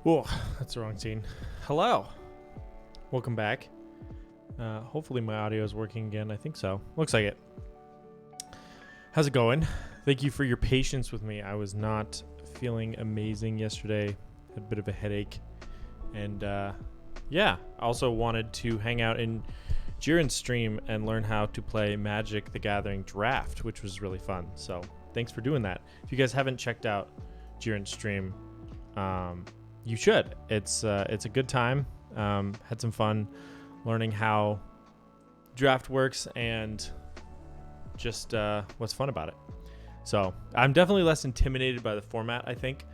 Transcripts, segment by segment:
Whoa, that's the wrong scene. Hello. Welcome back. Hopefully my audio is working again. I think so. Looks like it. How's it going? Thank you for your patience with me. I was not feeling amazing yesterday. Had a bit of a headache. And yeah, also wanted to hang out in Jiren's stream and learn how to play Magic the Gathering Draft, which was really fun. So thanks for doing that. If you guys haven't checked out Jiren's stream, you should. It's a good time. Had some fun learning how draft works and just what's fun about it. So I'm definitely less intimidated by the format, I think.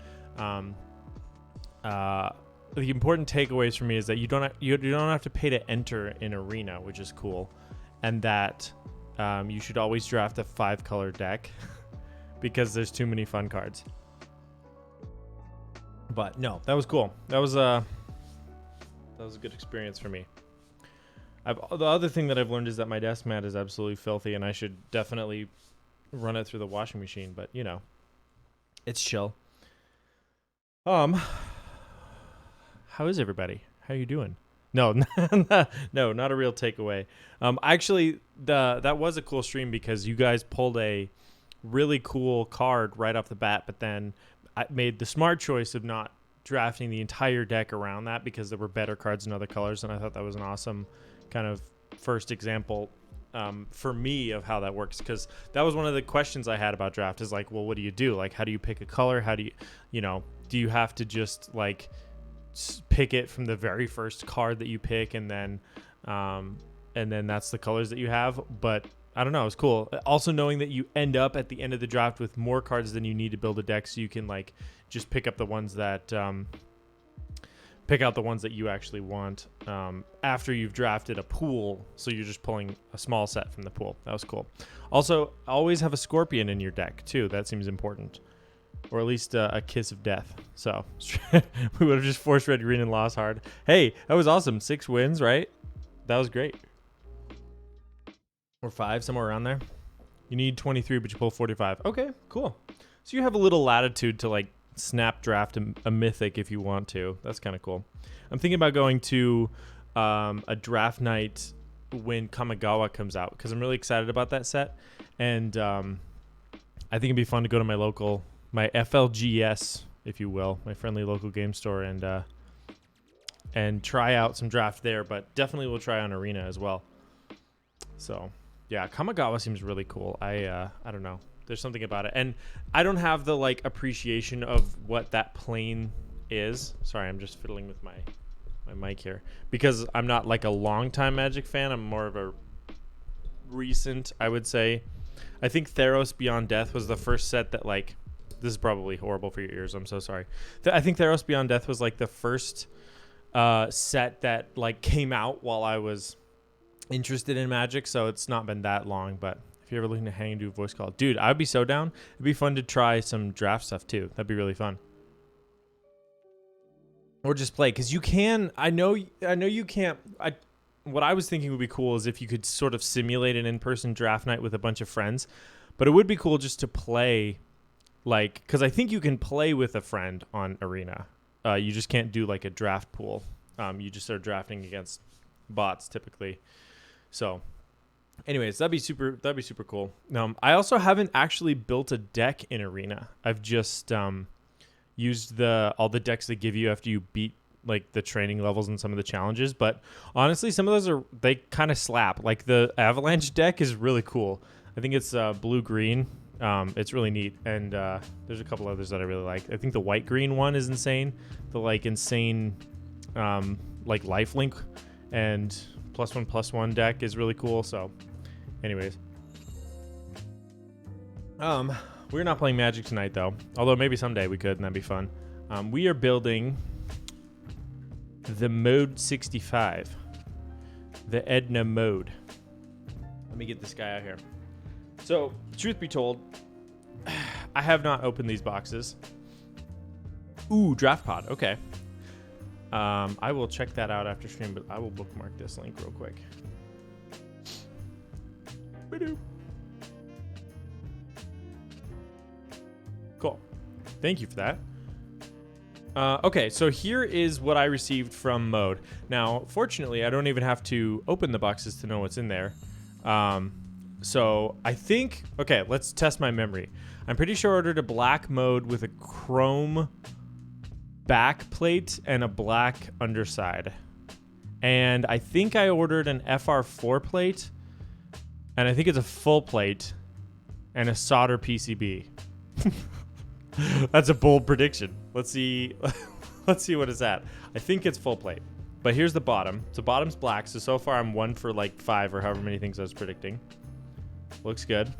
The important takeaways for me is that you don't have to pay to enter in Arena, which is cool, and that you should always draft a 5-color deck because there's too many fun cards. But no, that was cool. That was a good experience for me. The other thing that I've learned is that my desk mat is absolutely filthy, and I should definitely run it through the washing machine. But you know, it's chill. How is everybody? How you doing? No, no, not a real takeaway. Actually, that was a cool stream because you guys pulled a really cool card right off the bat, but then I made the smart choice of not drafting the entire deck around that because there were better cards in other colors, and I thought that was an awesome kind of first example for me of how that works, because that was one of the questions I had about draft is like, well, what do you do? Like, how do you pick a color? How do you know, do you have to just like pick it from the very first card that you pick and then that's the colors that you have? But I don't know, it was cool. Also knowing that you end up at the end of the draft with more cards than you need to build a deck, so you can like just pick up the ones that pick out the ones that you actually want after you've drafted a pool, so you're just pulling a small set from the pool. That was cool. Also, always have a scorpion in your deck too. That seems important. Or at least a kiss of death. So we would have just forced red, green, and lost hard. Hey, that was awesome. 6 wins, right? That was great. Or 5, somewhere around there. You need 23, but you pull 45. Okay, cool. So you have a little latitude to like snap draft a mythic if you want to. That's kind of cool. I'm thinking about going to a draft night when Kamigawa comes out because I'm really excited about that set. And I think it'd be fun to go to my FLGS, if you will, my friendly local game store, and try out some draft there, but definitely we'll try on Arena as well. So yeah, Kamigawa seems really cool. I don't know. There's something about it. And I don't have the like appreciation of what that plane is. Sorry, I'm just fiddling with my mic here because I'm not like a long-time Magic fan. I'm more of a recent, I would say. I think Theros Beyond Death was the first set that like, this is probably horrible for your ears. I'm so sorry. I think Theros Beyond Death was like the first set that like came out while I was interested in Magic. So it's not been that long, but if you're ever looking to hang and do a voice call, dude, I'd be so down. It'd be fun to try some draft stuff too. That'd be really fun. Or just play, because you can. I know you can't. What I was thinking would be cool is if you could sort of simulate an in-person draft night with a bunch of friends. But it would be cool just to play, like, because I think you can play with a friend on Arena. You just can't do like a draft pool. You just start drafting against bots typically. So. Anyways, that'd be super cool. I also haven't actually built a deck in Arena. I've just used all the decks they give you after you beat like the training levels and some of the challenges. But honestly, some of those they kind of slap. Like the Avalanche deck is really cool. I think it's blue-green. It's really neat. And there's a couple others that I really like. I think the white-green one is insane. The like insane like lifelink and +1/+1 deck is really cool. So anyways, we're not playing Magic tonight though, although maybe someday we could and that'd be fun. We are building the Mode65, the Edna mode. Let me get this guy out here. So truth be told, I have not opened these boxes. Ooh, draft pod. Okay. I will check that out after stream, but I will bookmark this link real quick. Cool. Thank you for that. Okay, so here is what I received from Mode. Now, fortunately, I don't even have to open the boxes to know what's in there. So I think, okay, let's test my memory. I'm pretty sure I ordered a black Mode with a chrome back plate and a black underside. And I think I ordered an FR4 plate, and I think it's a full plate, and a solder PCB. That's a bold prediction. Let's see. Let's see what it's at. I think it's full plate. But here's the bottom. So bottom's black. So far I'm 1 for like 5 or however many things I was predicting. Looks good.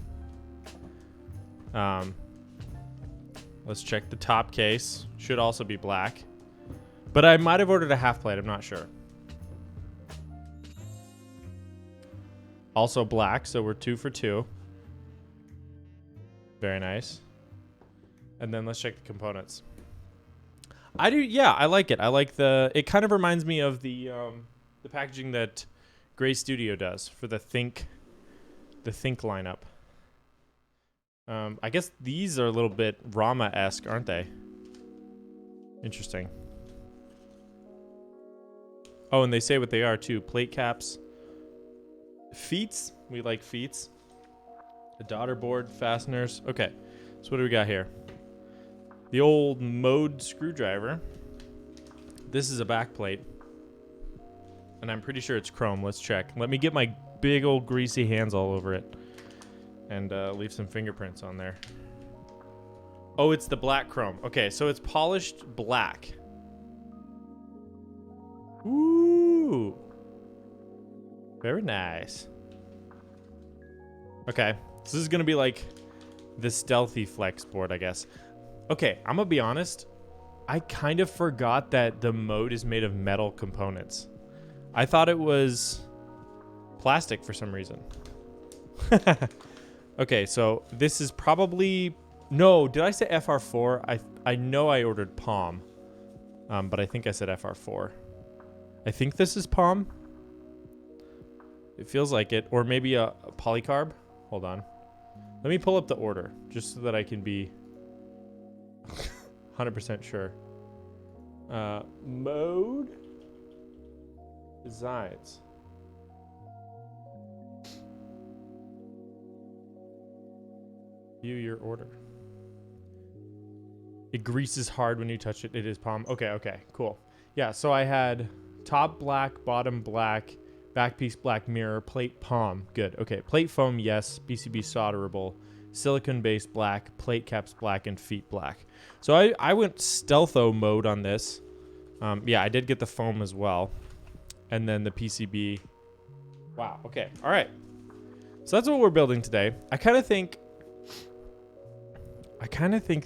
Let's check the top case. Should also be black. But I might have ordered a half plate. I'm not sure. Also black. So we're 2 for 2. Very nice. And then let's check the components. Yeah, I like it. I like it kind of reminds me of the packaging that Gray Studio does for the Think lineup. I guess these are a little bit Rama-esque, aren't they? Interesting. Oh, and they say what they are too. Plate caps. Feets. We like feets. A daughter board, fasteners. Okay, so what do we got here? The old Mode screwdriver. This is a back plate. And I'm pretty sure it's chrome. Let's check. Let me get my big old greasy hands all over it. And leave some fingerprints on there. Oh, it's the black chrome. Okay, so it's polished black. Ooh. Very nice. Okay, so this is going to be like the stealthy flex board, I guess. Okay, I'm going to be honest. I kind of forgot that the Mode is made of metal components. I thought it was plastic for some reason. Okay, so this is probably... No, did I say FR4? I know I ordered Palm, but I think I said FR4. I think this is Palm. It feels like it. Or maybe a polycarb. Hold on. Let me pull up the order, just so that I can be 100% sure. Mode designs. View your order. It greases hard when you touch it. It is Palm. Okay, cool. Yeah, so I had top black, bottom black, back piece black mirror, plate Palm. Good. Okay, plate foam, yes. BCB solderable. Silicone base black, plate caps black, and feet black. So I went stealtho mode on this. Yeah, I did get the foam as well. And then the PCB. Wow, okay. All right. So that's what we're building today. I kind of think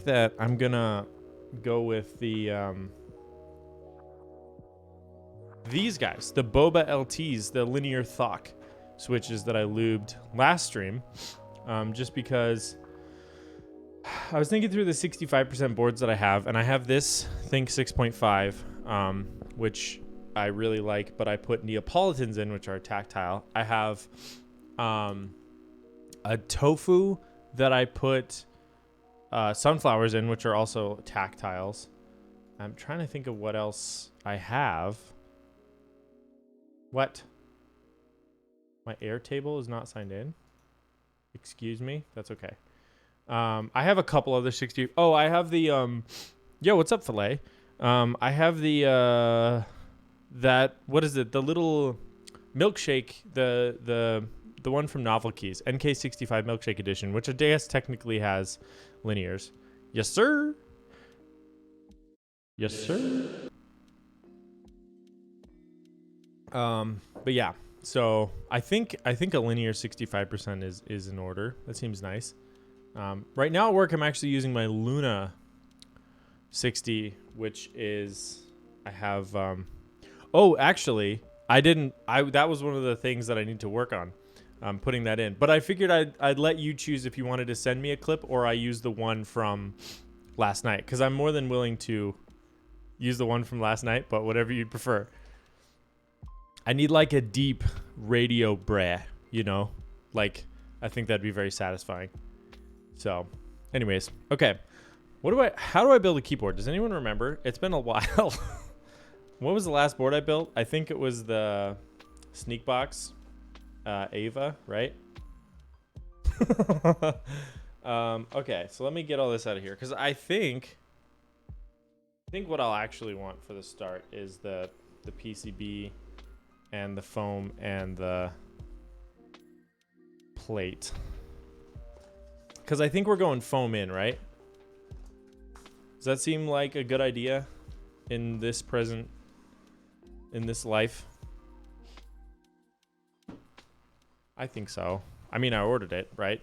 that I'm going to go with the these guys, the Boba LTs, the linear thock switches that I lubed last stream. Just because I was thinking through the 65% boards that I have, and I have this Think 6.5, which I really like, but I put Neapolitans in, which are tactile. I have a Tofu that I put sunflowers in, which are also tactiles. I'm trying to think of what else I have. What? My Airtable is not signed in. Excuse me. That's okay. I have a couple other 60. Oh, I have the yo, what's up, filet? I have the that, what is it? The little milkshake, the one from Novel Keys, NK65 milkshake edition, which I guess technically has linears. Yes, sir. Yes, sir. But yeah. So I think a linear 65% is in order. That seems nice. Right now at work, I'm actually using my Luna 60, which is, I have, oh, actually, that was one of the things that I need to work on, putting that in. But I figured I'd let you choose if you wanted to send me a clip or I use the one from last night, because I'm more than willing to use the one from last night, but whatever you'd prefer. I need like a deep radio breh, you know, like I think that'd be very satisfying. So anyways, okay. How do I build a keyboard? Does anyone remember? It's been a while. What was the last board I built? I think it was the Sneakbox Ava, right? Okay, so let me get all this out of here, because I think what I'll actually want for the start is the PCB and the foam and the plate, because I think we're going foam in, right? Does that seem like a good idea in this life? I think so. I mean, I ordered it, right?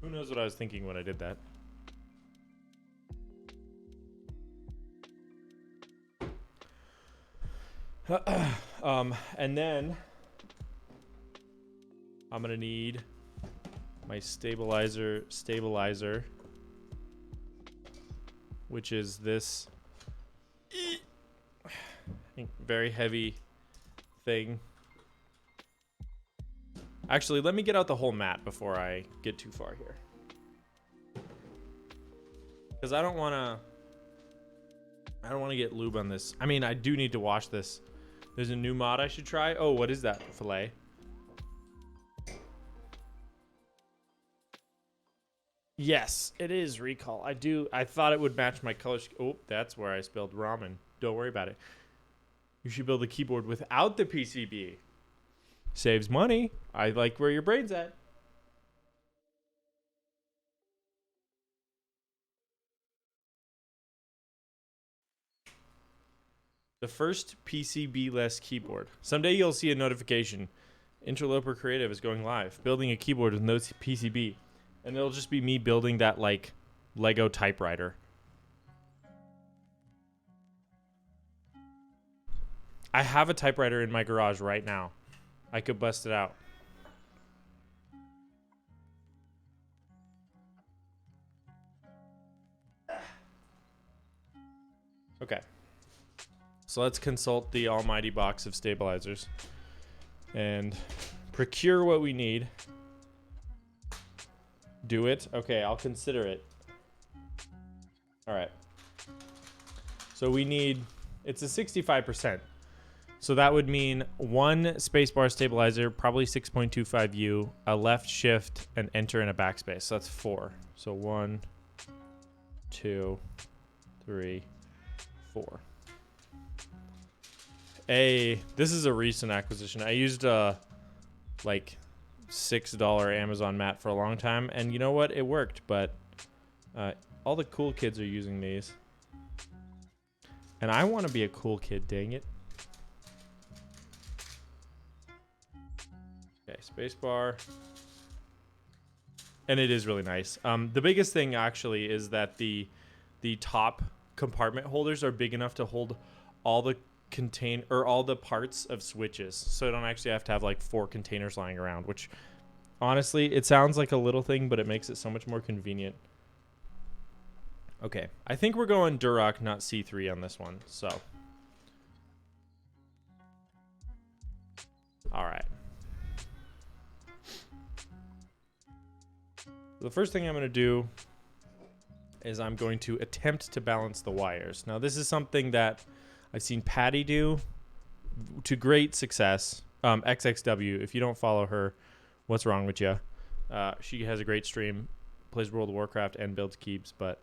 Who knows what I was thinking when I did that? And then I'm gonna need my stabilizer, which is this very heavy thing. Actually, let me get out the whole mat before I get too far here, because I don't want to get lube on this. I mean, I do need to wash this. There's a new mod I should try. Oh, what is that? Fillet. Yes, it is recall. I thought it would match my color. Oh, that's where I spilled ramen. Don't worry about it. You should build a keyboard without the PCB. Saves money. I like where your brain's at. The first PCB-less keyboard. Someday you'll see a notification. Interloper Creative is going live. Building a keyboard with no PCB. And it'll just be me building that, like, Lego typewriter. I have a typewriter in my garage right now. I could bust it out. Okay. So let's consult the almighty box of stabilizers and procure what we need. Do it? Okay, I'll consider it. All right. So we need, it's a 65%. So that would mean one spacebar stabilizer, probably 6.25U, a left shift, an enter, and a backspace. So that's 4. So 1, 2, 3, 4. This is a recent acquisition. I used like $6 Amazon mat for a long time, and you know what? It worked, but all the cool kids are using these. And I want to be a cool kid, dang it. Okay, spacebar. And it is really nice. The biggest thing actually is that the top compartment holders are big enough to hold all the all the parts of switches, so I don't actually have to have like 4 containers lying around, which honestly, it sounds like a little thing, but it makes it so much more convenient. Okay, I think we're going Duroc, not C3 on this one, so. All right. The first thing I'm going to do is I'm going to attempt to balance the wires. Now, this is something that I've seen Patty do to great success. XXW, if you don't follow her, what's wrong with you? She has a great stream, plays World of Warcraft and builds keeps, but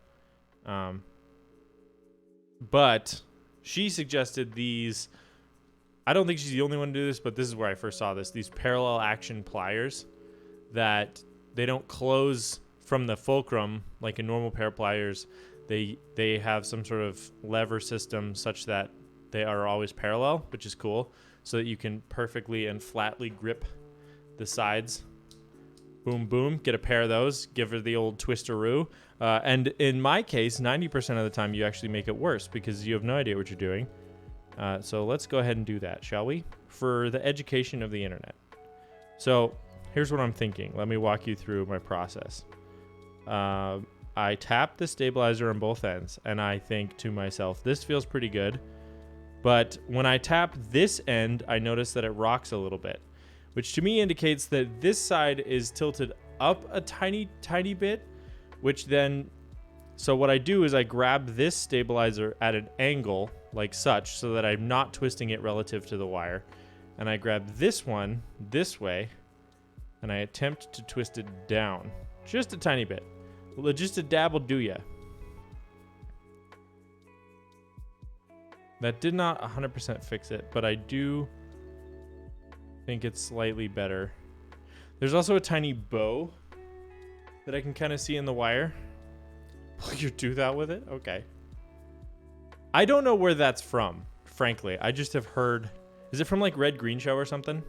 she suggested these. I don't think she's the only one to do this, but this is where I first saw this. These parallel action pliers that they don't close from the fulcrum like a normal pair of pliers. They have some sort of lever system such that they are always parallel, which is cool, so that you can perfectly and flatly grip the sides. Boom, boom. Get a pair of those. Give her the old twisteroo. And in my case, 90% of the time, you actually make it worse because you have no idea what you're doing. So let's go ahead and do that, shall we? For the education of the internet. So here's what I'm thinking. Let me walk you through my process. I tap the stabilizer on both ends, and I think to myself, this feels pretty good. But when I tap this end, I notice that it rocks a little bit, which to me indicates that this side is tilted up a tiny, tiny bit, which then, so what I do is I grab this stabilizer at an angle like such so that I'm not twisting it relative to the wire. And I grab this one this way and I attempt to twist it down just a tiny bit. Just a dab will do ya. That did not 100% fix it, but I do think it's slightly better. There's also a tiny bow that I can kind of see in the wire. Pull your tooth out with it? Okay. I don't know where that's from, frankly. I just have heard... Is it from like Red Green Show or something?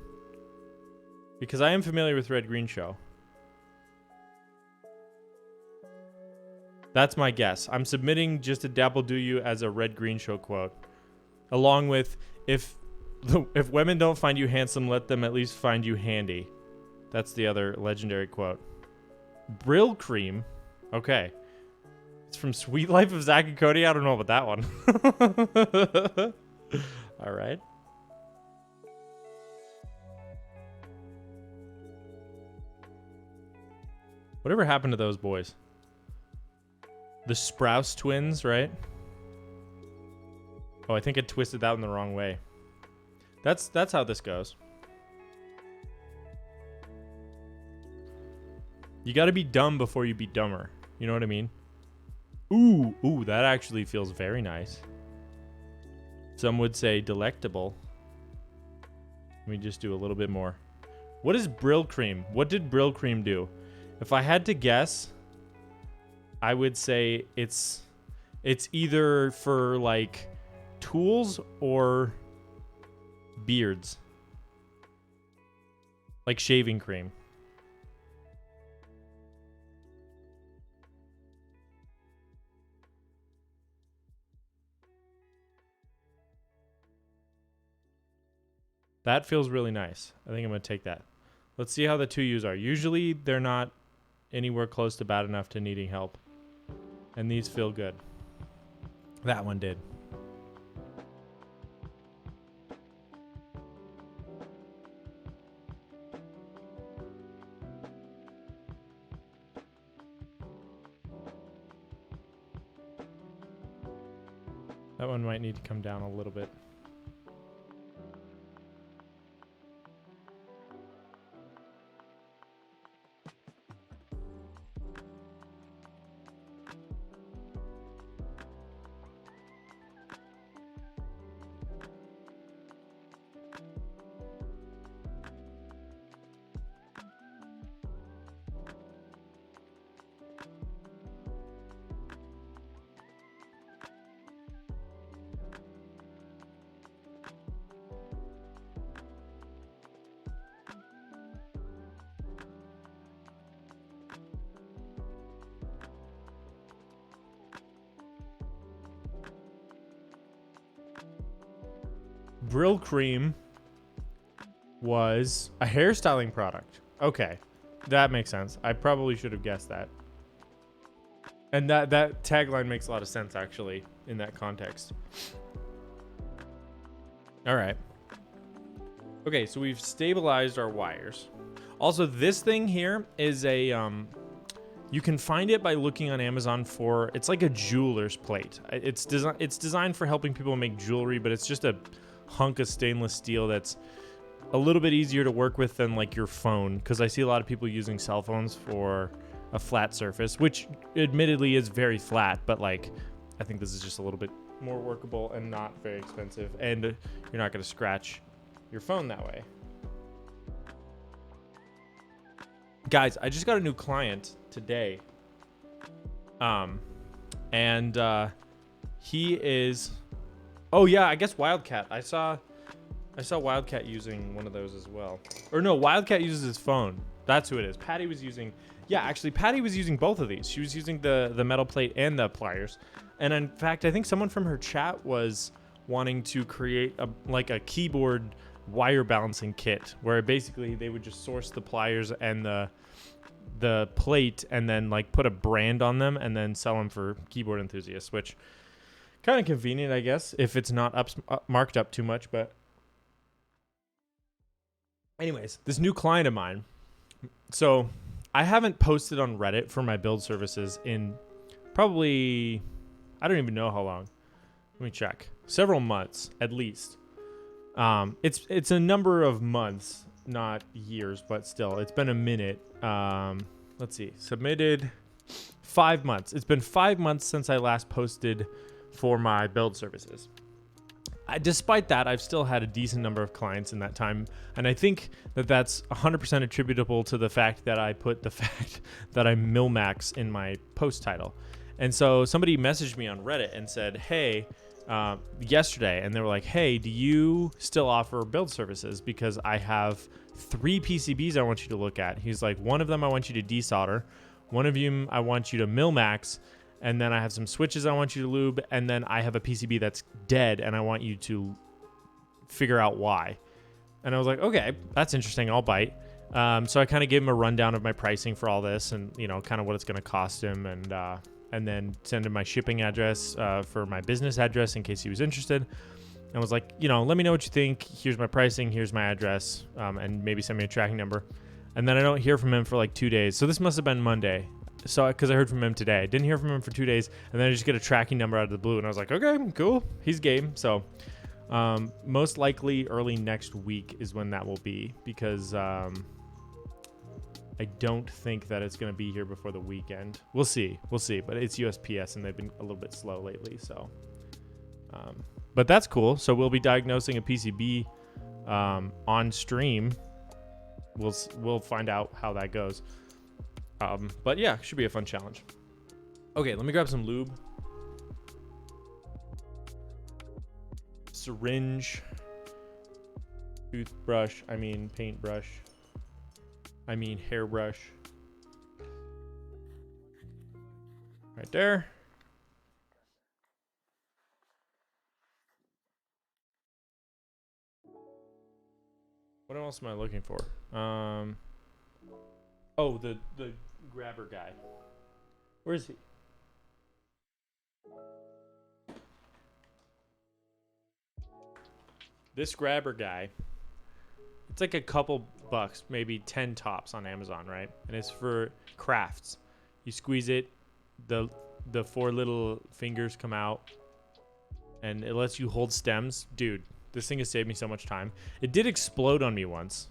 Because I am familiar with Red Green Show. That's my guess. I'm submitting just a dabble do you as a Red Green Show quote. Along with, if women don't find you handsome, let them at least find you handy. That's the other legendary quote. Brill cream. Okay. It's from Sweet Life of Zack and Cody. I don't know about that one. All right. Whatever happened to those boys? The Sprouse twins, right? Oh, I think I twisted that in the wrong way. That's how this goes. You got to be dumb before you be dumber. You know what I mean? Ooh, that actually feels very nice. Some would say delectable. Let me just do a little bit more. What is Brill Cream? What did Brill Cream do? If I had to guess, I would say it's either for like tools or beards. Like shaving cream. That feels really nice. I think I'm going to take that. Let's see how the 2Us are. Usually they're not anywhere close to bad enough to needing help. And these feel good. That one did. That one might need to come down a little bit. Brill Cream was a hairstyling product. Okay, that makes sense. I probably should have guessed that. And that tagline makes a lot of sense, actually, in that context. All right. Okay, so we've stabilized our wires. Also, this thing here is a... you can find it by looking on Amazon for... It's like a jeweler's plate. It's designed for helping people make jewelry, but it's just a hunk of stainless steel that's a little bit easier to work with than like your phone, because I see a lot of people using cell phones for a flat surface, which admittedly is very flat, but like I think this is just a little bit more workable and not very expensive, and you're not going to scratch your phone that way. Guys, I just got a new client today, and he is... Oh yeah, I guess Wildcat. I saw Wildcat using one of those as well. Or no, Wildcat uses his phone. That's who it is. Patty was using... Yeah, actually, Patty was using both of these. She was using the metal plate and the pliers. And in fact, I think someone from her chat was wanting to create a keyboard wire balancing kit, where basically they would just source the pliers and the plate and then like put a brand on them and then sell them for keyboard enthusiasts, which... Kind of convenient, I guess, if it's not marked up too much, but... Anyways, this new client of mine... So, I haven't posted on Reddit for my build services in probably, I don't even know how long. Let me check. Several months at least. It's a number of months, not years, but still, it's been a minute. Let's see, submitted 5 months. It's been 5 months since I last posted for my build services. Despite that, I've still had a decent number of clients in that time, and I think that that's 100% attributable to the fact that I put the fact that I'm Milmax in my post title. And so somebody messaged me on Reddit and said, hey, yesterday, and they were like, hey, do you still offer build services? Because I have 3 PCBs I want you to look at. He's like, one of them I want you to desolder, one of them I want you to Milmax, and then I have some switches I want you to lube, and then I have a PCB that's dead, and I want you to figure out why. And I was like, okay, that's interesting. I'll bite. So I kind of gave him a rundown of my pricing for all this, and kind of what it's going to cost him, and then send him my shipping address for my business address in case he was interested. And I was like, let me know what you think. Here's my pricing. Here's my address, and maybe send me a tracking number. And then I don't hear from him for like 2 days. So this must have been Monday. So, because I heard from him today. I didn't hear from him for 2 days, and then I just get a tracking number out of the blue, and I was like, okay, cool. He's game. So, most likely early next week is when that will be, because I don't think that it's going to be here before the weekend. We'll see. But it's USPS, and they've been a little bit slow lately. So, but that's cool. So we'll be diagnosing a PCB on stream. We'll find out how that goes. But yeah, should be a fun challenge. Okay, let me grab some lube. Syringe. Toothbrush. Paintbrush. Hairbrush. Right there. What else am I looking for? Oh, the grabber guy. Where is he? This grabber guy, it's like a couple bucks, maybe 10 tops on Amazon, right? And it's for crafts. You squeeze it, the 4 little fingers come out, and it lets you hold stems. Dude, this thing has saved me so much time. It did explode on me once,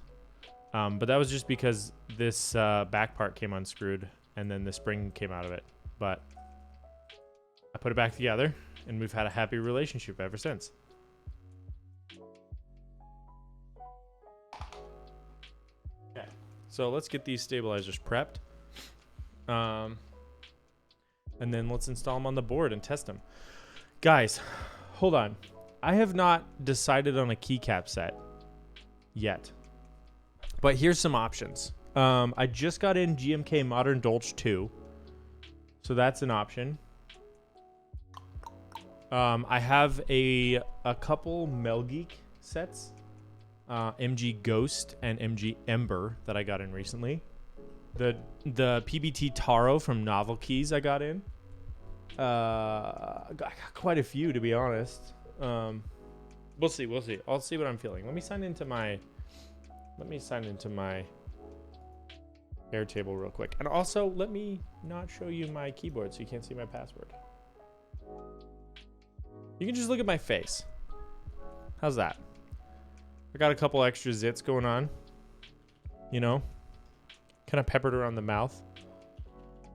but that was just because this back part came unscrewed, and then the spring came out of it. But I put it back together, and we've had a happy relationship ever since. Okay, so let's get these stabilizers prepped. And then let's install them on the board and test them. Guys, hold on. I have not decided on a keycap set yet. But here's some options. I just got in GMK Modern Dolch 2. So that's an option. I have a couple Melgeek sets. MG Ghost and MG Ember that I got in recently. The PBT Taro from Novel Keys I got in. I got quite a few, to be honest. We'll see. I'll see what I'm feeling. Let me sign into my Airtable real quick. And also, let me not show you my keyboard so you can't see my password. You can just look at my face. How's that? I got a couple extra zits going on. Kind of peppered around the mouth.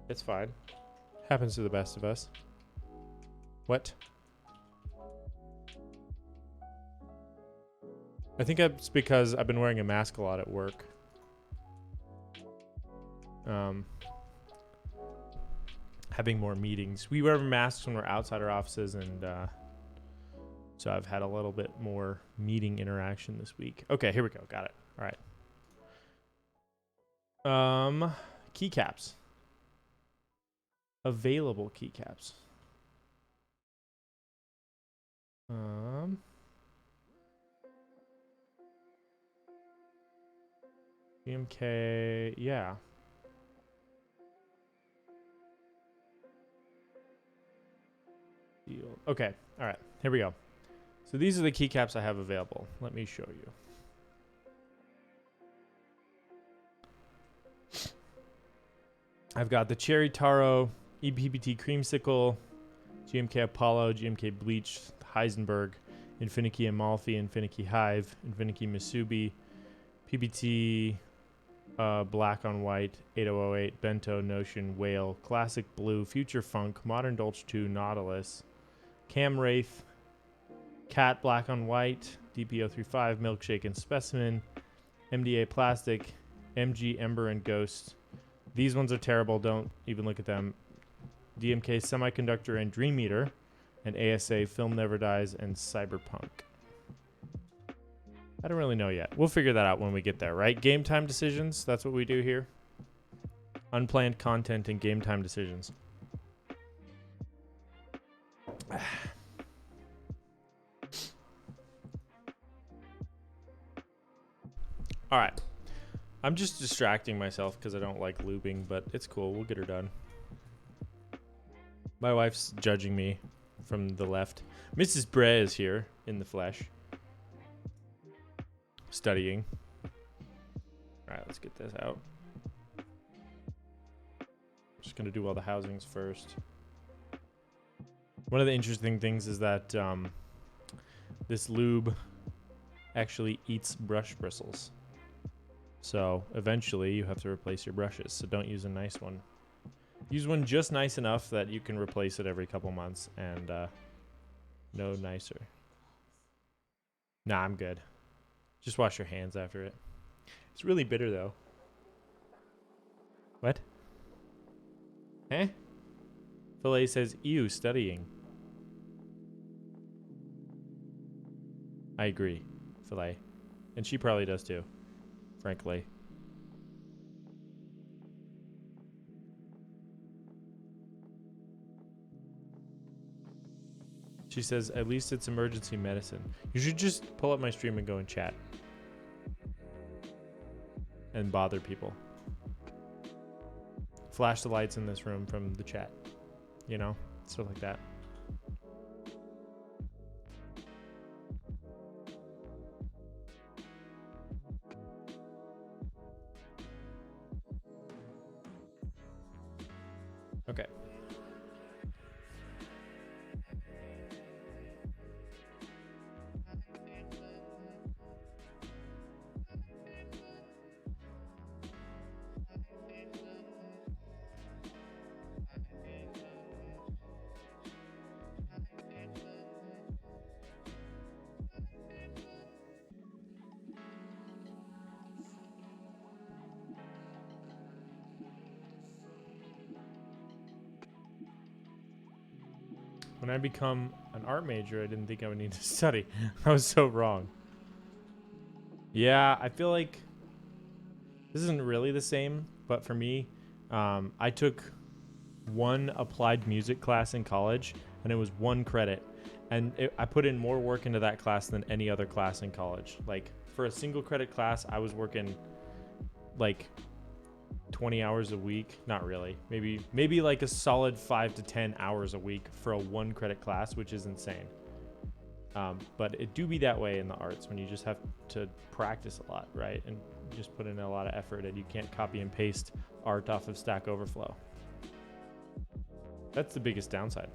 It's fine. Happens to the best of us. What? I think it's because I've been wearing a mask a lot at work. Having more meetings. We wear masks when we're outside our offices, and so I've had a little bit more meeting interaction this week. Okay, here we go. Got it. All right. Keycaps. Available keycaps. GMK, yeah. Okay, all right, here we go. So these are the keycaps I have available. Let me show you. I've got the Cherry Taro, EPBT Creamsicle, GMK Apollo, GMK Bleach, Heisenberg, Infiniki Amalfi, Infiniki Hive, Infiniki Masubi, PBT Black on White, 8008, Bento, Notion, Whale, Classic Blue, Future Funk, Modern Dolce 2, Nautilus, Cam Wraith, Cat Black on White, DP035, Milkshake and Specimen, MDA Plastic, MG Ember and Ghost. These ones are terrible. Don't even look at them. DMK Semiconductor and Dream Eater, and ASA Film Never Dies and Cyberpunk. I don't really know yet. We'll figure that out when we get there, right? Game time decisions. That's what we do here. Unplanned content and game time decisions. All right. I'm just distracting myself because I don't like looping, but it's cool. We'll get her done. My wife's judging me from the left. Mrs. Bray is here in the flesh. Studying. All right, let's get this out. Just going to do all the housings first. One of the interesting things is that this lube actually eats brush bristles. So eventually you have to replace your brushes. So don't use a nice one. Use one just nice enough that you can replace it every couple months, and no nicer. Nah, I'm good. Just wash your hands after it. It's really bitter though. What? Eh? Filet says, ew, studying. I agree, Filet. And she probably does too, frankly. She says, at least it's emergency medicine. You should just pull up my stream and go and chat. And bother people. Flash the lights in this room from the chat. You know? Stuff like that. Okay. When I become an art major, I didn't think I would need to study. I was so wrong. Yeah, I feel like this isn't really the same, but for me, I took one applied music class in college, and it was 1 credit. And I put in more work into that class than any other class in college. Like, for a single credit class, I was working, like, 20 hours a week. Not really. Maybe like a solid 5 to 10 hours a week for a 1 credit class, which is insane. But it do be that way in the arts when you just have to practice a lot, right? And just put in a lot of effort, and you can't copy and paste art off of Stack Overflow. That's the biggest downside.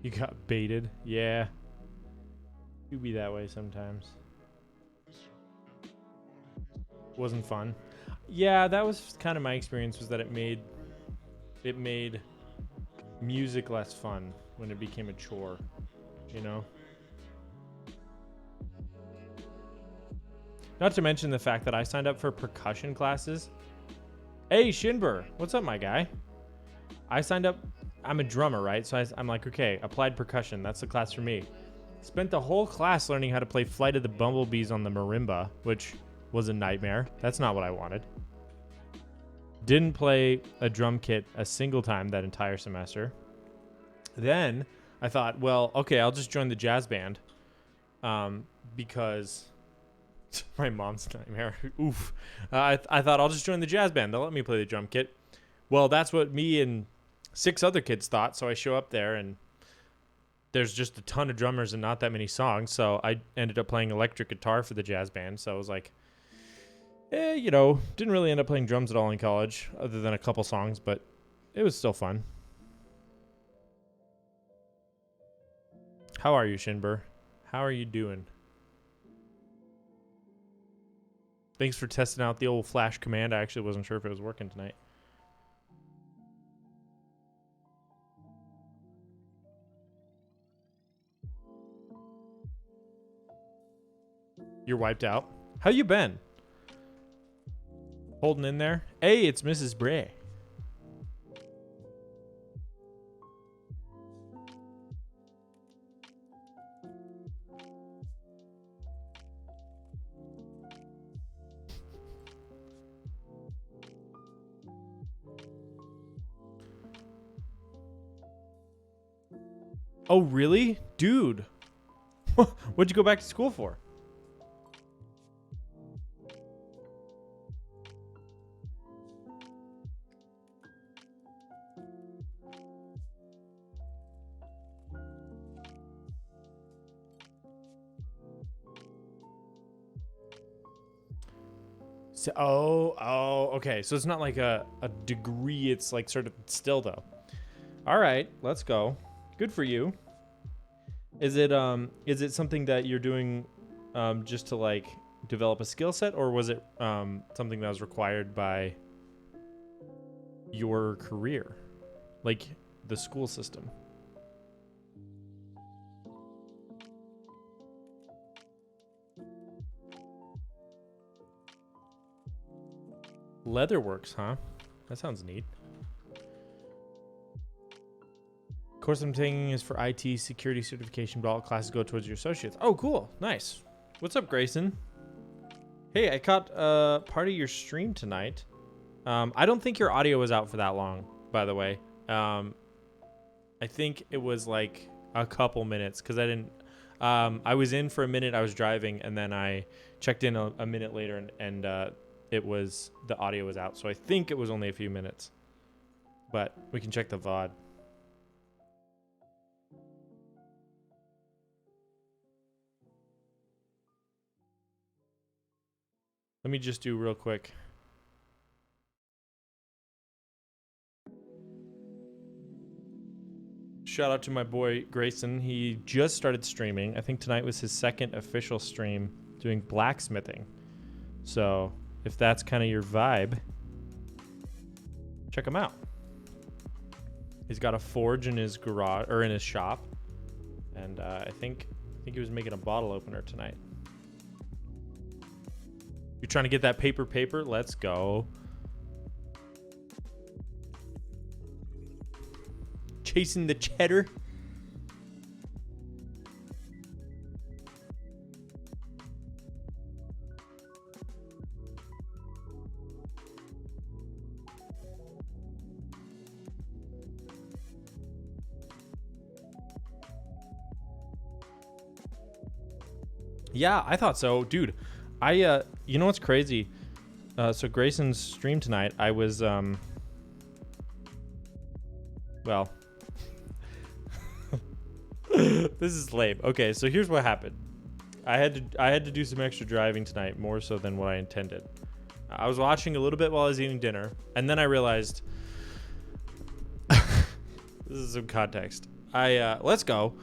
You got baited. Yeah. You be that way sometimes. Wasn't fun. Yeah, that was kind of my experience, was that it made music less fun when it became a chore, you know? Not to mention the fact that I signed up for percussion classes. Hey, Shinber. What's up, my guy? I signed up. I'm a drummer, right? So I'm like, okay, applied percussion. That's the class for me. Spent the whole class learning how to play Flight of the Bumblebees on the marimba, which was a nightmare. That's not what I wanted. Didn't play a drum kit a single time that entire semester. Then I thought, well, okay, I'll just join the jazz band, because my mom's nightmare. Oof. I thought I'll just join the jazz band. They'll let me play the drum kit. Well, that's what me and 6 other kids thought. So I show up there and there's just a ton of drummers and not that many songs. So I ended up playing electric guitar for the jazz band. So I was like, didn't really end up playing drums at all in college other than a couple songs, but it was still fun. How are you, Shinbur? How are you doing? Thanks for testing out the old flash command. I actually wasn't sure if it was working tonight. You're wiped out. How you been? Holding in there? Hey, it's Mrs. Bray. Oh, really? Dude. What'd you go back to school for? So, okay. So it's not like a degree. It's like sort of still though. All right, let's go. Good for you. Is it something that you're doing just to like develop a skill set, or was it something that was required by your career, like the school system? Leatherworks, huh? That sounds neat. Course I'm taking is for IT security certification, but all classes go towards your associates. Oh, cool. Nice. What's up, Grayson? Hey, I caught part of your stream tonight. I don't think your audio was out for that long, by the way. I think it was like a couple minutes because I didn't... I was in for a minute. I was driving, and then I checked in a minute later, and the audio was out. So I think it was only a few minutes. But we can check the VOD. Let me just do real quick. Shout out to my boy Grayson. He just started streaming. I think tonight was his second official stream doing blacksmithing. So if that's kind of your vibe, check him out. He's got a forge in his garage or in his shop, and I think he was making a bottle opener tonight. You're trying to get that paper? Let's go. Chasing the cheddar. Yeah, I thought so, dude. You know what's crazy? So Grayson's stream tonight, I was, well, this is lame. Okay, so here's what happened. I had to do some extra driving tonight, more so than what I intended. I was watching a little bit while I was eating dinner, and then I realized, this is some context. Let's go.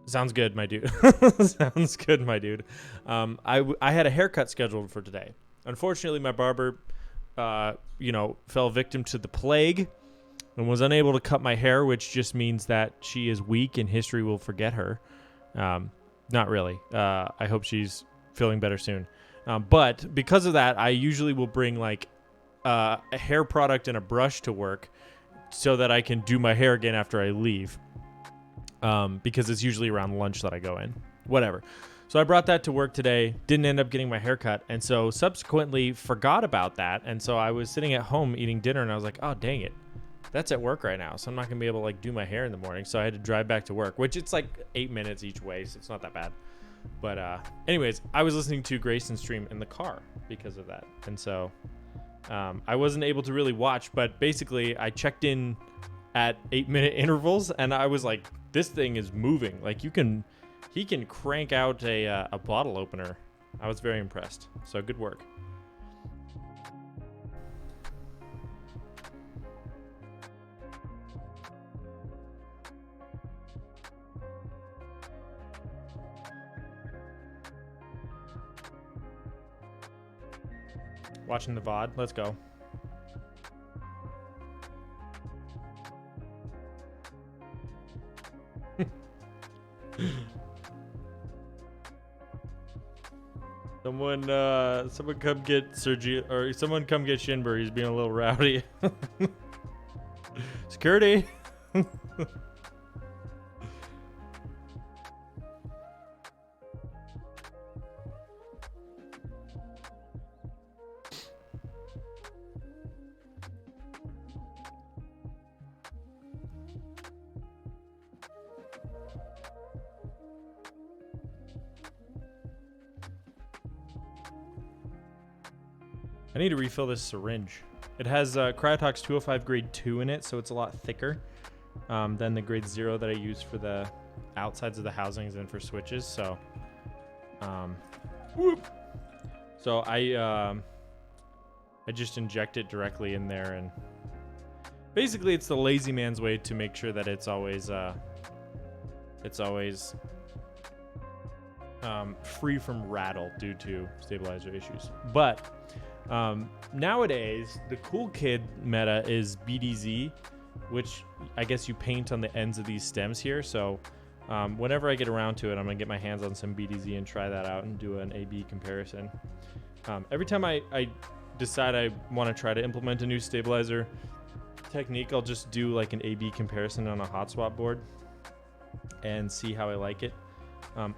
Sounds good, my dude. Sounds good, my dude. I had a haircut scheduled for today. Unfortunately, my barber, fell victim to the plague and was unable to cut my hair, which just means that she is weak and history will forget her. Not really. I hope she's feeling better soon. But because of that, I usually will bring like a hair product and a brush to work so that I can do my hair again after I leave. Because it's usually around lunch that I go in. Whatever. So I brought that to work today, didn't end up getting my hair cut, and so subsequently forgot about that. And so I was sitting at home eating dinner, and I was like, oh, dang it. that's at work right now, so I'm not gonna be able to like do my hair in the morning. So I had to drive back to work, which it's like 8 minutes each way, so it's not that bad. But anyways, I was listening to Grayson's stream in the car because of that, and so I wasn't able to really watch. But basically, I checked in at 8-minute intervals, and I was like, this thing is moving. Like he can crank out a bottle opener. I was very impressed. So good work. Watching the VOD. Let's go. Someone come get Sergio, or someone come get Shinber. He's being a little rowdy. Security. I need to refill this syringe. It has Cryotox 205 grade 2 in it, so it's a lot thicker than the grade 0 that I use for the outsides of the housings and for switches. So, I just inject it directly in there, and basically it's the lazy man's way to make sure that it's always free from rattle due to stabilizer issues. But nowadays, the cool kid meta is BDZ, which I guess you paint on the ends of these stems here. So whenever I get around to it, I'm going to get my hands on some BDZ and try that out and do an A-B comparison. Every time I decide I want to try to implement a new stabilizer technique, I'll just do like an A-B comparison on a hot swap board and see how I like it.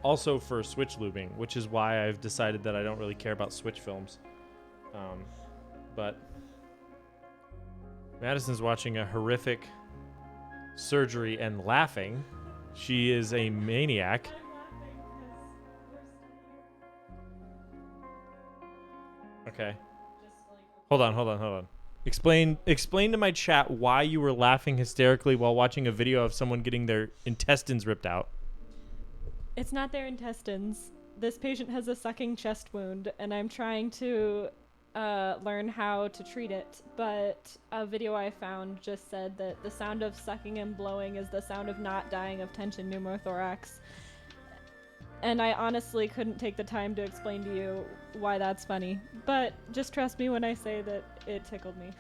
Also for switch lubing, which is why I've decided that I don't really care about switch films. But Madison's watching a horrific surgery and laughing. She is a maniac. Okay. Hold on. Explain to my chat why you were laughing hysterically while watching a video of someone getting their intestines ripped out. It's not their intestines. This patient has a sucking chest wound, and I'm trying to learn how to treat it, but a video I found just said that the sound of sucking and blowing is the sound of not dying of tension pneumothorax. And I honestly couldn't take the time to explain to you why that's funny, but just trust me when I say that it tickled me.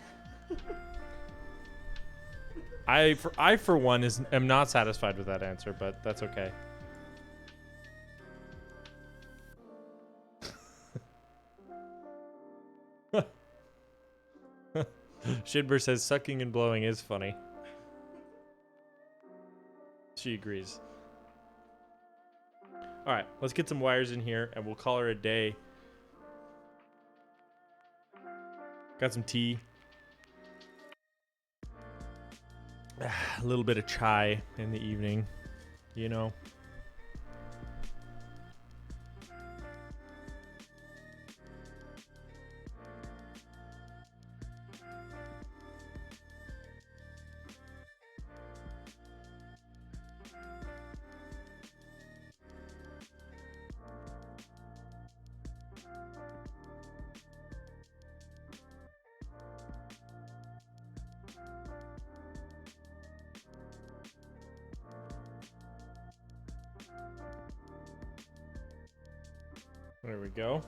I for one am not satisfied with that answer, but that's okay. Shidber says sucking and blowing is funny. She agrees. All right, let's get some wires in here and we'll call her a day. Got some tea. A little bit of chai in the evening, you know. There we go.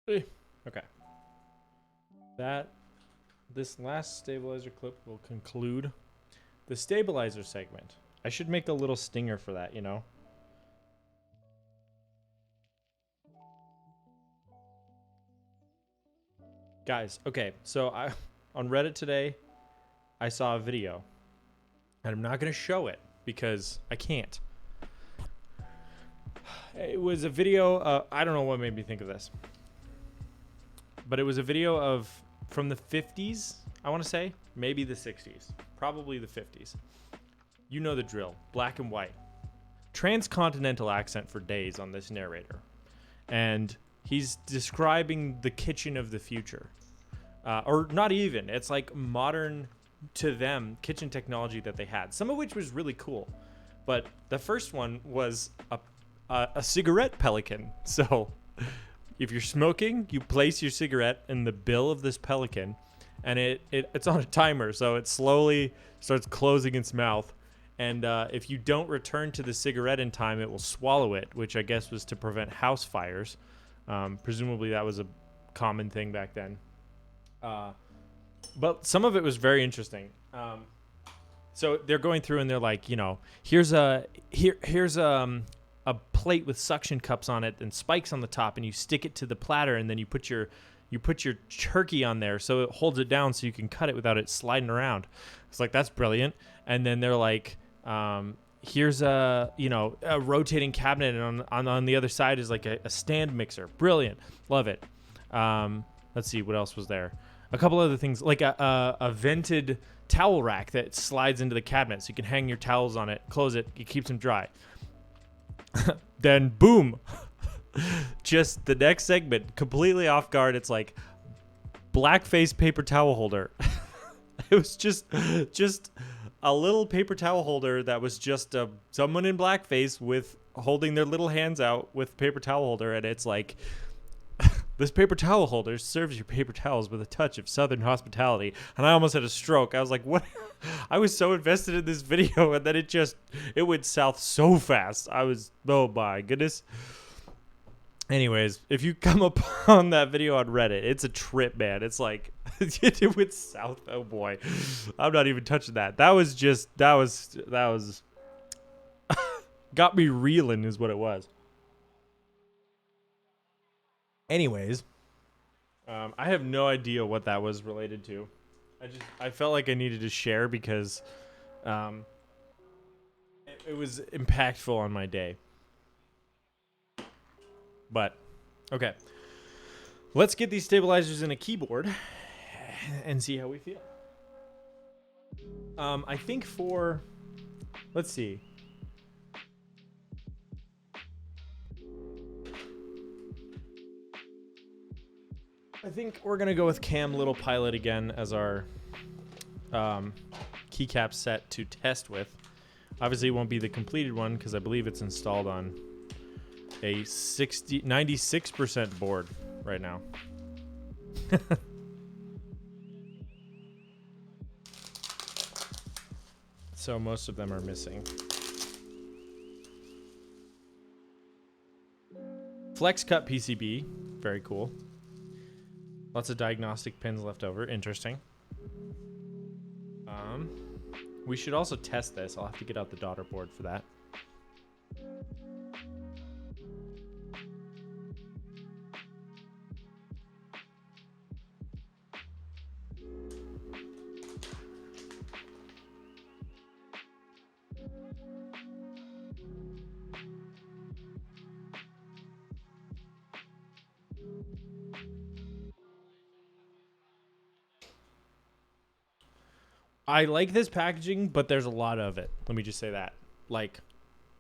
Okay. This last stabilizer clip will conclude the stabilizer segment. I should make a little stinger for that, you know? Guys, okay, so on Reddit today, I saw a video. And I'm not going to show it because I can't. It was a video, I don't know what made me think of this. But it was a video of, from the 50s, I want to say. Maybe the 60s. Probably the 50s. You know the drill. Black and white. Transcontinental accent for days on this narrator. And he's describing the kitchen of the future. Or not even. It's like modern, to them, kitchen technology that they had. Some of which was really cool. But the first one was a cigarette pelican. So if you're smoking, you place your cigarette in the bill of this pelican. And it's on a timer. So it slowly starts closing its mouth. And if you don't return to the cigarette in time, it will swallow it, which I guess was to prevent house fires. Presumably that was a common thing back then. But some of it was very interesting. So they're going through and they're like, you know, here's a plate with suction cups on it and spikes on the top, and you stick it to the platter, and then you put your turkey on there so it holds it down so you can cut it without it sliding around. It's like, that's brilliant. And then they're like, here's a rotating cabinet, and on the other side is like a stand mixer. Brilliant. Love it. Let's see, what else was there? A couple other things, like a vented towel rack that slides into the cabinet so you can hang your towels on it, close it keeps them dry. Then boom, just the next segment, completely off guard. It's like blackface paper towel holder. It was just a little paper towel holder that was just someone in blackface with holding their little hands out with paper towel holder, and it's like, this paper towel holder serves your paper towels with a touch of Southern hospitality. And I almost had a stroke. I was like, what? I was so invested in this video, and then it went south so fast. Oh my goodness. Anyways, if you come upon that video on Reddit, it's a trip, man. It's like, it went south. Oh boy. I'm not even touching that. That was got me reeling is what it was. Anyways, I have no idea what that was related to. I felt like I needed to share because it was impactful on my day. But, okay. Let's get these stabilizers in a keyboard and see how we feel. I think let's see. I think we're going to go with Cam Little Pilot again as our keycap set to test with. Obviously, it won't be the completed one because I believe it's installed on a 96% board right now. So most of them are missing. Flex cut PCB, very cool. Lots of diagnostic pins left over. Interesting. We should also test this. I'll have to get out the daughter board for that. I like this packaging, but there's a lot of it. Let me just say that. Like,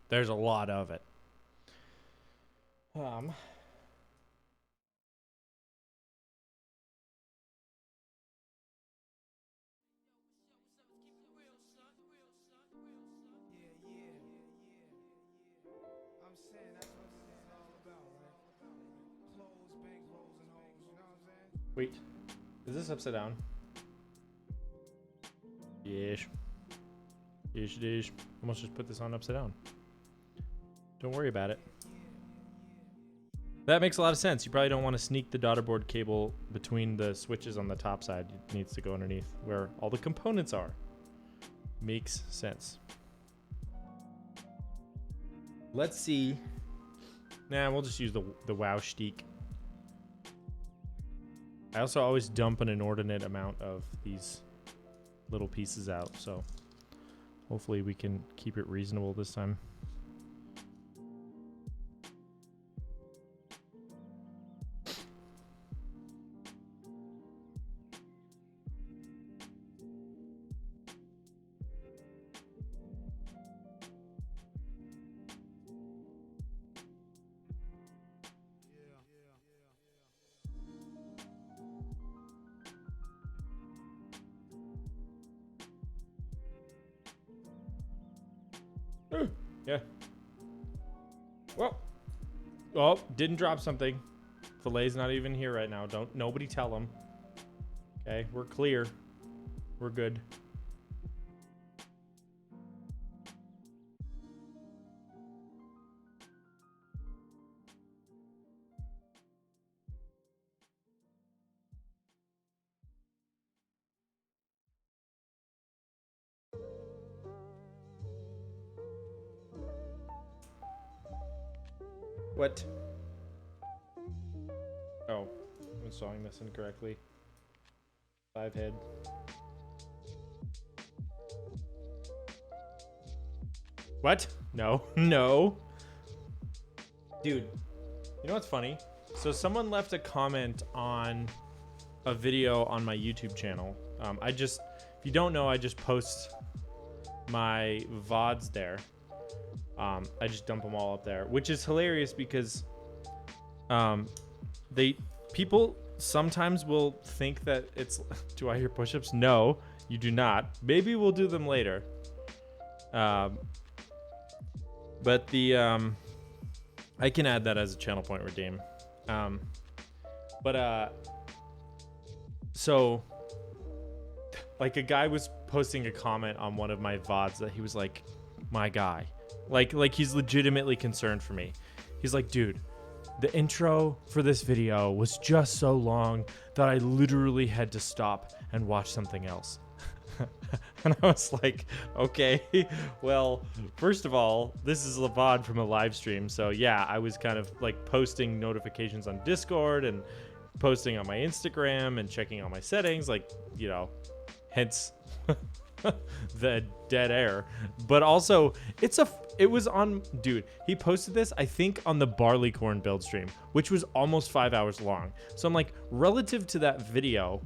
there's a lot of it. Wait, is this upside down? Yes. Yes, it is. I must just put this on upside down. Don't worry about it. That makes a lot of sense. You probably don't want to sneak the daughterboard cable between the switches on the top side. It needs to go underneath where all the components are. Makes sense. Let's see. Nah, we'll just use the WoW shtick. I also always dump an inordinate amount of these little pieces out, so hopefully we can keep it reasonable this time. Yeah. Well. Oh, didn't drop something. Filet's not even here right now. Nobody tell him. Okay, we're clear. We're good. What? Oh, I'm sawing this incorrectly. 5 head. What? No. No. Dude, you know what's funny? So someone left a comment on a video on my YouTube channel. If you don't know, I just post my VODs there. I just dump them all up there, which is hilarious because people sometimes will think that it's do I hear push-ups? No, you do not. Maybe we'll do them later. But I can add that as a channel point redeem. So like a guy was posting a comment on one of my VODs that he was like, my guy. Like he's legitimately concerned for me. He's like, dude, the intro for this video was just so long that I literally had to stop and watch something else. And I was like, okay, well, first of all, this is a VOD from a live stream. So yeah, I was kind of like posting notifications on Discord and posting on my Instagram and checking all my settings, like, you know, hence the dead air. But also it was on, dude, he posted this I think on the barleycorn build stream, which was almost 5 hours long. So I'm like, relative to that video,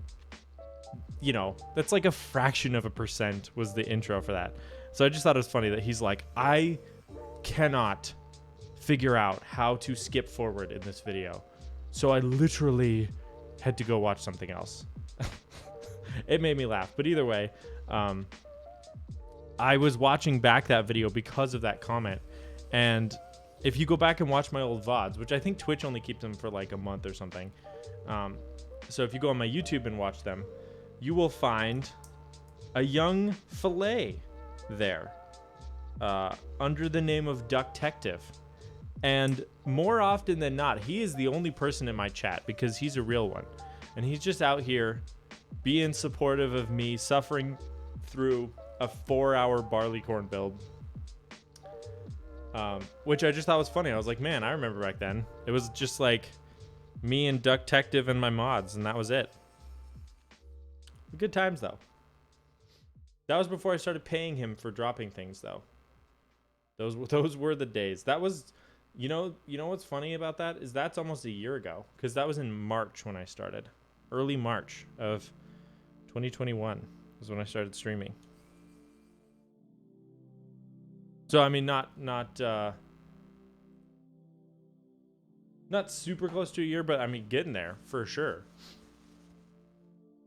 you know, that's like a fraction of a percent was the intro for that. So I just thought it was funny that he's like, I cannot figure out how to skip forward in this video, so I literally had to go watch something else. It made me laugh. But either way, I was watching back that video because of that comment. And if you go back and watch my old VODs, which I think Twitch only keeps them for like a month or something. So if you go on my YouTube and watch them, you will find a young Filet there under the name of Ducktective. And more often than not, he is the only person in my chat because he's a real one. And he's just out here being supportive of me suffering through a 4-hour barleycorn build, which I just thought was funny. I was like, man, I remember back then. It was just like me and Ducktective and my mods, and that was it. Good times, though. That was before I started paying him for dropping things, though. Those were the days. That was, you know what's funny about that is that's almost a year ago, because that was in March when I started. Early March of 2021 was when I started streaming. So I mean, not super close to a year, but I mean, getting there for sure.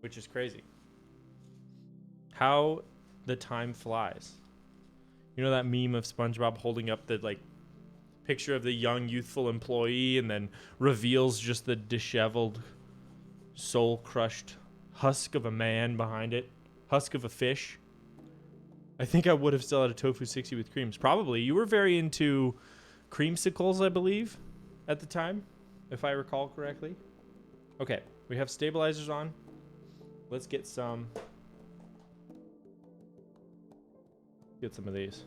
Which is crazy. How the time flies. You know that meme of SpongeBob holding up the like picture of the young youthful employee and then reveals just the disheveled, soul-crushed husk of a man behind it, husk of a fish. I think I would have still had a tofu 60 with creams. Probably. You were very into creamsicles, I believe, at the time. if I recall correctly. Okay, we have stabilizers on. Let's get some of these.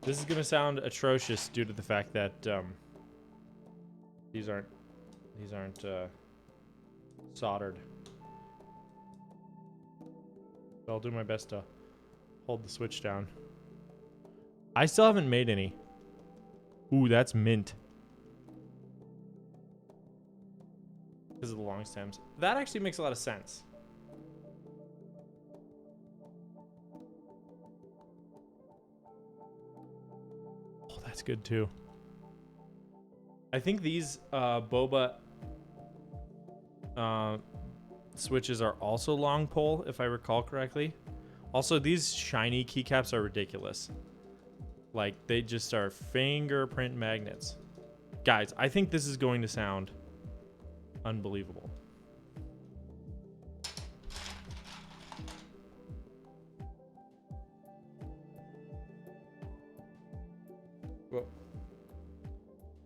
This is gonna sound atrocious due to the fact that these aren't soldered. But I'll do my best to hold the switch down. I still haven't made any. Ooh, that's mint. Because of the long stems. That actually makes a lot of sense. Oh, that's good too. I think these Boba switches are also long pole, if I recall correctly. Also, these shiny keycaps are ridiculous. Like, they just are fingerprint magnets. Guys, I think this is going to sound unbelievable.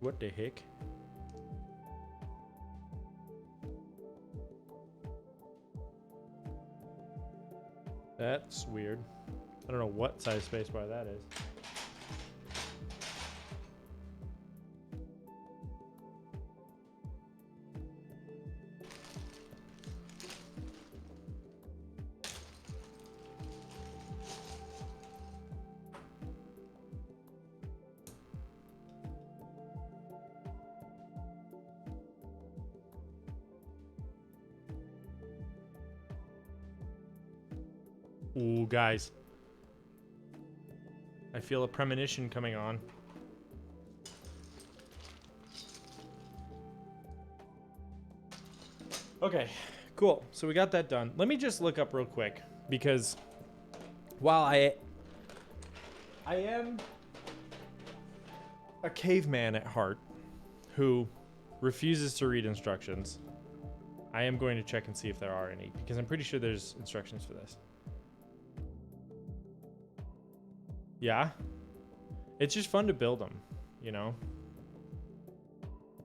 What the heck? That's weird. I don't know what size spacebar that is. Ooh, guys. I feel a premonition coming on. Okay, cool. So we got that done. Let me just look up real quick, because while I am a caveman at heart who refuses to read instructions, I am going to check and see if there are any, because I'm pretty sure there's instructions for this. Yeah, it's just fun to build them, you know?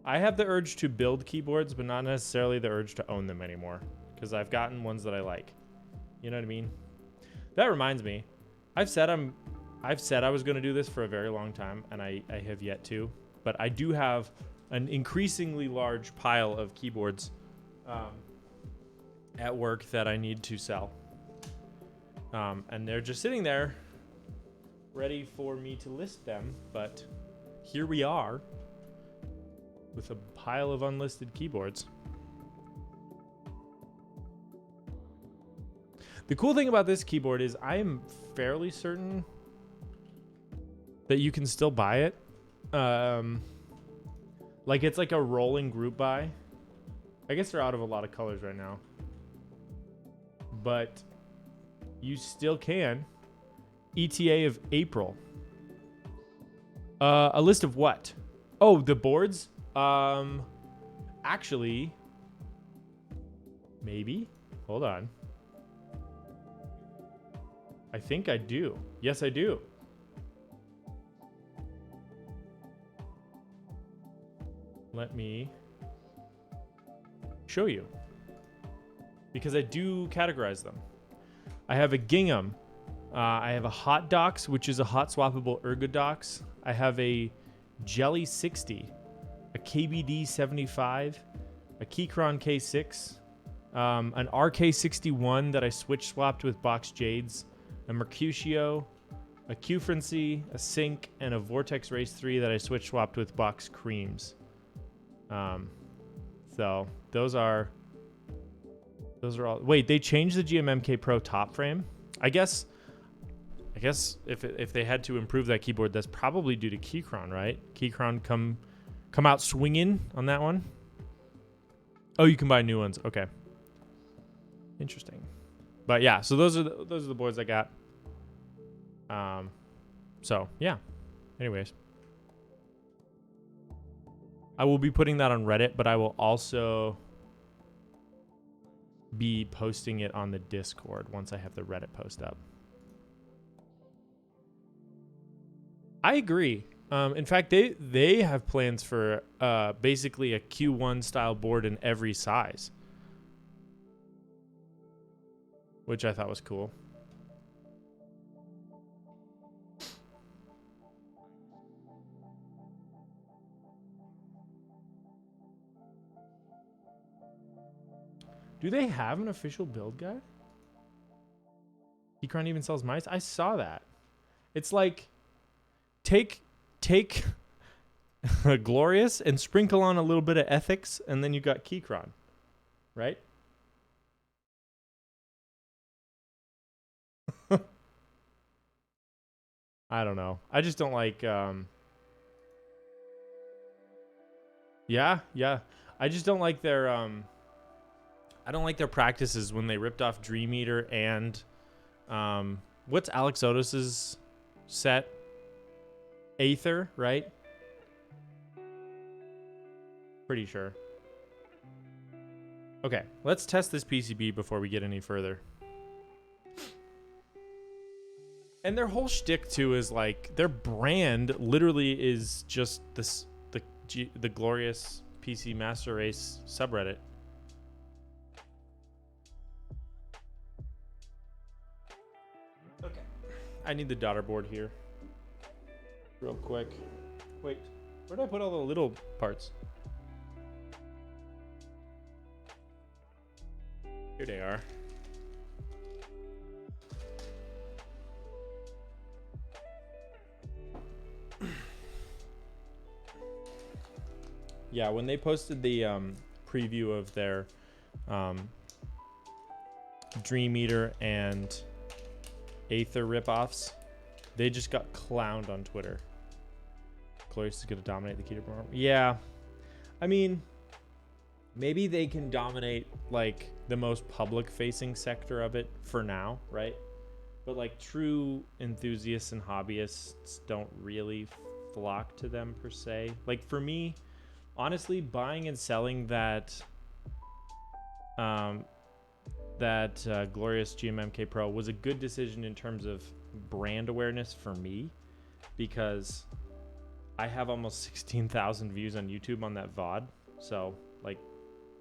I have the urge to build keyboards, but not necessarily the urge to own them anymore, because I've gotten ones that I like. You know what I mean? That reminds me, I've said I was going to do this for a very long time, and I have yet to, but I do have an increasingly large pile of keyboards at work that I need to sell. And they're just sitting there ready for me to list them, but here we are with a pile of unlisted keyboards. The cool thing about this keyboard is I am fairly certain that you can still buy it. Like, it's like a rolling group buy. I guess they're out of a lot of colors right now, but you still can. ETA of April. A list of what? Oh, the boards? Actually, maybe. Hold on. I think I do. Yes, I do. Let me show you, because I do categorize them. I have a gingham. I have a hot docks, which is a hot swappable ergodox. I have a Jelly 60, a KBD 75, a Keychron K6, an RK61 that I switch swapped with Box Jades, a Mercutio, a Q-Frenzy, a Sync, and a Vortex Race 3 that I switch swapped with Box Creams. So those are all. Wait, they changed the GMMK Pro top frame? I guess if they had to improve that keyboard, that's probably due to Keychron, right? Keychron come out swinging on that one. Oh, you can buy new ones. Okay, interesting. But yeah, so those are the boards I got. So yeah. Anyways, I will be putting that on Reddit, but I will also be posting it on the Discord once I have the Reddit post up. I agree. In fact, they have plans for basically a Q1 style board in every size, which I thought was cool. Do they have an official build guide? Keycron even sells mice? I saw that. It's like, take Glorious and sprinkle on a little bit of ethics, and then you got Keycron, right? I don't know. I just don't like, yeah. I just don't like their, I don't like their practices when they ripped off Dream Eater and, what's Alex Otis's set? Aether, right? Pretty sure. Okay, let's test this PCB before we get any further. And their whole shtick too is like their brand literally is just this the glorious PC Master Race subreddit. Okay, I need the daughter board here, real quick. Wait, where did I put all the little parts? Here they are. Yeah, when they posted the preview of their Dream Eater and Aether ripoffs, they just got clowned on Twitter. Glorious is going to dominate the keyboard. Yeah, I mean, maybe they can dominate like the most public-facing sector of it for now, right? But like true enthusiasts and hobbyists don't really flock to them per se. Like for me, honestly, buying and selling that glorious GMMK Pro was a good decision in terms of brand awareness for me, because I have almost 16,000 views on YouTube on that VOD. So like,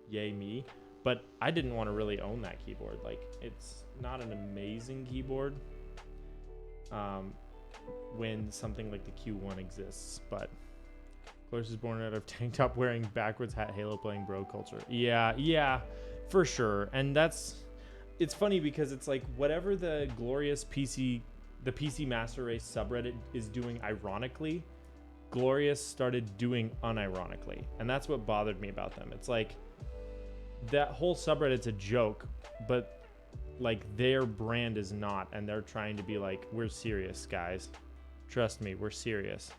yay me. But I didn't want to really own that keyboard. Like, it's not an amazing keyboard when something like the Q1 exists. But Glorious is born out of tank top wearing backwards hat, Halo playing bro culture. Yeah, for sure. And it's funny because it's like whatever the glorious the PC Master Race subreddit is doing ironically, Glorious started doing unironically. And that's what bothered me about them. It's like that whole subreddit's a joke, but like their brand is not, and they're trying to be like, we're serious, guys. Trust me, we're serious.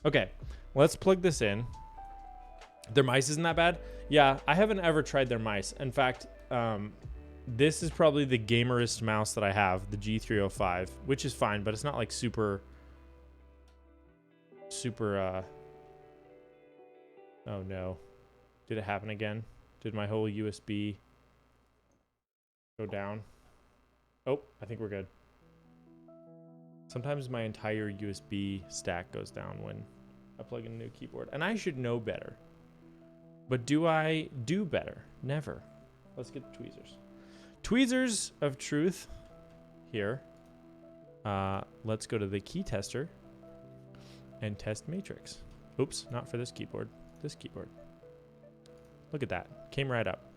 Okay, let's plug this in. Their mice isn't that bad. Yeah, I haven't ever tried their mice. In fact, this is probably the gamerest mouse that I have, the G305, which is fine, but it's not like super oh no. Did it happen again? Did my whole USB go down? Oh, I think we're good. Sometimes my entire USB stack goes down when I plug in a new keyboard, and I should know better. But do I do better? Never. Let's get the tweezers. Tweezers of truth here. Let's go to the key tester and test matrix. Oops, not for this keyboard. This keyboard. Look at that. Came right up.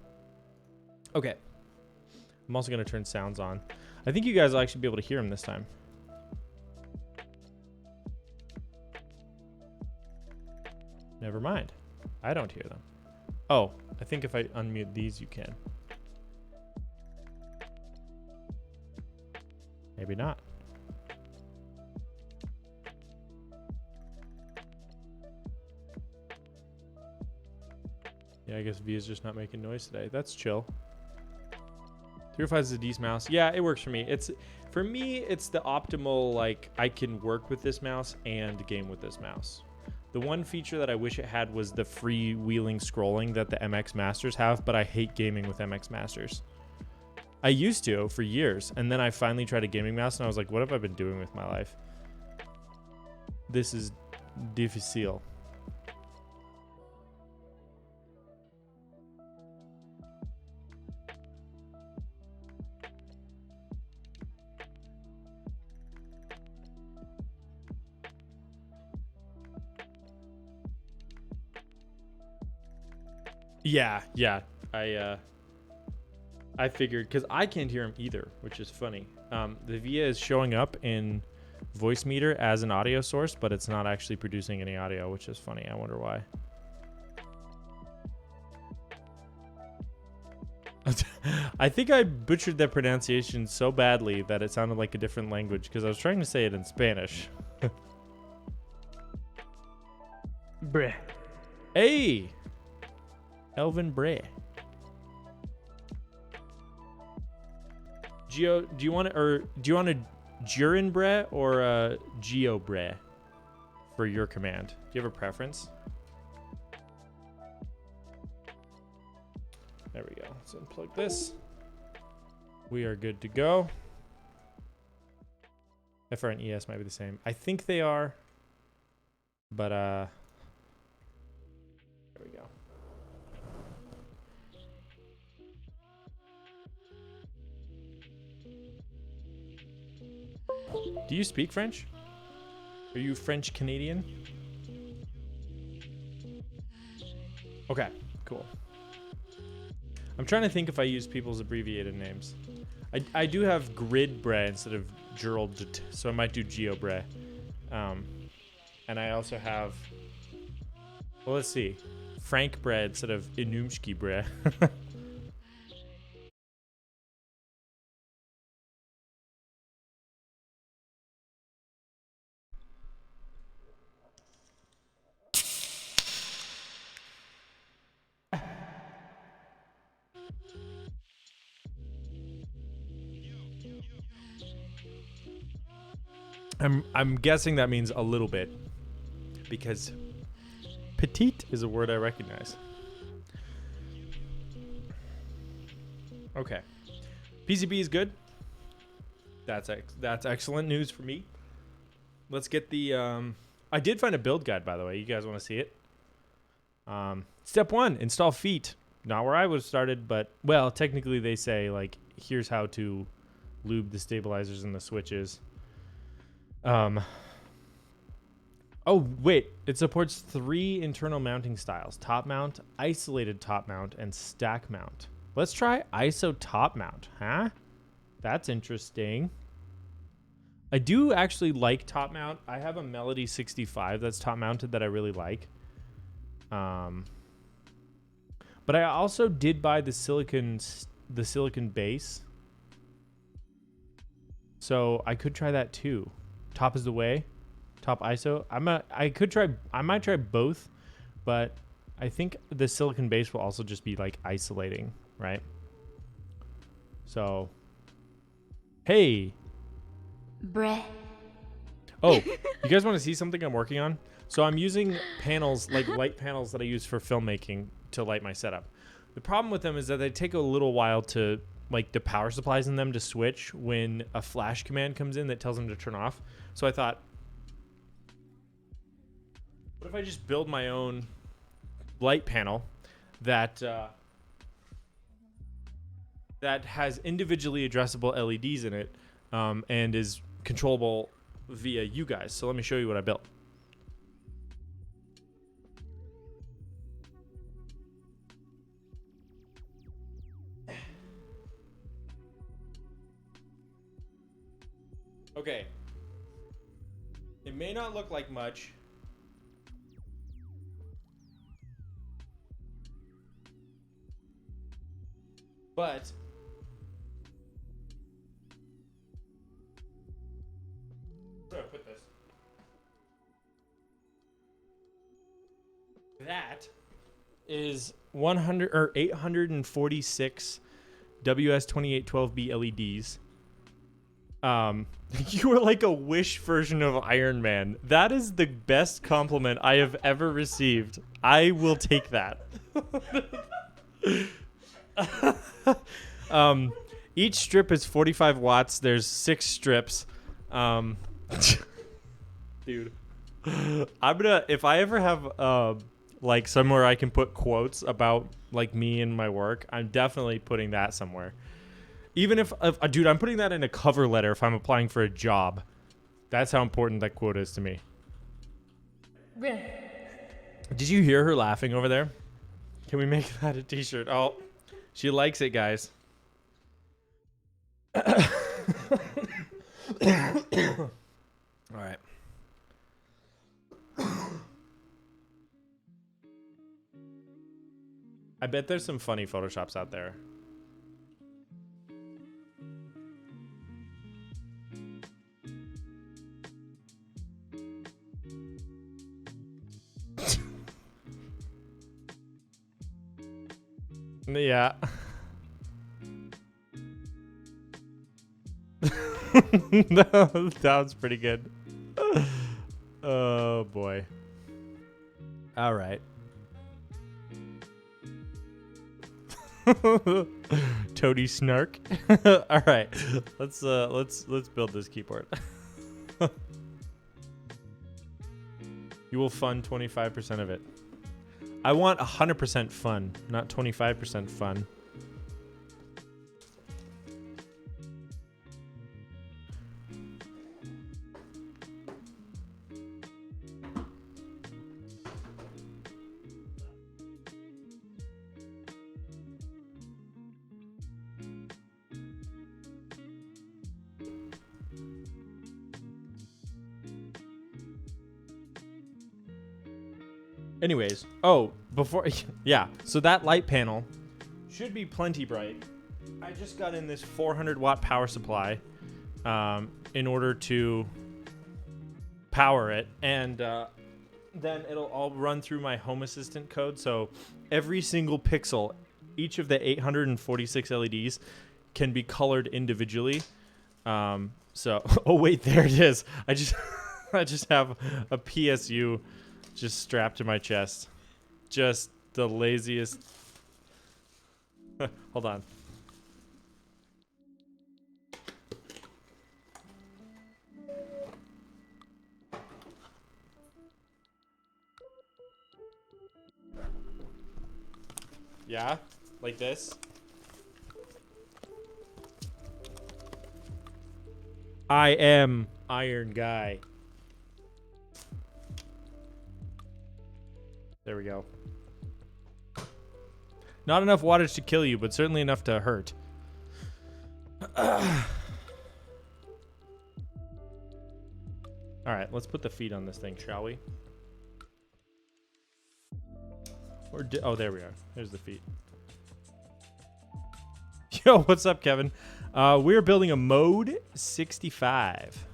Okay. I'm also going to turn sounds on. I think you guys will actually be able to hear them this time. Never mind. I don't hear them. Oh, I think if I unmute these, you can. Maybe not. Yeah, I guess V is just not making noise today. That's chill. 305 is a decent mouse. Yeah, it works for me. For me, it's the optimal, like, I can work with this mouse and game with this mouse. The one feature that I wish it had was the freewheeling scrolling that the MX Masters have, but I hate gaming with MX Masters. I used to for years, and then I finally tried a gaming mouse, and I was like, what have I been doing with my life? This is difficile. Yeah. I figured, because I can't hear him either, which is funny. The VIA is showing up in voice meter as an audio source, but it's not actually producing any audio, which is funny. I wonder why. I think I butchered that pronunciation so badly that it sounded like a different language, because I was trying to say it in Spanish. Breh. Hey! Elvin Bray. Geo, do you want a Jurin Bre or a Geo Bre for your command? Do you have a preference? There we go. Let's unplug this. We are good to go. FR and ES might be the same. I think they are, but there we go. Do you speak French? Are you French Canadian? Okay, cool. I'm trying to think if I use people's abbreviated names. I do have Grid Bre instead of Gerald, so I might do Geo Bre. And I also have, well, let's see, Frank Bre instead of Inumshki Bre. I'm guessing that means a little bit, because petite is a word I recognize. Okay, PCB is good. That's excellent news for me. Let's get the I did find a build guide, by the way. You guys want to see it? Step 1, install Feet. Not where I would have started, but, well, technically they say, like, here's how to lube the stabilizers and the switches. Oh, wait. It supports 3 internal mounting styles. Top mount, isolated top mount, and stack mount. Let's try ISO top mount, huh? That's interesting. I do actually like top mount. I have a Melody65 that's top mounted that I really like. But I also did buy the silicon base. So I could try that too. Top is the way. Top ISO. I might try both, but I think the silicon base will also just be like isolating, right? So, hey. Breh. Oh, you guys want to see something I'm working on? So I'm using panels, like light panels that I use for filmmaking to light my setup. The problem with them is that they take a little while to, like, the power supplies in them to switch when a flash command comes in that tells them to turn off. So I thought, what if I just build my own light panel that that has individually addressable LEDs in it, and is controllable via you guys. So let me show you what I built. Okay. It may not look like much. But where do I put this? That is 100 or 846 WS2812B LEDs. You are like a Wish version of Iron Man. That is the best compliment I have ever received. I will take that. Each strip is 45 watts. There's 6 strips. Dude. I'm gonna, if I ever have like somewhere I can put quotes about like me and my work, I'm definitely putting that somewhere. Even if dude, I'm putting that in a cover letter if I'm applying for a job. That's how important that quote is to me. Did you hear her laughing over there? Can we make that a t-shirt? Oh, she likes it, guys. All right. I bet there's some funny Photoshops out there. Yeah. That was pretty good. Oh boy. All right. Toady snark. All right. Let's build this keyboard. You will fund 25% of it. I want 100% fun, not 25% fun. Anyways, oh, before, yeah, so that light panel should be plenty bright. I just got in this 400 watt power supply in order to power it, and then it'll all run through my Home Assistant code, so every single pixel, each of the 846 LEDs can be colored individually. So, oh wait, there it is. I just have a PSU just strapped to my chest. Just the laziest. Hold on. Yeah, like this. I am Iron Guy. There we go. Not enough wattage to kill you, but certainly enough to hurt. Alright, let's put the feet on this thing, shall we? Or oh, there we are. There's the feet. Yo, what's up, Kevin? We're building a Mode 65.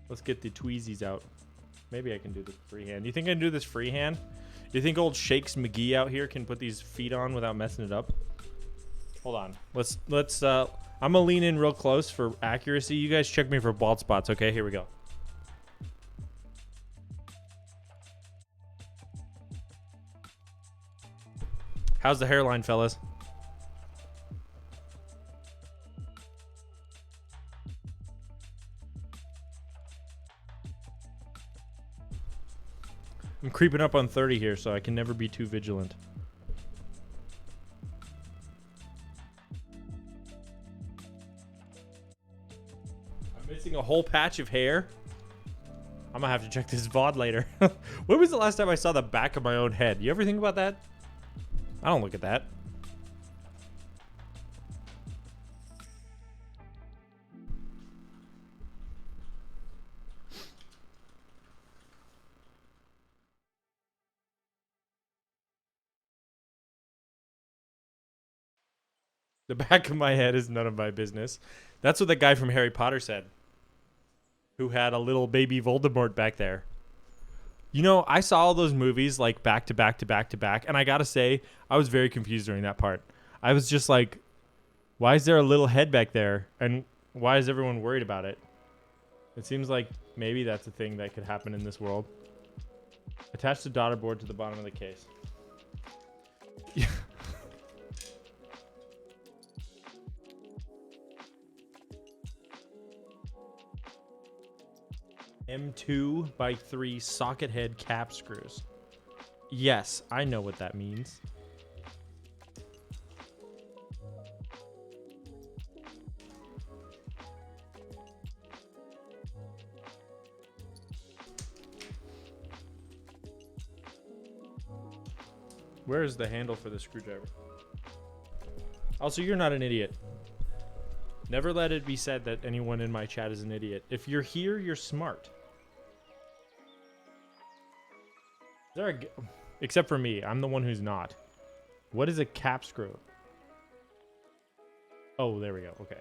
Let's get the tweezies out. Maybe I can do this freehand. You think I can do this freehand? You think old Shakes McGee out here can put these feet on without messing it up? Hold on. Let's I'm gonna lean in real close for accuracy. You guys check me for bald spots, okay? Here we go. How's the hairline, fellas? I'm creeping up on 30 here, so I can never be too vigilant. I'm missing a whole patch of hair. I'm gonna have to check this VOD later. When was the last time I saw the back of my own head? You ever think about that? I don't look at that. The back of my head is none of my business. That's what the guy from Harry Potter said, who had a little baby Voldemort back there. You know, I saw all those movies like back to back to back to back, and I gotta say, I was very confused during that part. I was just like, why is there a little head back there? And why is everyone worried about it? It seems like maybe that's a thing that could happen in this world. Attach the daughter board to the bottom of the case. M2 by 3 socket head cap screws. Yes, I know what that means. Where is the handle for the screwdriver? Also, you're not an idiot. Never let it be said that anyone in my chat is an idiot. If you're here, you're smart. Is there a except for me, I'm the one who's not. What is a cap screw? Oh, there we go. Okay.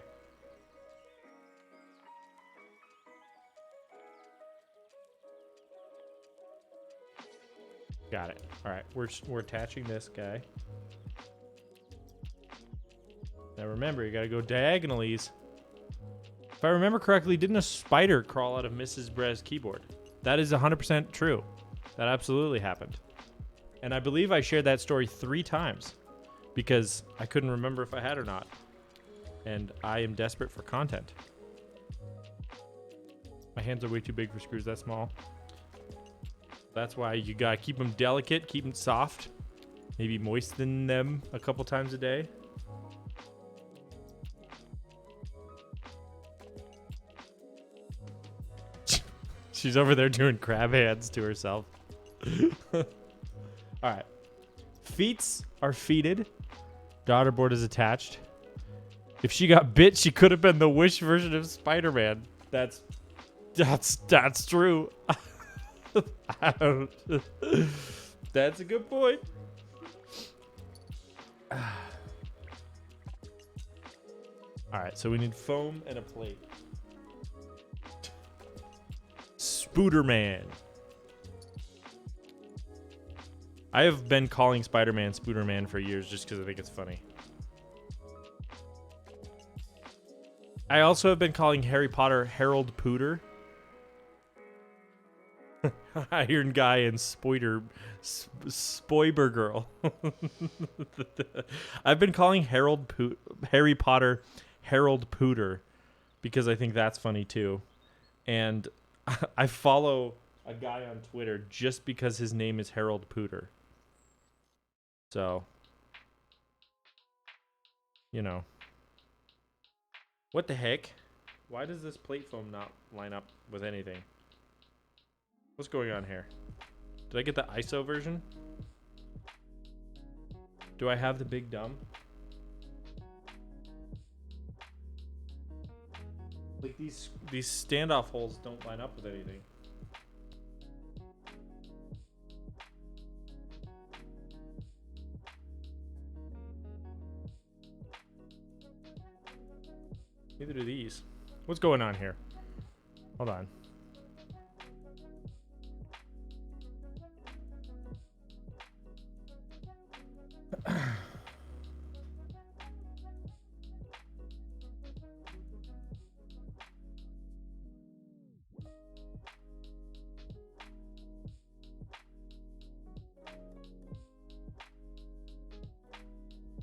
Got it. All right, we're attaching this guy. Now remember, you gotta go diagonalies. If I remember correctly, didn't a spider crawl out of Mrs. Brez's keyboard? That is 100% true. That absolutely happened. And I believe I shared that story 3 times because I couldn't remember if I had or not. And I am desperate for content. My hands are way too big for screws that small. That's why you gotta keep them delicate, keep them soft. Maybe moisten them a couple times a day. She's over there doing crab hands to herself. All right. Feets are feeted. Daughter board is attached. If she got bit, she could have been the Wish version of Spider-Man. That's true. That's a good point. All right, so we need foam and a plate. Spooderman. I have been calling Spider-Man Spooderman for years just because I think it's funny. I also have been calling Harry Potter Harold Pooter. Iron Guy and Spoiber Girl. I've been calling Harry Potter Harold Pooter because I think that's funny too. And I follow a guy on Twitter just because his name is Harold Pooter. So, you know. What the heck? Why does this plate foam not line up with anything? What's going on here? Did I get the ISO version? Do I have the big dumb? Like these standoff holes don't line up with anything. Neither do these. What's going on here? Hold on.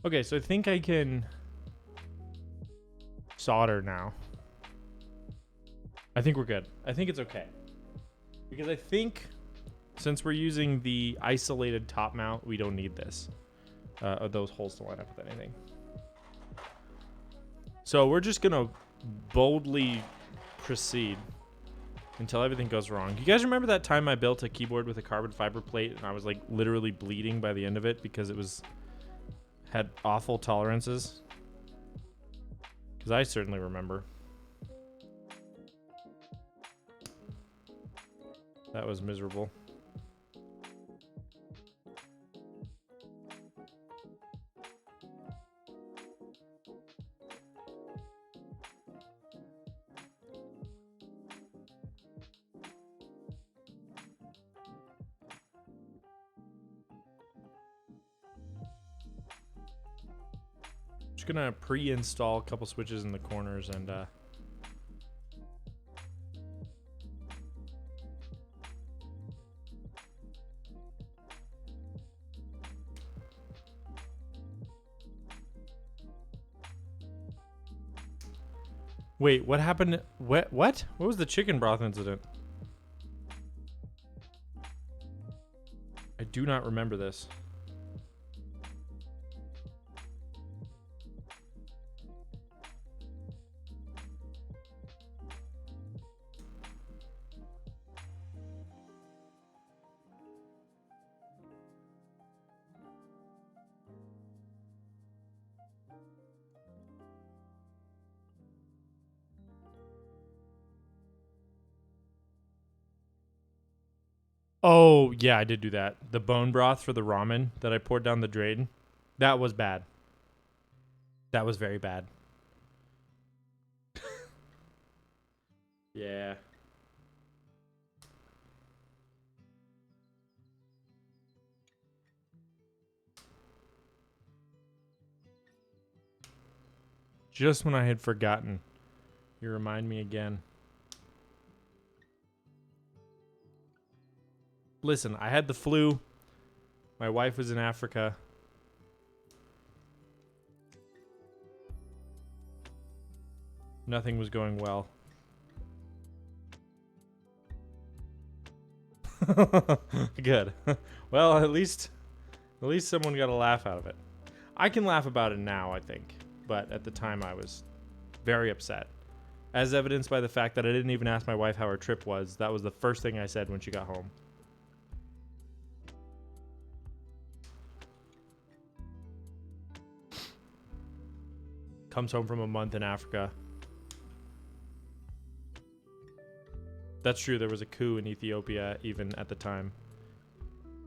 Okay, so I think I can solder now. I think we're good. I think it's okay. Because I think since we're using the isolated top mount, we don't need this. Those holes to line up with anything. So we're just gonna boldly proceed until everything goes wrong. You guys remember that time I built a keyboard with a carbon fiber plate and I was like literally bleeding by the end of it because it had awful tolerances? Because I certainly remember. That was miserable. Just gonna pre-install a couple switches in the corners and wait, what happened? What was the chicken broth incident? do not remember this. Oh, yeah, I did do that. The bone broth for the ramen that I poured down the drain. That was bad. That was very bad. Yeah. Just when I had forgotten, you remind me again. Listen, I had the flu. My wife was in Africa. Nothing was going well. Good. Well, at least someone got a laugh out of it. I can laugh about it now, I think, but at the time I was very upset. As evidenced by the fact that I didn't even ask my wife how her trip was. That was the first thing I said when she got home. Comes home from a month in Africa. That's true, there was a coup in Ethiopia even at the time.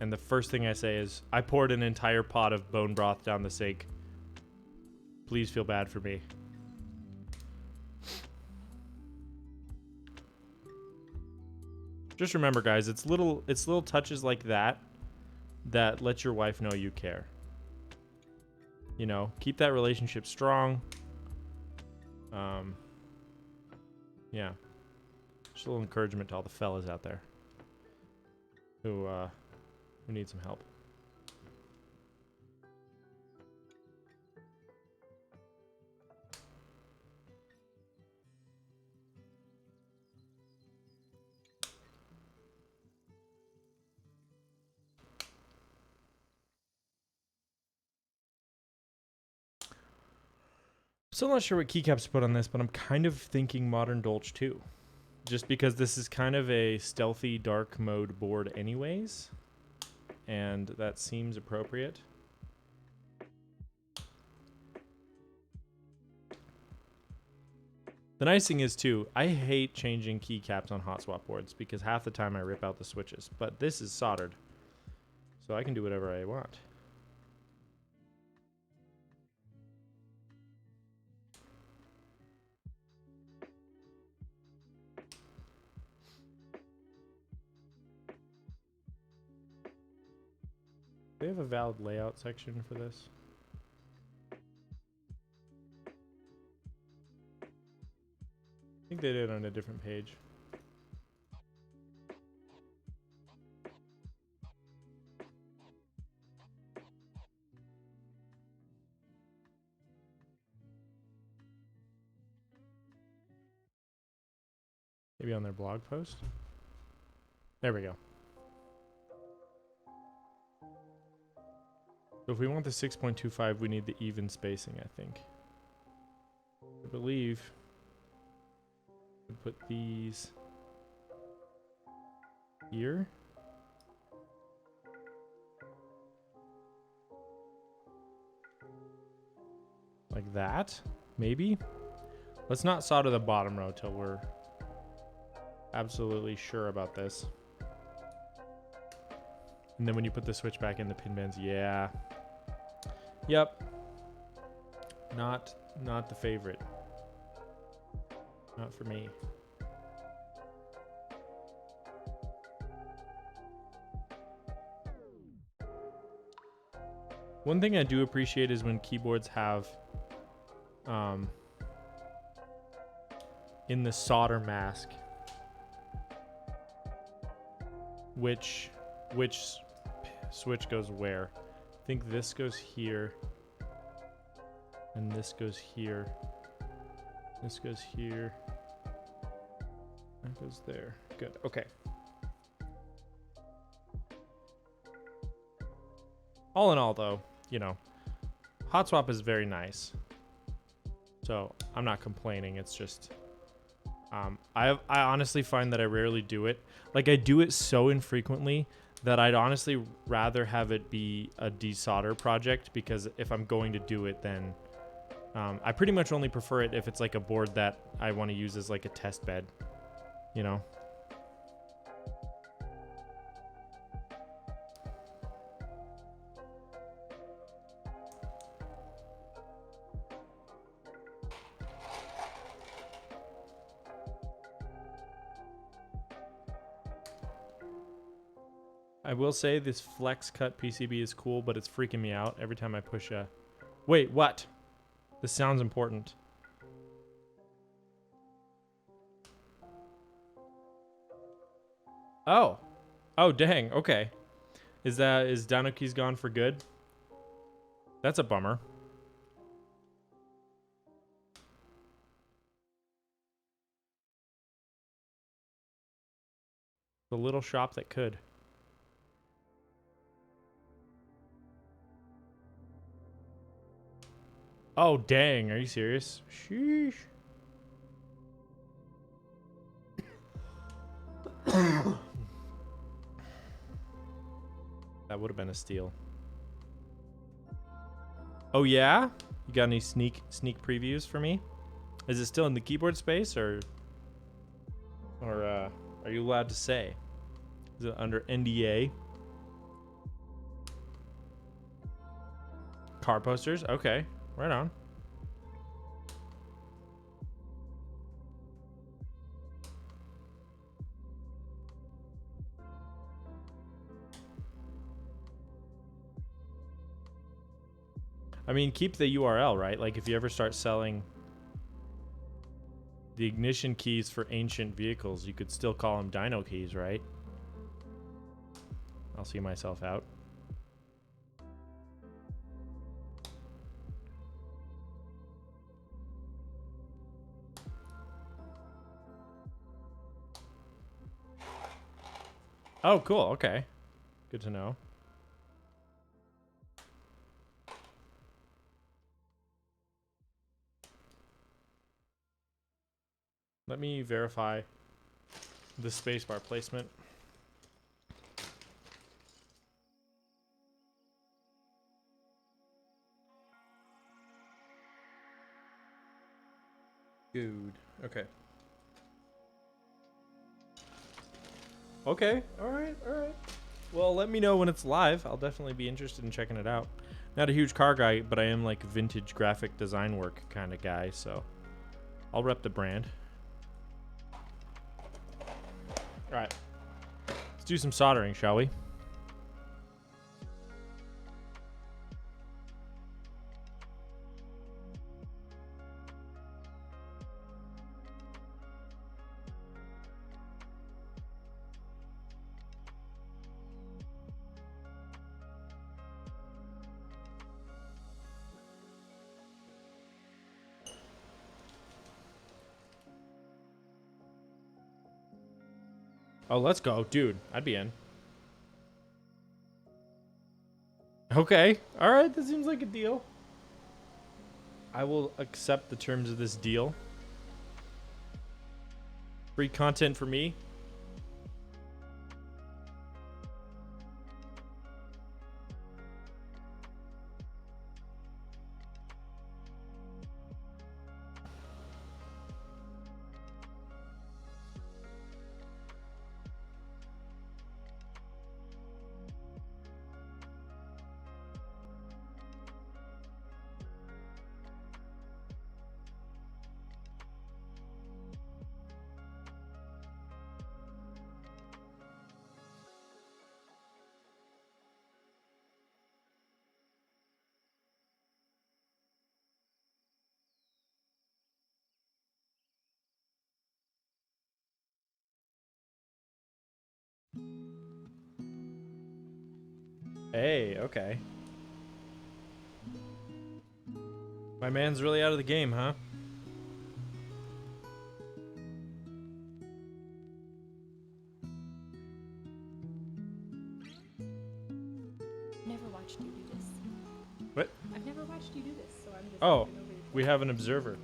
And the first thing I say is, I poured an entire pot of bone broth down the sink. Please feel bad for me. Just remember, guys, it's little touches like that that let your wife know you care. You know, keep that relationship strong. Yeah. Just a little encouragement to all the fellas out there who need some help. Still not sure what keycaps to put on this, but I'm kind of thinking Modern Dolch 2. Just because this is kind of a stealthy dark mode board anyways. And that seems appropriate. The nice thing is too, I hate changing keycaps on hot swap boards because half the time I rip out the switches. But this is soldered, so I can do whatever I want. Do they have a valid layout section for this? I think they did on a different page. Maybe on their blog post? There we go. So if we want the 6.25, we need the even spacing, I think. I believe we put these here. Like that, maybe? Let's not solder the bottom row till we're absolutely sure about this. And then when you put the switch back in the pin bands, yeah. Yep. Not the favorite. Not for me. One thing I do appreciate is when keyboards have in the solder mask which switch goes where. I think this goes here and this goes here. This goes here. That goes there. Good. Okay. All in all, though, you know, hot swap is very nice. So I'm not complaining. It's just, I honestly find that I rarely do it. Like, I do it so infrequently that I'd honestly rather have it be a desolder project, because if I'm going to do it, then I pretty much only prefer it if it's like a board that I want to use as like a test bed, you know? I will say this flex cut PCB is cool, but it's freaking me out every time I push a... Wait, what? This sounds important. Oh. Oh, dang. Okay. Is Danoki's gone for good? That's a bummer. The little shop that could. Oh, dang. Are you serious? Sheesh. That would have been a steal. Oh, yeah? You got any sneak previews for me? Is it still in the keyboard space, or are you allowed to say? Is it under NDA? Car posters? Okay. Right on. I mean, keep the URL, right? Like, if you ever start selling the ignition keys for ancient vehicles, you could still call them dyno keys, right? I'll see myself out. Oh, cool. Okay. Good to know. Let me verify the spacebar placement. Good. Okay. Okay. All right. All right. Well, let me know when it's live. I'll definitely be interested in checking it out. Not a huge car guy, but I am like vintage graphic design work kind of guy, so I'll rep the brand. All right. Let's do some soldering, shall we? Oh, let's go. Dude, I'd be in. Okay. All right. That seems like a deal. I will accept the terms of this deal. Free content for me. Hey, okay. My man's really out of the game, huh? Never watched you do watched you do this, so I'm just. Oh, looking over your we have an observer.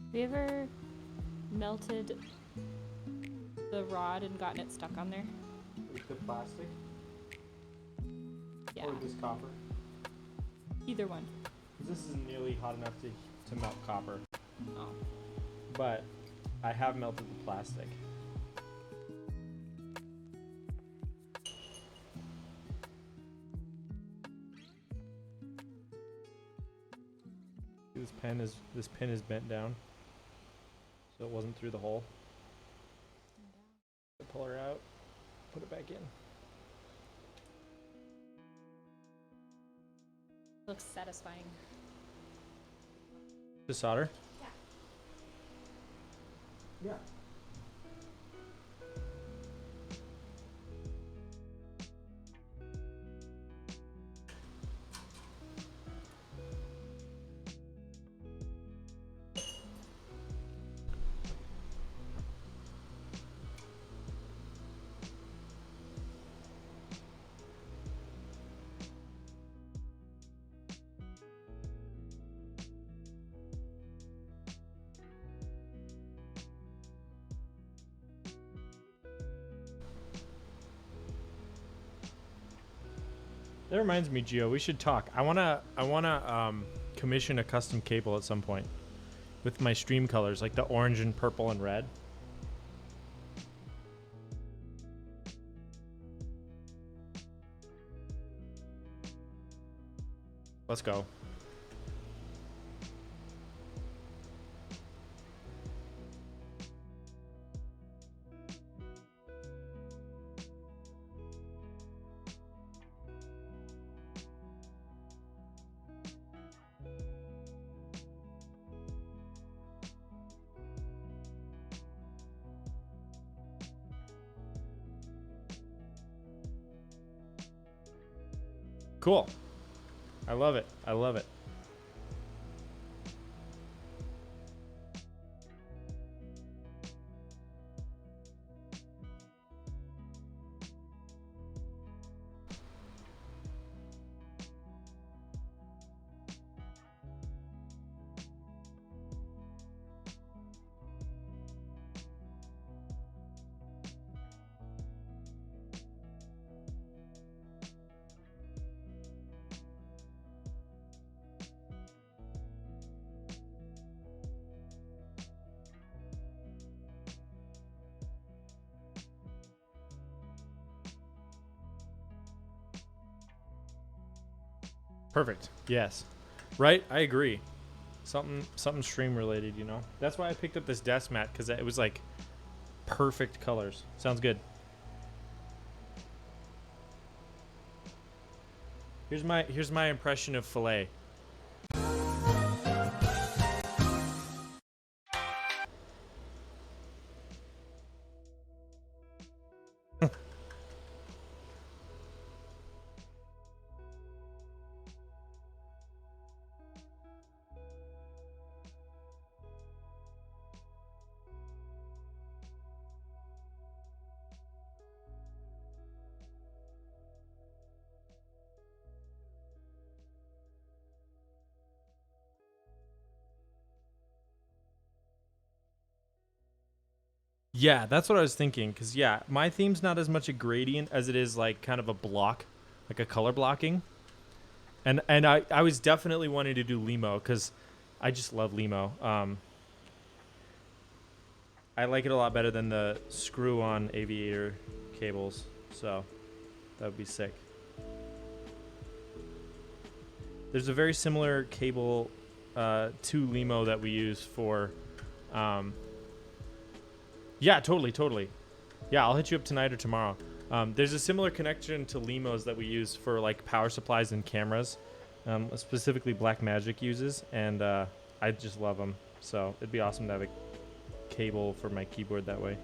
Have you ever melted the rod and gotten it stuck on there? With the plastic Yeah. or this copper? Either one. This isn't nearly hot enough to melt copper, Oh. but I have melted the plastic. This pin is bent down, so it wasn't through the hole. Pull her out, put it back in. Looks satisfying. To solder? Yeah. Yeah. That reminds me, Gio, we should talk. I wanna commission a custom cable at some point with my stream colors, like the orange and purple and red. Let's go. Cool. I love it. I love it. Perfect. Yes. Right? I agree. Something stream related, you know? That's why I picked up this desk mat, because it was like perfect colors. Sounds good. Here's my impression of filet. Yeah, that's what I was thinking. Because, yeah, my theme's not as much a gradient as it is like kind of a block, like a color blocking. And I was definitely wanting to do Limo because I just love Limo. I like it a lot better than the screw-on aviator cables. So that would be sick. There's a very similar cable to Limo that we use for. Yeah, totally. Yeah, I'll hit you up tonight or tomorrow. There's a similar connection to Limos that we use for like power supplies and cameras. Specifically Blackmagic uses, and I just love them. So it'd be awesome to have a cable for my keyboard that way.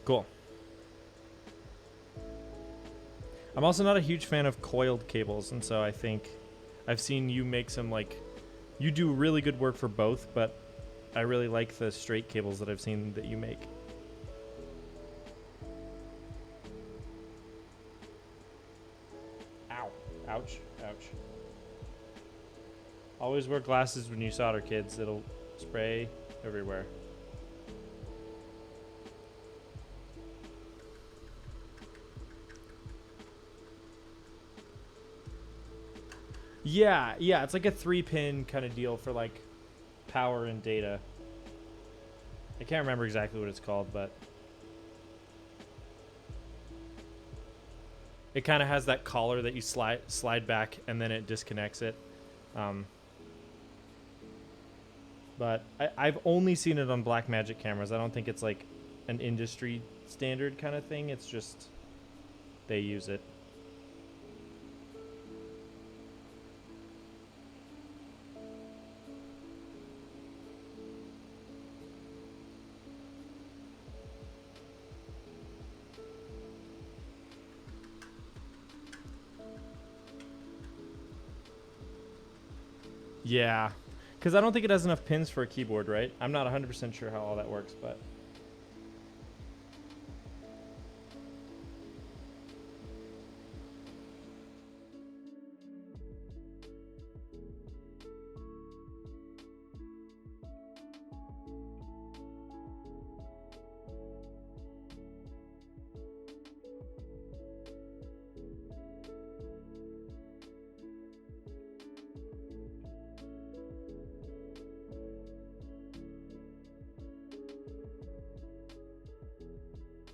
Cool. I'm also not a huge fan of coiled cables, and so I think I've seen you make some like, you do really good work for both, but I really like the straight cables that I've seen that you make. Ow. Ouch. Ouch. Always wear glasses when you solder, kids. It'll spray everywhere. Yeah, it's like a 3-pin kind of deal for like power and data. I can't remember exactly what it's called, but it kind of has that collar that you slide back and then it disconnects it. But I've only seen it on Blackmagic cameras. I don't think it's like an industry standard kind of thing. It's just they use it. Yeah, because I don't think it has enough pins for a keyboard, right? I'm not 100% sure how all that works, but...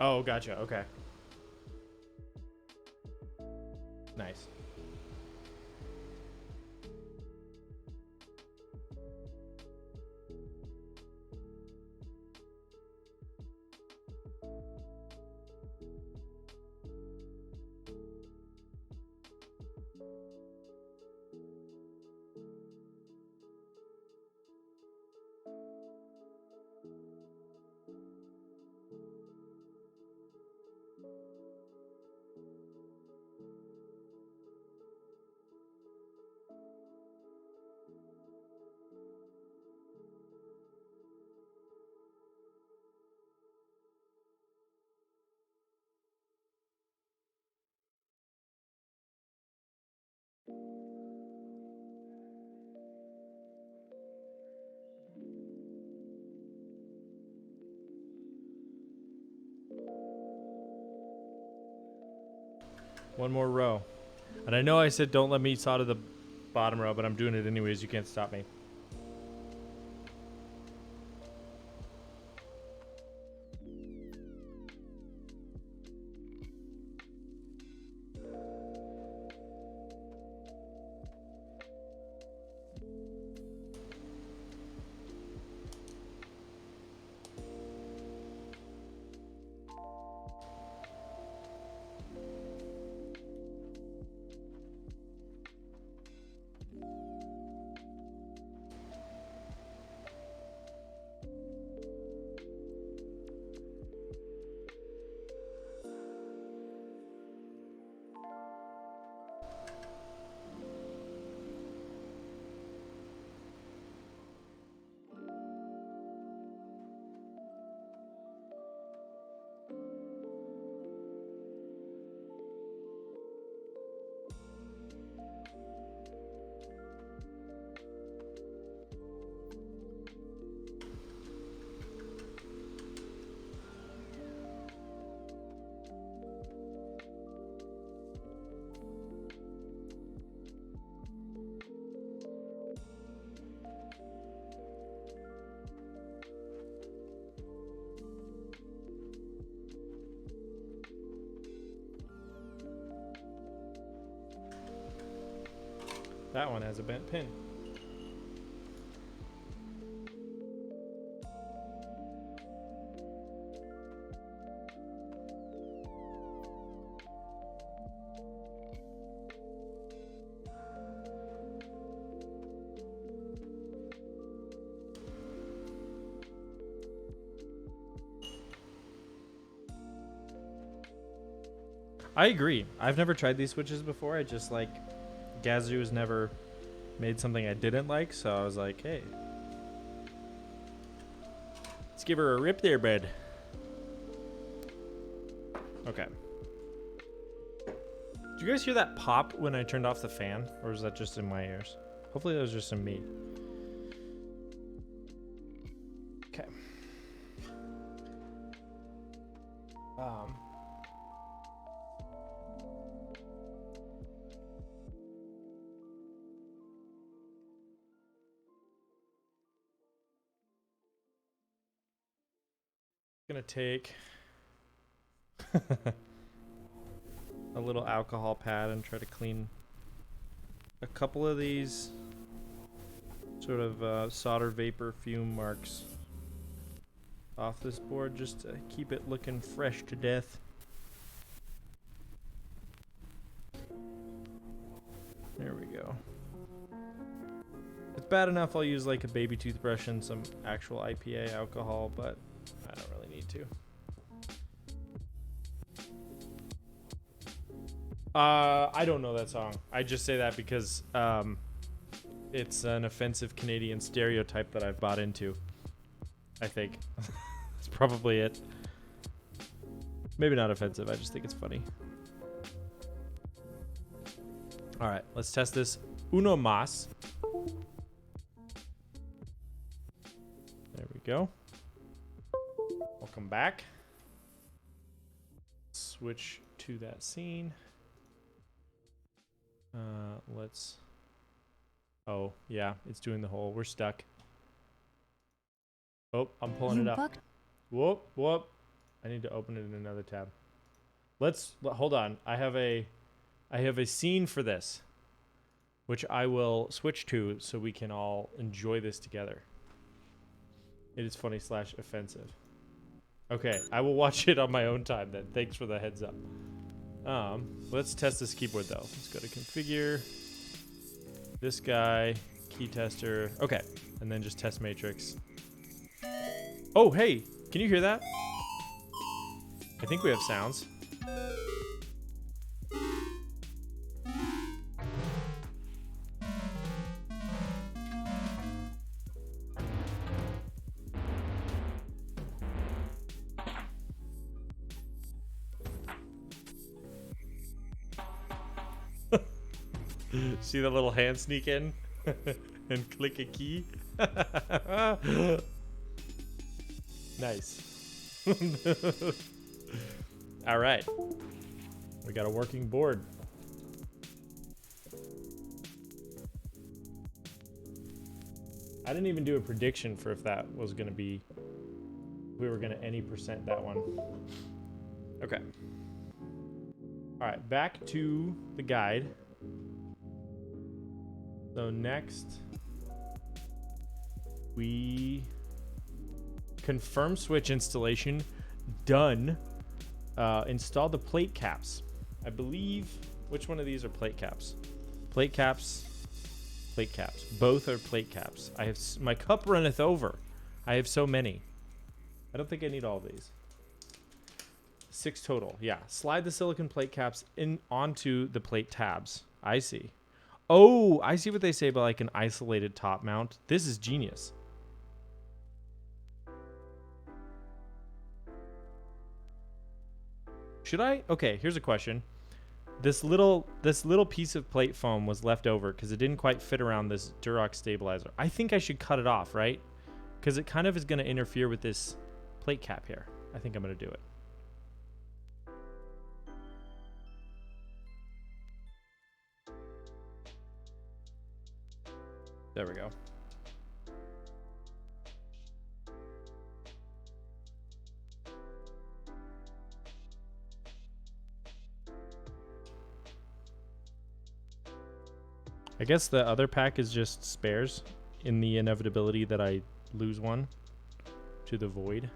Oh, gotcha. Okay. Nice. One more row. And I know I said don't let me solder the bottom row, but I'm doing it anyways. You can't stop me. That one has a bent pin. I agree. I've never tried these switches before. I just like Gazoo has never made something I didn't like, so I was like, hey, let's give her a rip there, bud. Okay. Did you guys hear that pop when I turned off the fan, or was that just in my ears? Hopefully that was just in me. Okay. Gonna take a little alcohol pad and try to clean a couple of these sort of solder vapor fume marks off this board just to keep it looking fresh to death. There we go. It's bad enough I'll use like a baby toothbrush and some actual IPA alcohol, but I don't really need to. I don't know that song. I just say that because it's an offensive Canadian stereotype that I've bought into. I think. That's probably it. Maybe not offensive, I just think it's funny. Alright, let's test this. Uno más. There we go. Welcome back. Switch to that scene. Let's... Oh, yeah, it's doing the whole... We're stuck. Oh, I'm pulling it up. Whoop, whoop. I need to open it in another tab. Hold on. I have a scene for this, which I will switch to so we can all enjoy this together. It is funny / offensive. Okay, I will watch it on my own time then. Thanks for the heads up. Let's test this keyboard though. Let's go to configure. This guy, key tester. Okay, and then just test matrix. Oh, hey, can you hear that? I think we have sounds. See the little hand sneak in and click a key? Nice. All right. We got a working board. I didn't even do a prediction for if that was going to be... We were going to any percent that one. Okay. All right, back to the guide. So next, we confirm switch installation done. Install the plate caps. I believe, which one of these are plate caps? Plate caps, plate caps. Both are plate caps. I have my cup runneth over. I have so many. I don't think I need all of these. 6 total. Yeah. Slide the silicon plate caps in onto the plate tabs. I see. Oh, I see what they say about like an isolated top mount. This is genius. Should I? Okay, here's a question. This little piece of plate foam was left over because it didn't quite fit around this Durox stabilizer. I think I should cut it off, right? Because it kind of is going to interfere with this plate cap here. I think I'm going to do it. There we go. I guess the other pack is just spares in the inevitability that I lose one to the void.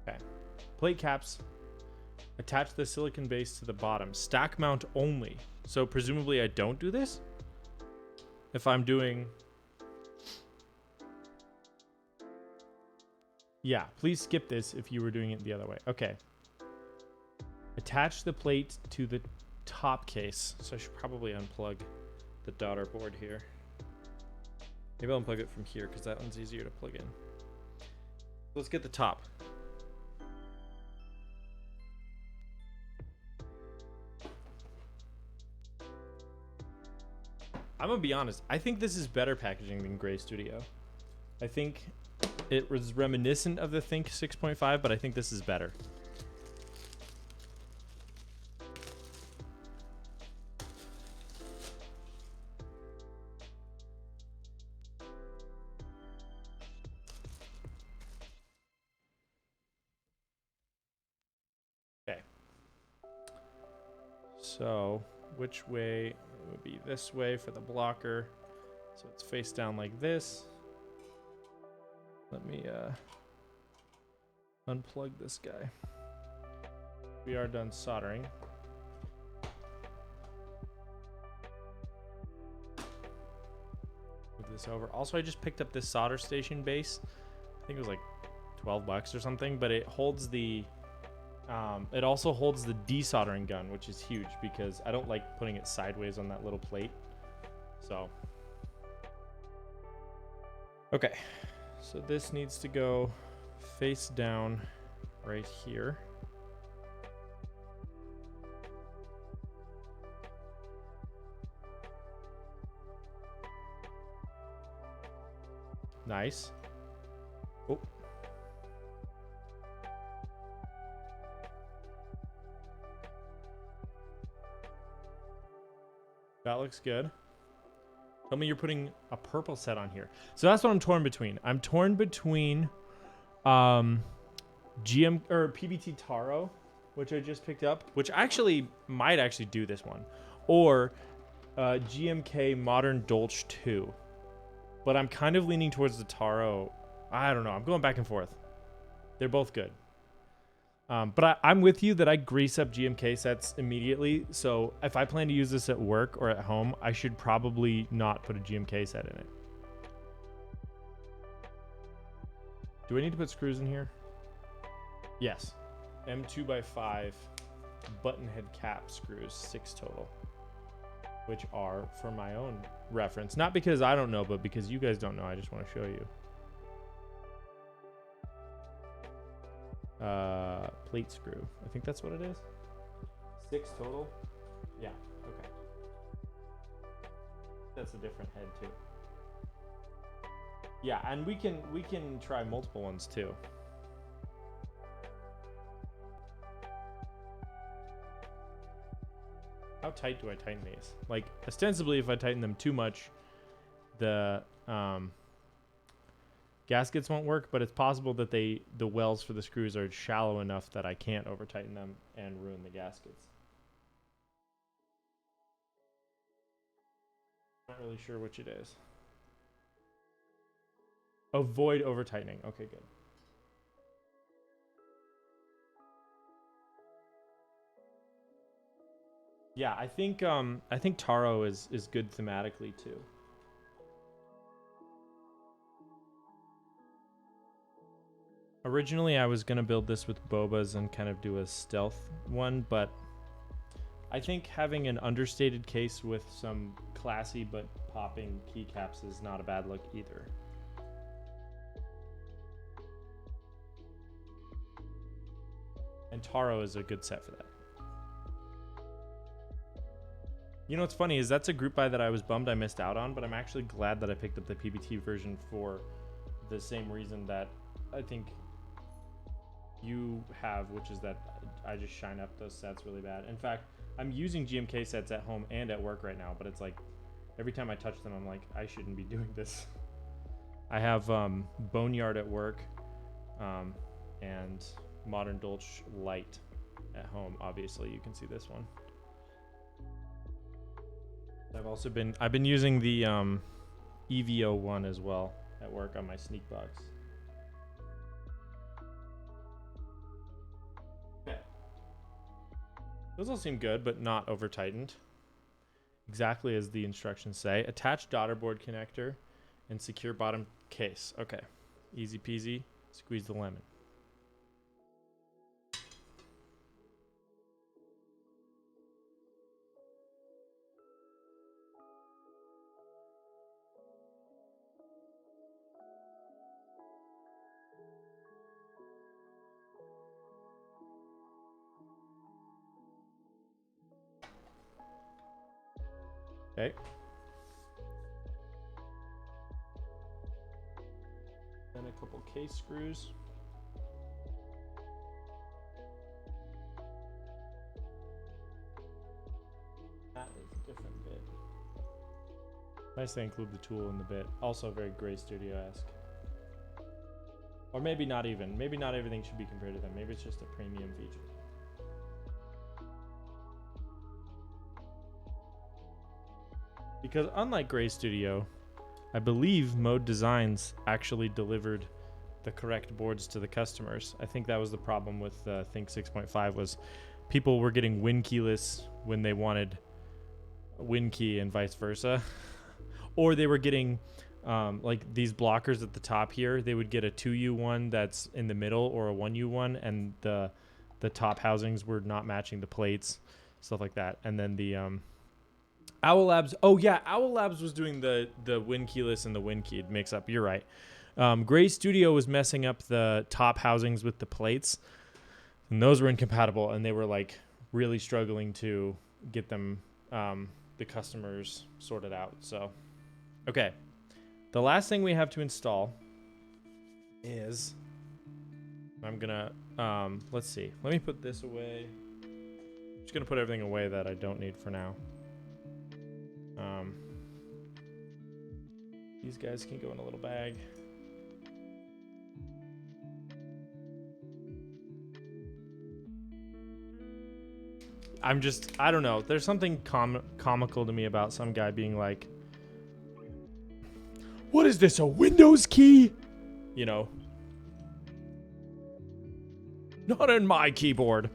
Okay. Plate caps. Attach the silicon base to the bottom. Stack mount only. So presumably I don't do this? If I'm doing... Yeah, please skip this if you were doing it the other way. Okay. Attach the plate to the top case. So I should probably unplug the daughter board here. Maybe I'll unplug it from here because that one's easier to plug in. Let's get the top. I'm gonna be honest. I think this is better packaging than Gray Studio. I think it was reminiscent of the Think 6.5, but I think this is better. Okay. So, which way? It would be this way for the blocker. So it's face down like this. Let me unplug this guy. We are done soldering. Move this over. Also, I just picked up this solder station base. I think it was like $12 or something, but it holds the it also holds the desoldering gun, which is huge because I don't like putting it sideways on that little plate. So, okay. So this needs to go face down right here. Nice. Oh. That looks good. Tell me you're putting a purple set on here. So that's what I'm torn between. I'm torn between GM or PBT Taro, which I just picked up, which actually might actually do this one, or GMK Modern Dolch 2. But I'm kind of leaning towards the Taro. I don't know. I'm going back and forth. They're both good. But I'm with you that I grease up GMK sets immediately. So if I plan to use this at work or at home, I should probably not put a GMK set in it. Do I need to put screws in here? Yes. M2x5 button head cap screws, 6 total. Which are for my own reference. Not because I don't know, but because you guys don't know. I just want to show you. Plate screw. I think that's what it is. 6 total. Yeah. Okay. That's a different head too. Yeah, and we can try multiple ones too. How tight do I tighten these? Like, ostensibly, if I tighten them too much, the gaskets won't work, but it's possible that the wells for the screws are shallow enough that I can't over tighten them and ruin the gaskets. Not really sure which it is. Avoid over tightening. Okay, good. Yeah, I think Taro is good thematically too. Originally, I was gonna build this with Bobas and kind of do a stealth one, but I think having an understated case with some classy but popping keycaps is not a bad look either. And Taro is a good set for that. You know what's funny is that's a group buy that I was bummed I missed out on, but I'm actually glad that I picked up the PBT version for the same reason that I think you have, which is that I just shine up those sets really bad. In fact, I'm using GMK sets at home and at work right now, but it's like every time I touch them, I'm like, I shouldn't be doing this. I have Boneyard at work and Modern Dolch Light at home. Obviously, you can see this one. I've been using the EVO one as well at work on my sneak box. Okay. Those all seem good, but not over tightened. Exactly as the instructions say. Attach daughter board connector and secure bottom case. Okay. Easy peasy. Squeeze the lemon. Okay. And a couple case screws. That is a different bit. Nice they include the tool in the bit. Also very Gray Studio-esque. Or maybe not even. Maybe not everything should be compared to them. Maybe it's just a premium feature. Because unlike Gray Studio, I believe Mode Designs actually delivered the correct boards to the customers. I think that was the problem with Think 6.5 was people were getting win keyless when they wanted win key and vice versa. Or they were getting like these blockers at the top here. They would get a 2U one that's in the middle or a 1U one, and the top housings were not matching the plates, stuff like that. And then the Owl Labs. Oh yeah, Owl Labs was doing the win keyless and the win keyed mix up. You're right. Gray Studio was messing up the top housings with the plates, and those were incompatible, and they were like really struggling to get them the customers sorted out. So, okay, the last thing we have to install is I'm gonna let's see. Let me put this away. I'm just gonna put everything away that I don't need for now. These guys can go in a little bag. I don't know. There's something comical to me about some guy being like, what is this, a Windows key? You know, not in my keyboard.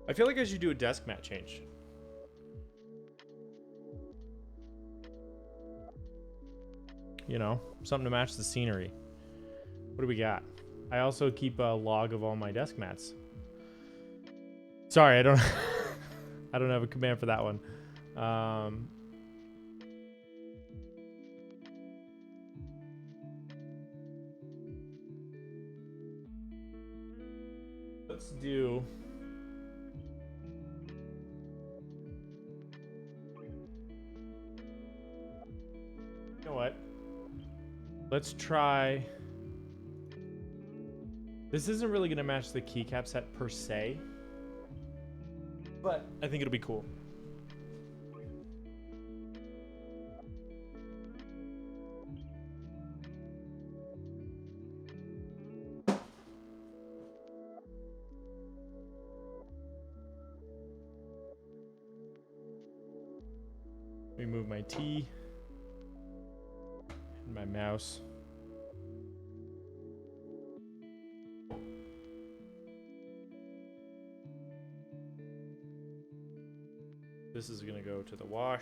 I feel like I should do a desk mat change. You know, something to match the scenery. What do we got? I also keep a log of all my desk mats. Sorry, I don't I don't have a command for that one. Let's do you know what? Let's try. This isn't really going to match the keycap set per se, but I think it'll be cool. Let me move my T and my mouse. This is going to go to the wash.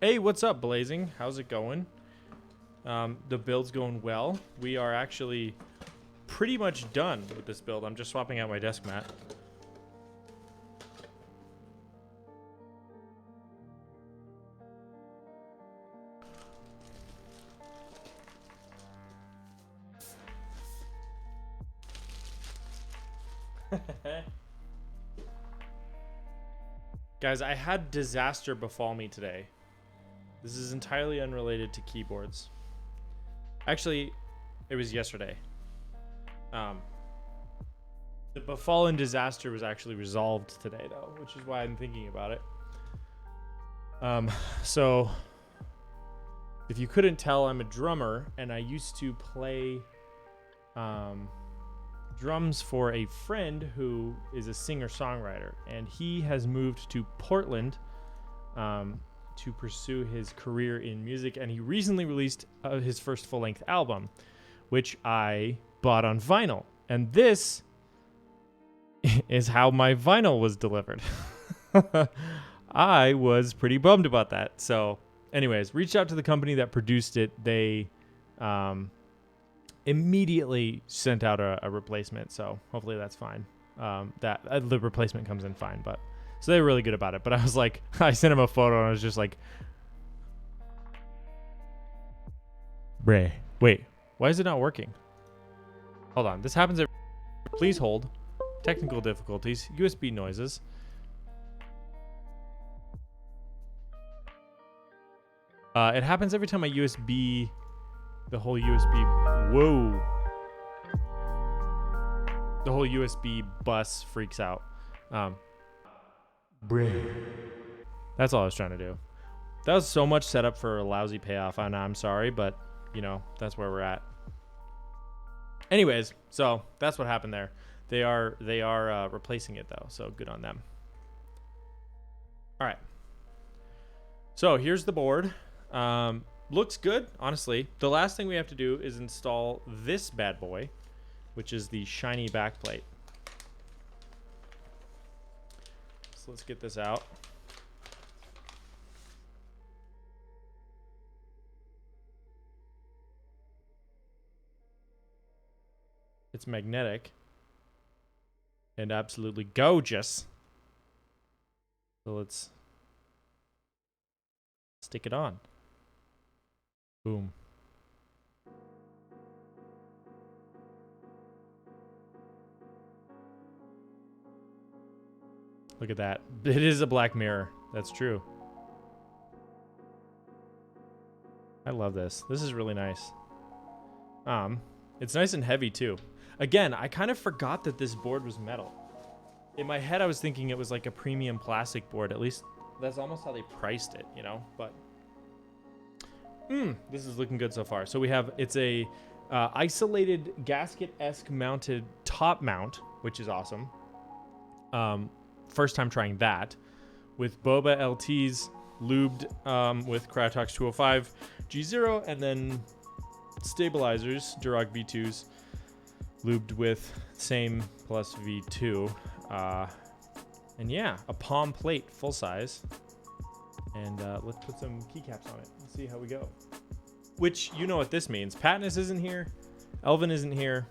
Hey, what's up, Blazing? How's it going? The build's going well. We are actually pretty much done with this build. I'm just swapping out my desk mat. Guys, I had disaster befall me today. This is entirely unrelated to keyboards. Actually, it was yesterday. The befallen disaster was actually resolved today, though, which is why I'm thinking about it. So, if you couldn't tell, I'm a drummer, and I used to play drums for a friend who is a singer-songwriter, and he has moved to Portland to pursue his career in music, and he recently released his first full-length album, which I bought on vinyl, and this is how my vinyl was delivered. I was pretty bummed about that. So anyways, reached out to the company that produced it. They immediately sent out a replacement, so hopefully that's fine. The replacement comes in fine, but so they're really good about it. But I was like, I sent him a photo and I was just like, bruh, wait, why is it not working? Hold on, this happens please hold. Technical difficulties, USB noises. It happens every time I the whole USB bus freaks out. That's all I was trying to do. That was so much setup for a lousy payoff, and I'm sorry, but you know, that's where we're at. Anyways, so that's what happened there. They are replacing it though, so good on them. All right. So here's the board. Looks good, honestly. The last thing we have to do is install this bad boy, which is the shiny backplate. So let's get this out. It's magnetic and absolutely gorgeous. So let's stick it on. Boom. Look at that. It is a black mirror. That's true. I love this. This is really nice. It's nice and heavy too. Again, I kind of forgot that this board was metal. In my head, I was thinking it was like a premium plastic board. At least that's almost how they priced it, you know? But this is looking good so far. So we have, it's a isolated gasket-esque mounted top mount, which is awesome. First time trying that. With Boba LTs lubed with Cryotox 205 G0, and then stabilizers, Durag V2s, lubed with same plus V2. And yeah, a palm plate, full size. And let's put some keycaps on it and see how we go. Which, you know what this means. Patnus isn't here. Elvin isn't here.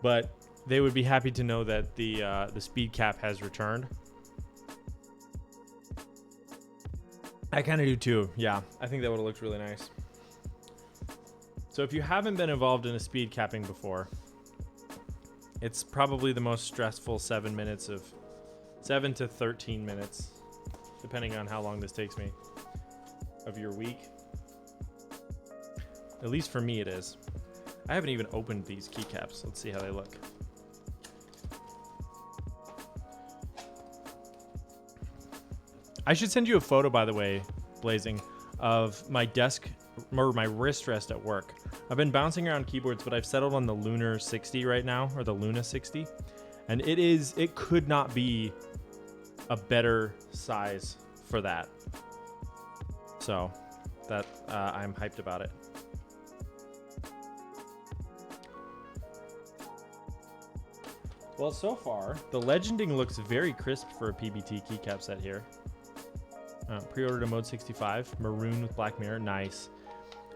But they would be happy to know that the speed cap has returned. I kind of do too. Yeah, I think that would have looked really nice. So if you haven't been involved in a speed capping before, it's probably the most stressful 7 to 13 minutes, depending on how long this takes me, of your week. At least for me it is. I haven't even opened these keycaps. Let's see how they look. I should send you a photo, by the way, Blazing, of my desk or my wrist rest at work. I've been bouncing around keyboards, but I've settled on the Lunar 60 right now, or the Luna 60. And it could not be a better size for that. So that I'm hyped about it. Well, so far, the legending looks very crisp for a PBT keycap set here. Pre-ordered a Mode65, maroon with black mirror, nice.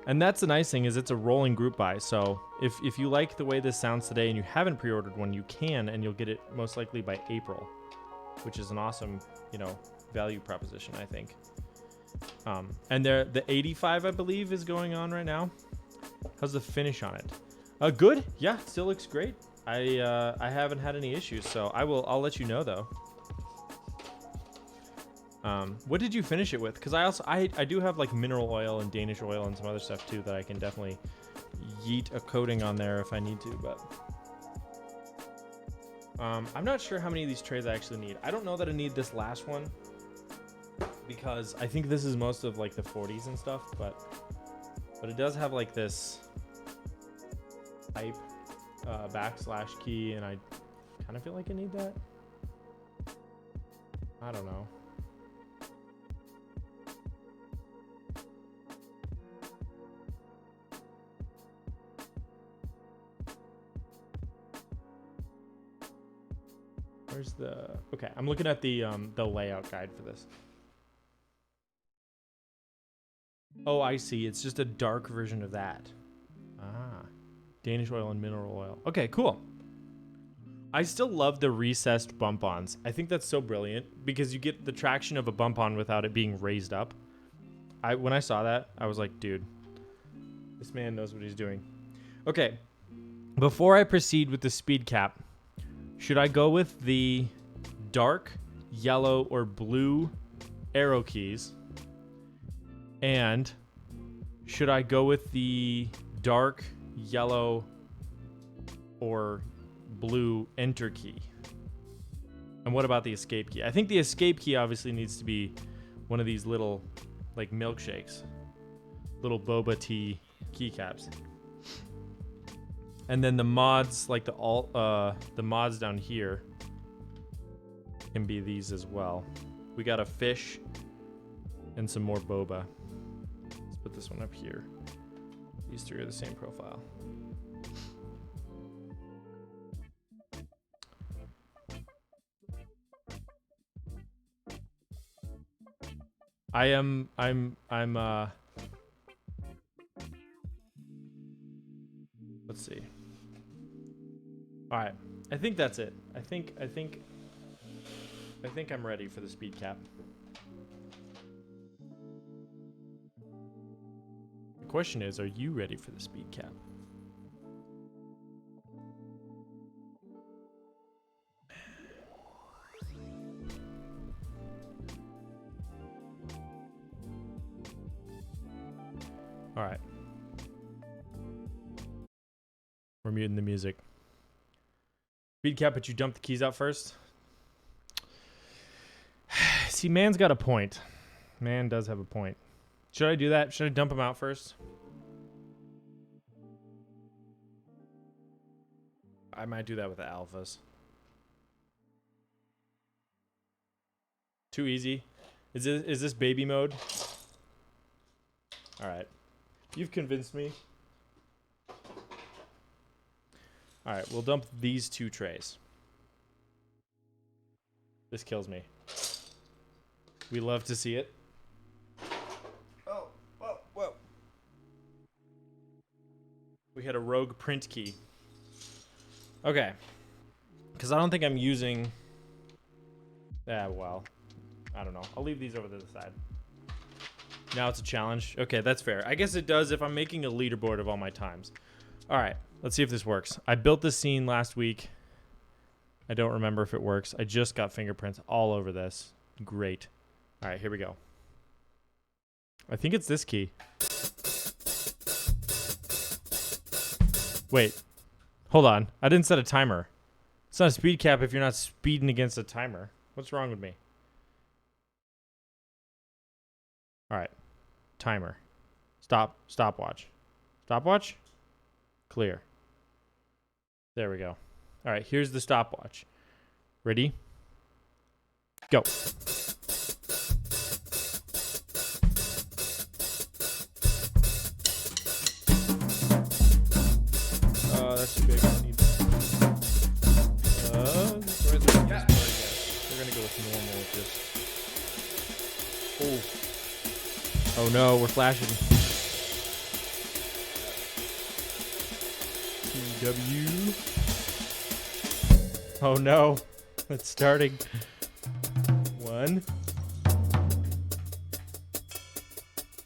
And that's the nice thing, is it's a rolling group buy. So if you like the way this sounds today and you haven't pre-ordered one, you can, and you'll get it most likely by April, which is an awesome, value proposition, I think. And the 85, I believe, is going on right now. How's the finish on it? Good. Yeah, still looks great. I haven't had any issues, so I'll let you know though. What did you finish it with? Because I do have like mineral oil and Danish oil and some other stuff too that I can definitely yeet a coating on there if I need to, but I'm not sure how many of these trays I actually need. I don't know that I need this last one because I think this is most of like the 40s and stuff, but it does have like this type / key, and I kind of feel like I need that. I don't know. Where's the... Okay, I'm looking at the layout guide for this. Oh, I see. It's just a dark version of that. Ah. Danish oil and mineral oil. Okay, cool. I still love the recessed bump-ons. I think that's so brilliant because you get the traction of a bump-on without it being raised up. When I saw that, I was like, dude, this man knows what he's doing. Okay, before I proceed with the speed cap, should I go with the dark yellow or blue arrow keys? And should I go with the dark yellow or blue enter key? And what about the escape key? I think the escape key obviously needs to be one of these little like milkshakes, little boba tea keycaps. And then the mods, like the mods down here, can be these as well. We got a fish and some more boba. Let's put this one up here. These three are the same profile. Let's see. All right, I think that's it. I think I'm ready for the speed cap. The question is, are you ready for the speed cap? All right. We're muting the music. Speed cap, but you dump the keys out first? See, man's got a point. Man does have a point. Should I do that? Should I dump them out first? I might do that with the alphas. Too easy. Is this baby mode? All right. You've convinced me. All right, we'll dump these two trays. This kills me. We love to see it. Oh, whoa, whoa. We had a rogue print key. Okay. Because I don't think I'm using... well, I don't know. I'll leave these over to the side. Now it's a challenge. Okay, that's fair. I guess it does if I'm making a leaderboard of all my times. All right, let's see if this works. I built this scene last week. I don't remember if it works. I just got fingerprints all over this. Great. All right, here we go. I think it's this key. Wait, hold on. I didn't set a timer. It's not a speed cap if you're not speeding against a timer. What's wrong with me? All right, timer. Stopwatch. Stopwatch? Clear. There we go. All right, here's the stopwatch. Ready? Go. That's too big. I don't need that. Where's the cat? We're gonna go with normal. Just. Oh no, we're flashing. W. Oh no, it's starting. 1.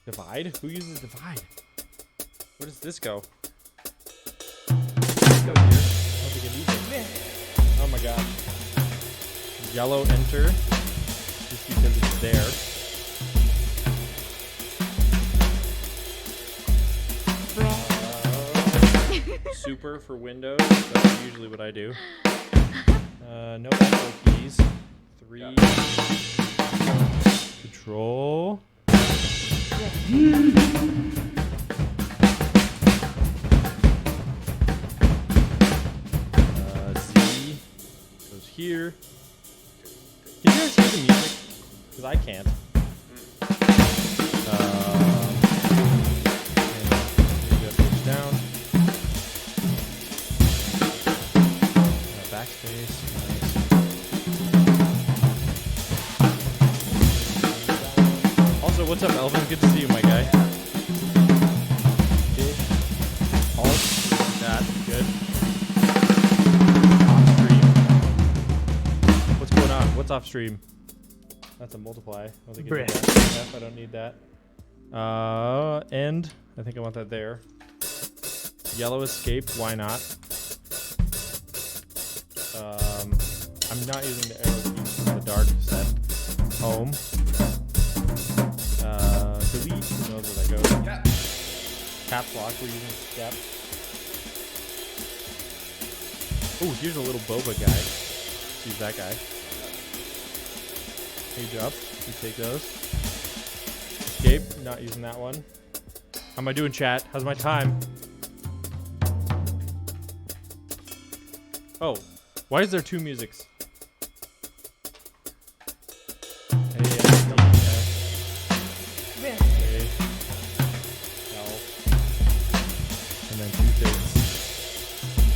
Divide? Who uses divide? Where does this go? Let's go here. I don't think I need that. Oh my gosh. Yellow enter. Just because it's there. Super for Windows. That's usually what I do. No echo keys. 3. Control. Z goes here. Can you guys hear the music? Because I can't. And down. Backspace. Nice. Also, what's up, Elvin? Good to see you, my guy. Alt. That. Good. Off stream. What's going on? What's off stream? That's a multiply. I don't think I need that. F, I don't need that. End. I think I want that there. Yellow escape. Why not? I'm not using the arrow keys in the dark set. Home. Delete. Who knows where that goes? Yeah. Caps lock. We're using step. Oh, here's a little Boba guy. Let's use that guy. Page up. We take those. Escape. Not using that one. How am I doing, chat? How's my time? Oh. Why is there 2 musics? And then 2 things.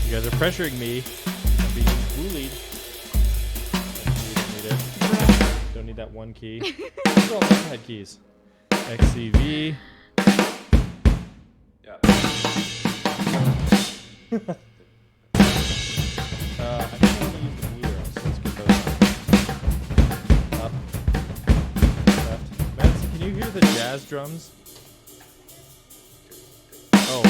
You guys are pressuring me. I'm being bullied. Don't need it. Don't need that 1 key. These are all head keys. XCV. Yeah. I think I'm going to use the blue arrows, so let's get those up. Left. Madison, can you hear the jazz drums? Oh. Okay.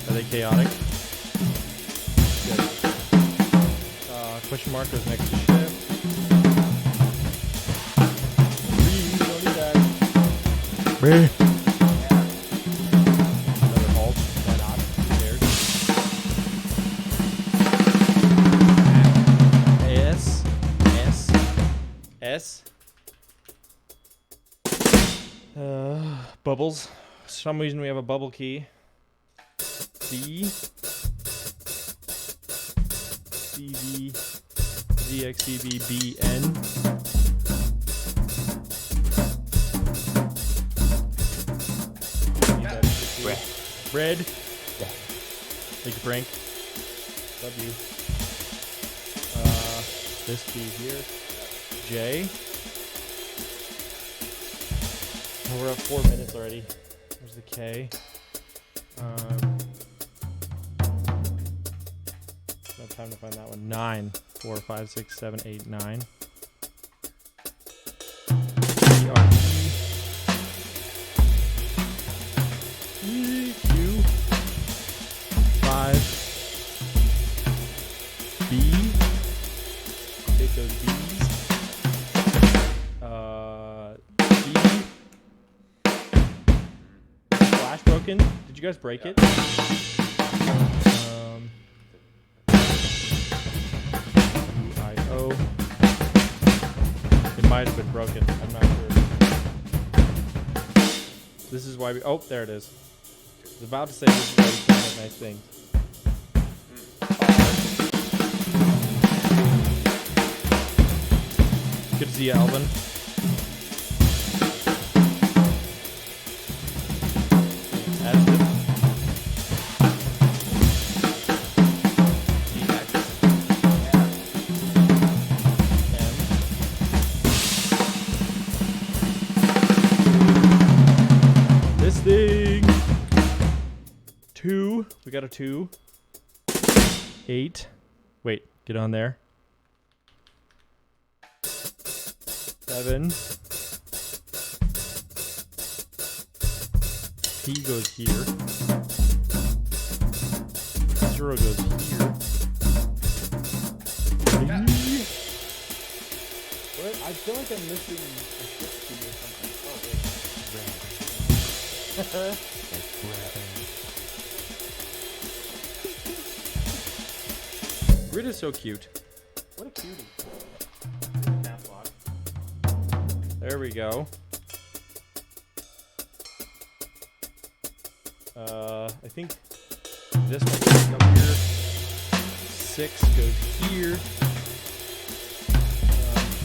Are they chaotic? Good. Question mark goes next to shift. 3, don't need that. Another halt. Why not? Who cares? S. Bubbles. For some reason we have a bubble key. D. CV. ZXCB BN. Bread. Thank you, Frank. Love you. This key here. J. Oh, we're at 4 minutes already. There's the K. No time to find that one. 9. 4, 5, 6, 7, 8, 9. Q. 5. B. Take those B's. D. Flash broken. Did you guys break it? I-O. It might have been broken. I'm not sure. This is why we... Oh, there it is. I was about to say this is why we can't have nice things. Good to see you, Alvin. This thing. 2. We got a 2. 8. Wait, get on there. 7. He goes here. 0 goes here. Yeah. What? I feel like I'm missing a shift key or something. Oh, wait. Grid is so cute. What a cutie. There we go. I think this one goes up here. 6 goes here.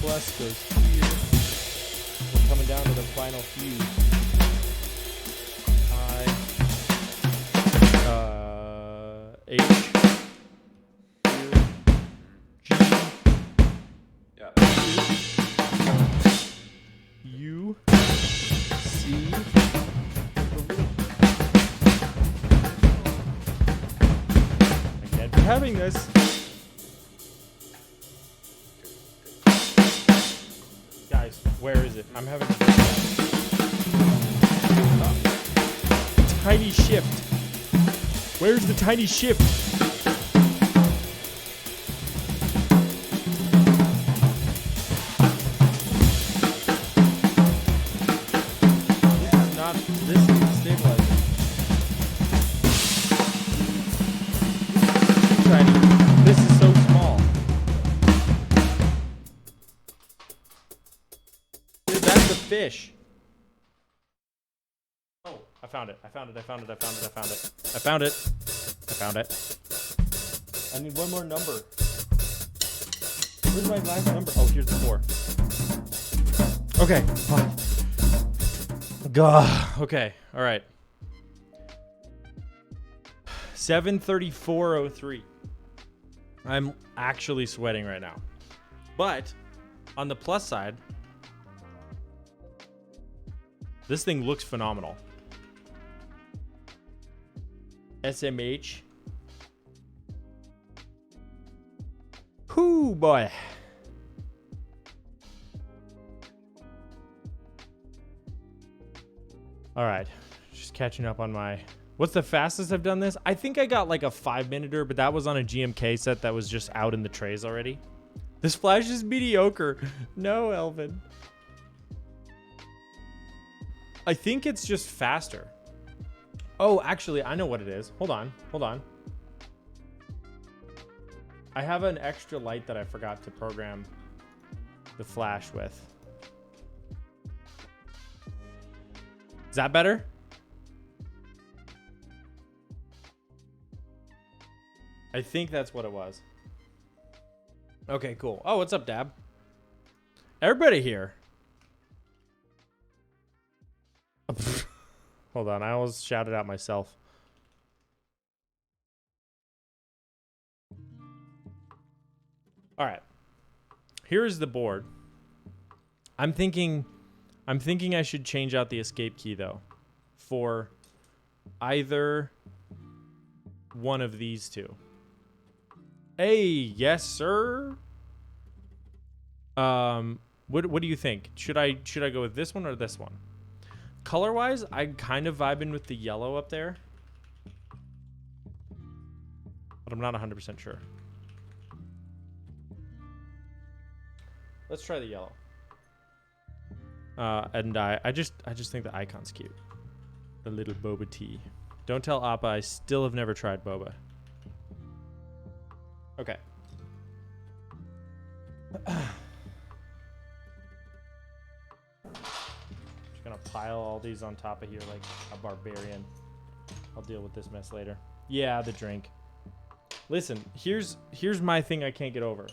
Plus goes here. We're coming down to the final fuse. H. G. Yeah. U. C. I can't be having this. Guys, where is it? I'm having tiny shift. Where's the tiny shift? This is stabilizing. Tiny. This is so small. Dude, that's a fish. Oh, I found it. I found it. I found it. I found it. I found it. I found it. I found it. I need one more number. Where's my last number? Oh, here's the 4. Okay. Fine. Gah. Okay. All right. 7:34:03. I'm actually sweating right now. But on the plus side, this thing looks phenomenal. SMH. Whoo, boy. All right, just catching up on my... What's the fastest I've done this? I think I got like a 5-minuter, but that was on a GMK set that was just out in the trays already. This flash is mediocre. No, Elvin. I think it's just faster. Oh, actually, I know what it is. Hold on, hold on. I have an extra light that I forgot to program the flash with. Is that better? I think that's what it was. Okay, cool. Oh, what's up, Dab? Everybody here. Hold on, I almost shouted out myself. All right. Here's the board. I'm thinking I should change out the escape key though for either one of these two. Hey, yes, sir. What do you think? Should I go with this one or this one? Color-wise, I'm kind of vibing with the yellow up there, but I'm not 100% sure. Let's try the yellow. And I just think the icon's cute. The little Boba tea. Don't tell Appa I still have never tried Boba. Okay. Just gonna pile all these on top of here like a barbarian. I'll deal with this mess later. Yeah, the drink. Listen, here's my thing I can't get over.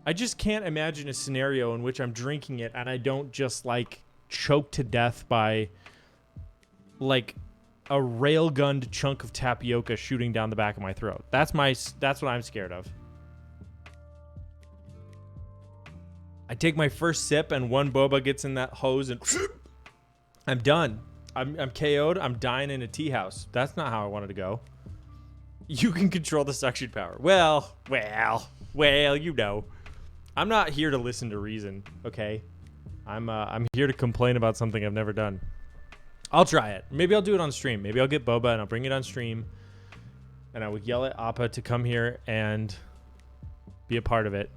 I just can't imagine a scenario in which I'm drinking it and I don't just like choke to death by like a railgunned chunk of tapioca shooting down the back of my throat. That's what I'm scared of. I take my first sip and one boba gets in that hose and I'm done. I'm KO'd. I'm dying in a tea house. That's not how I wanted to go. You can control the suction power. Well, you know. I'm not here to listen to reason, okay? I'm here to complain about something I've never done. I'll try it. Maybe I'll do it on stream. Maybe I'll get Boba and I'll bring it on stream. And I would yell at Appa to come here and be a part of it.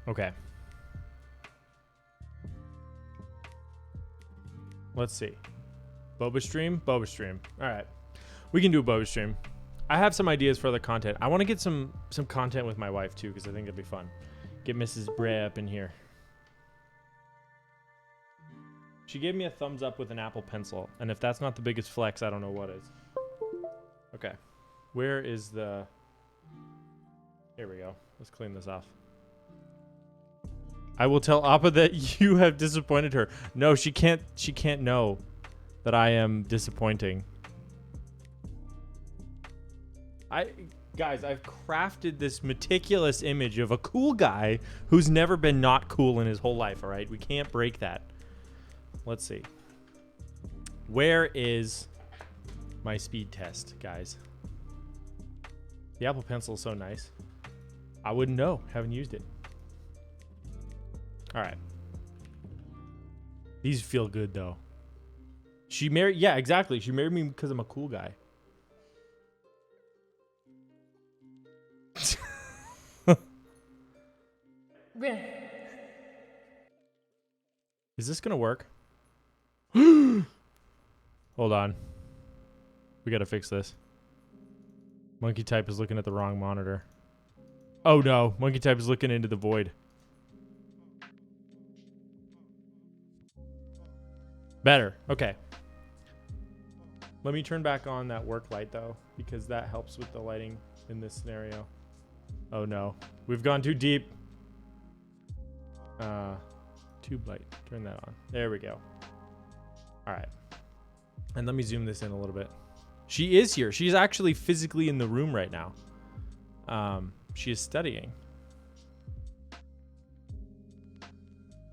Okay. Let's see. Boba stream? Boba stream. All right. We can do a Boba stream. I have some ideas for other content. I want to get some content with my wife too, because I think it'd be fun. Get Mrs. Bray up in here. She gave me a thumbs up with an Apple Pencil, and if that's not the biggest flex, I don't know what is. Okay. Where is the... Here we go. Let's clean this off. I will tell Appa that you have disappointed her. No, she can't know that I am disappointing. Guys, I've crafted this meticulous image of a cool guy who's never been not cool in his whole life, all right? We can't break that. Let's see. Where is my speed test, guys? The Apple Pencil is so nice. I wouldn't know. Haven't used it. All right. These feel good, though. She married... Yeah, exactly. She married me because I'm a cool guy. Is this gonna work? Hold on. We gotta fix this. Monkey type is looking at the wrong monitor. Oh no, monkey type is looking into the void. Better. Okay. Let me turn back on that work light though, because that helps with the lighting in this scenario. Oh no, we've gone too deep. Tube light, turn that on. There we go. All right. And let me zoom this in a little bit. She is here. She's actually physically in the room right now. She is studying.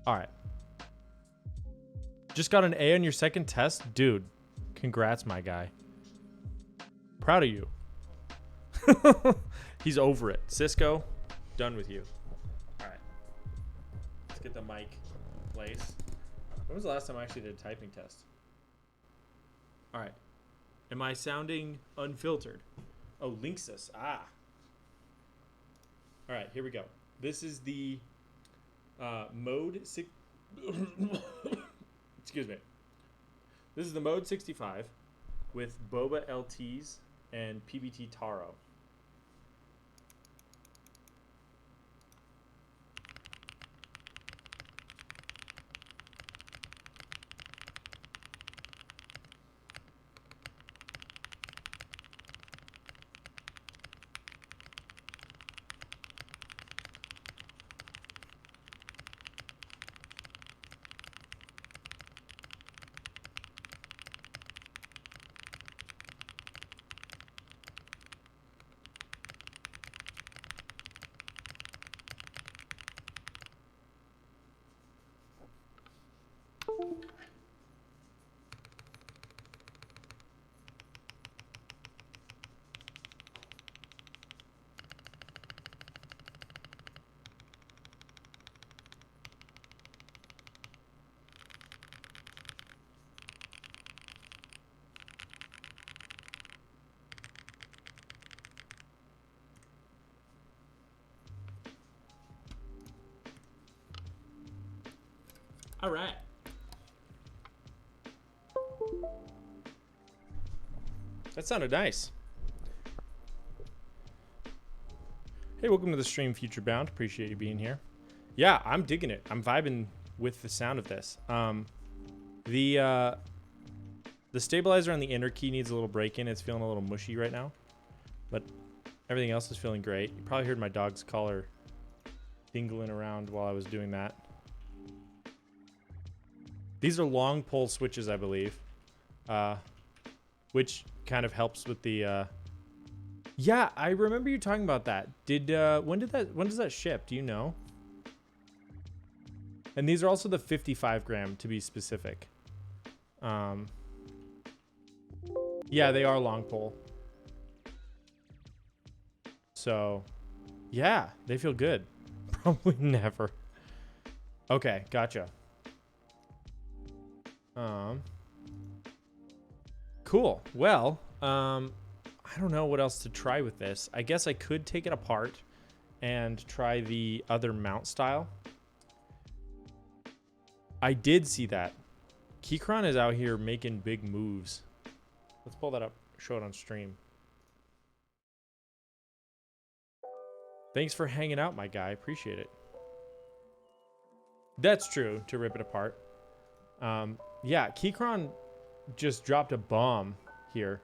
All right. Just got an A on your second test? Dude, congrats, my guy. Proud of you. He's over it. Cisco, done with you. All right. Let's get the mic in place. When was the last time I actually did a typing test? All right. Am I sounding unfiltered? Oh, Linksys. Ah. All right, here we go. This is the Mode 6... Excuse me. This is the Mode 65 with Boba LTs and PBT Taro. All right. That sounded nice. Hey, welcome to the stream, Future Bound. Appreciate you being here. Yeah, I'm digging it. I'm vibing with the sound of this. The stabilizer on the inner key needs a little break-in. It's feeling a little mushy right now, but everything else is feeling great. You probably heard my dog's collar dingling around while I was doing that. These are long pole switches, I believe, which kind of helps with the. Yeah, I remember you talking about that. When does that ship? Do you know? And these are also the 55 gram to be specific. Yeah, they are long pole. So, yeah, they feel good. Probably never. Okay, gotcha. Cool. Well, I don't know what else to try with this. I guess I could take it apart and try the other mount style. I did see that. Keychron is out here making big moves. Let's pull that up, show it on stream. Thanks for hanging out, my guy. Appreciate it. That's true, to rip it apart. Yeah, Keychron just dropped a bomb here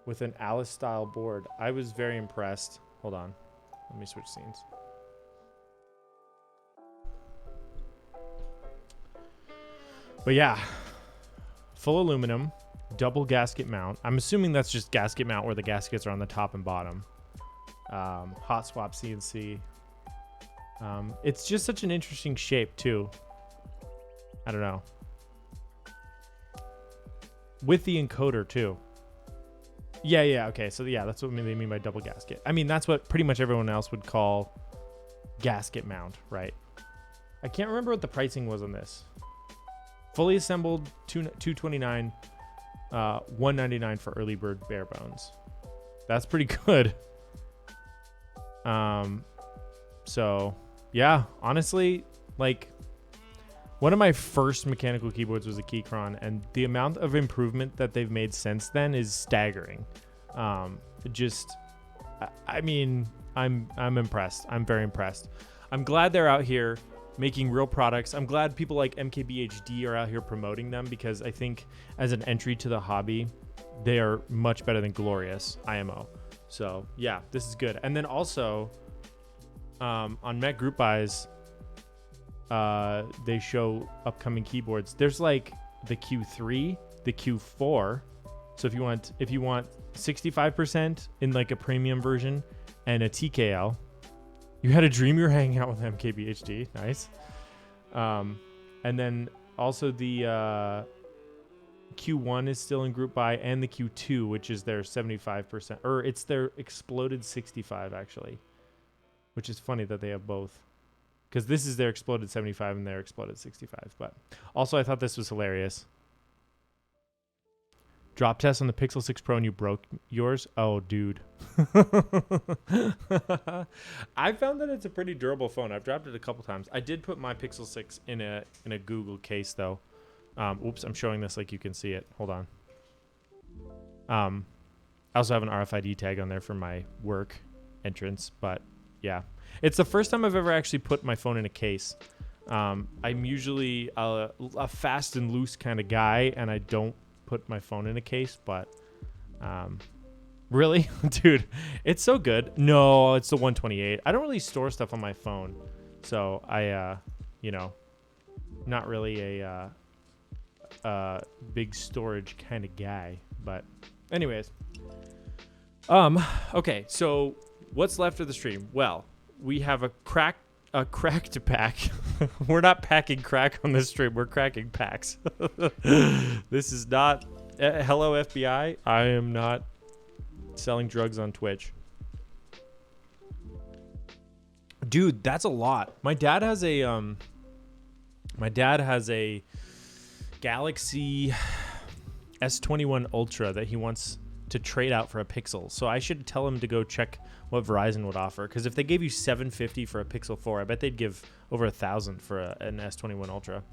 with an Alice-style board. I was very impressed. Hold on. Let me switch scenes. But yeah, full aluminum, double gasket mount. I'm assuming that's just gasket mount where the gaskets are on the top and bottom. Hot swap CNC. It's just such an interesting shape too. I don't know. With the encoder too. Yeah, okay. So yeah, that's what they mean by double gasket. I mean, that's what pretty much everyone else would call gasket mount, right? I can't remember what the pricing was on this. Fully assembled, $229, $199 for early bird bare bones. That's pretty good. So yeah, honestly, like one of my first mechanical keyboards was a Keychron, and the amount of improvement that they've made since then is staggering. I mean, I'm impressed. I'm very impressed. I'm glad they're out here making real products. I'm glad people like MKBHD are out here promoting them, because I think as an entry to the hobby, they are much better than Glorious IMO. So yeah, this is good. And then also on Met Group Buys, they show upcoming keyboards. There's like the Q3, the Q4. So if you want 65% in like a premium version and a TKL, you had a dream you're hanging out with MKBHD. Nice. And then also the Q1 is still in group buy, and the Q2, which is their 75%, or it's their exploded 65 actually, which is funny that they have both, because this is their exploded 75 and their exploded 65. But also I thought this was hilarious. Drop test on the Pixel 6 Pro and you broke yours? Oh, dude. I found that it's a pretty durable phone. I've dropped it a couple times. I did put my Pixel 6 in a Google case though. Oops, I'm showing this like you can see it. Hold on. I also have an RFID tag on there for my work entrance, but yeah. It's the first time I've ever actually put my phone in a case. I'm usually a fast and loose kind of guy, and I don't put my phone in a case, but really, dude, it's so good. No, it's the 128. I don't really store stuff on my phone, so I not really a big storage kind of guy. But anyways, okay, so what's left of the stream? Well, we have a crack to pack. We're not packing crack on this stream. We're cracking packs. This is not hello FBI. I am not selling drugs on Twitch. Dude, that's a lot. My dad has a Galaxy S21 Ultra that he wants to trade out for a Pixel. So I should tell him to go check what Verizon would offer, because if they gave you $750 for a Pixel 4, I bet they'd give over $1,000 for an S21 Ultra.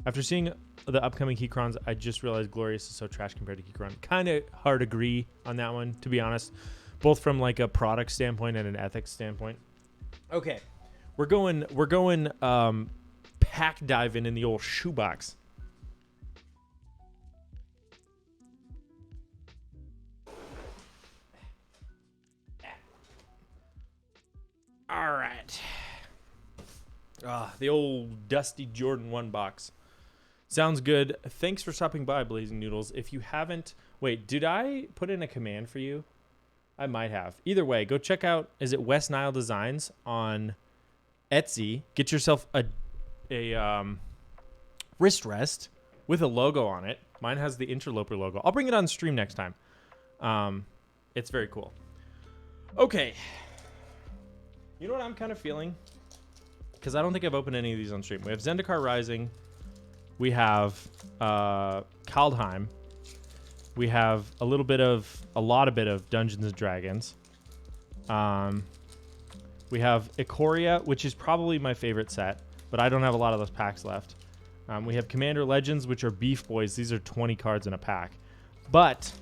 After seeing the upcoming Keychrons, I just realized Glorious is so trash compared to Keychron. Kind of hard to agree on that one, to be honest, both from like a product standpoint and an ethics standpoint. Okay, we're going pack diving in the old shoebox. All right. The old dusty Jordan 1 box. Sounds good. Thanks for stopping by, Blazing Noodles. If you haven't... Wait, did I put in a command for you? I might have. Either way, go check out... Is it West Nile Designs on Etsy? Get yourself a wrist rest with a logo on it. Mine has the Interloper logo. I'll bring it on stream next time. It's very cool. Okay. You know what I'm kind of feeling? because I don't think I've opened any of these on stream. We have Zendikar Rising. We have Kaldheim. We have a lot of bit of Dungeons and Dragons. We have Ikoria, which is probably my favorite set, but I don't have a lot of those packs left. We have Commander Legends, which are Beef Boys. These are 20 cards in a pack. But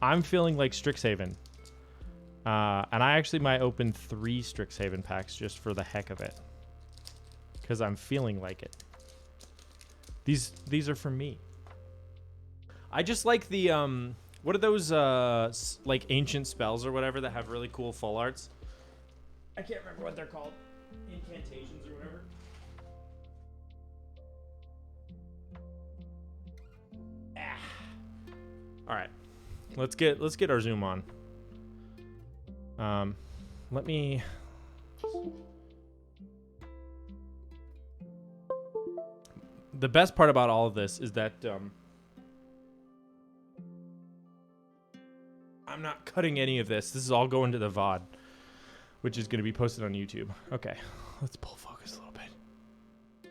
I'm feeling like Strixhaven. And I actually might open 3 Strixhaven packs just for the heck of it. Because I'm feeling like it. These are for me. I just like the, what are those, like ancient spells or whatever that have really cool full arts? I can't remember what they're called. Incantations or whatever. All right, let's get our zoom on. Let me. The best part about all of this is that I'm not cutting any of this. This is all going to the VOD, which is going to be posted on YouTube. Okay, let's pull focus a little bit. I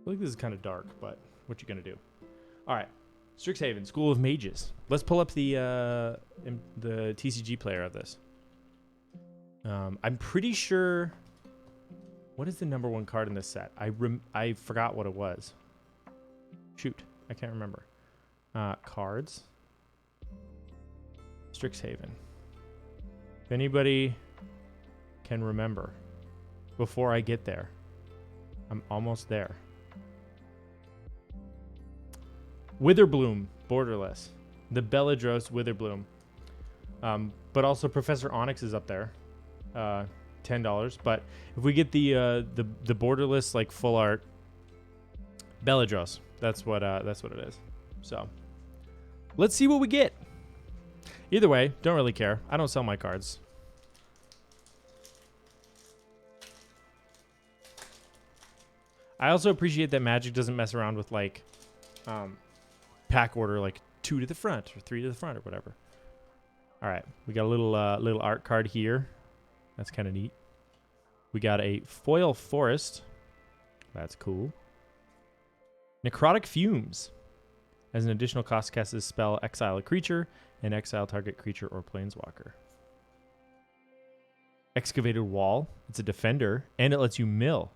feel like this is kind of dark, but what you gonna do? All right. Strixhaven, School of Mages. Let's pull up the TCG player of this. I'm pretty sure. What is the number 1 card in this set? I forgot what it was. Shoot, I can't remember. Cards. Strixhaven. If anybody can remember, before I get there, I'm almost there. Witherbloom, borderless. The Beladros Witherbloom. But also Professor Onyx is up there. $10. But if we get the borderless, like full art Beladros, that's what it is. So let's see what we get. Either way, don't really care. I don't sell my cards. I also appreciate that Magic doesn't mess around with like pack order, like 2 to the front or 3 to the front or whatever. All right, we got a little art card here. That's kind of neat. We got a foil forest. That's cool. Necrotic Fumes. As an additional cost, cast this spell, exile a creature and exile target creature or planeswalker. Excavated Wall. It's a defender and it lets you mill.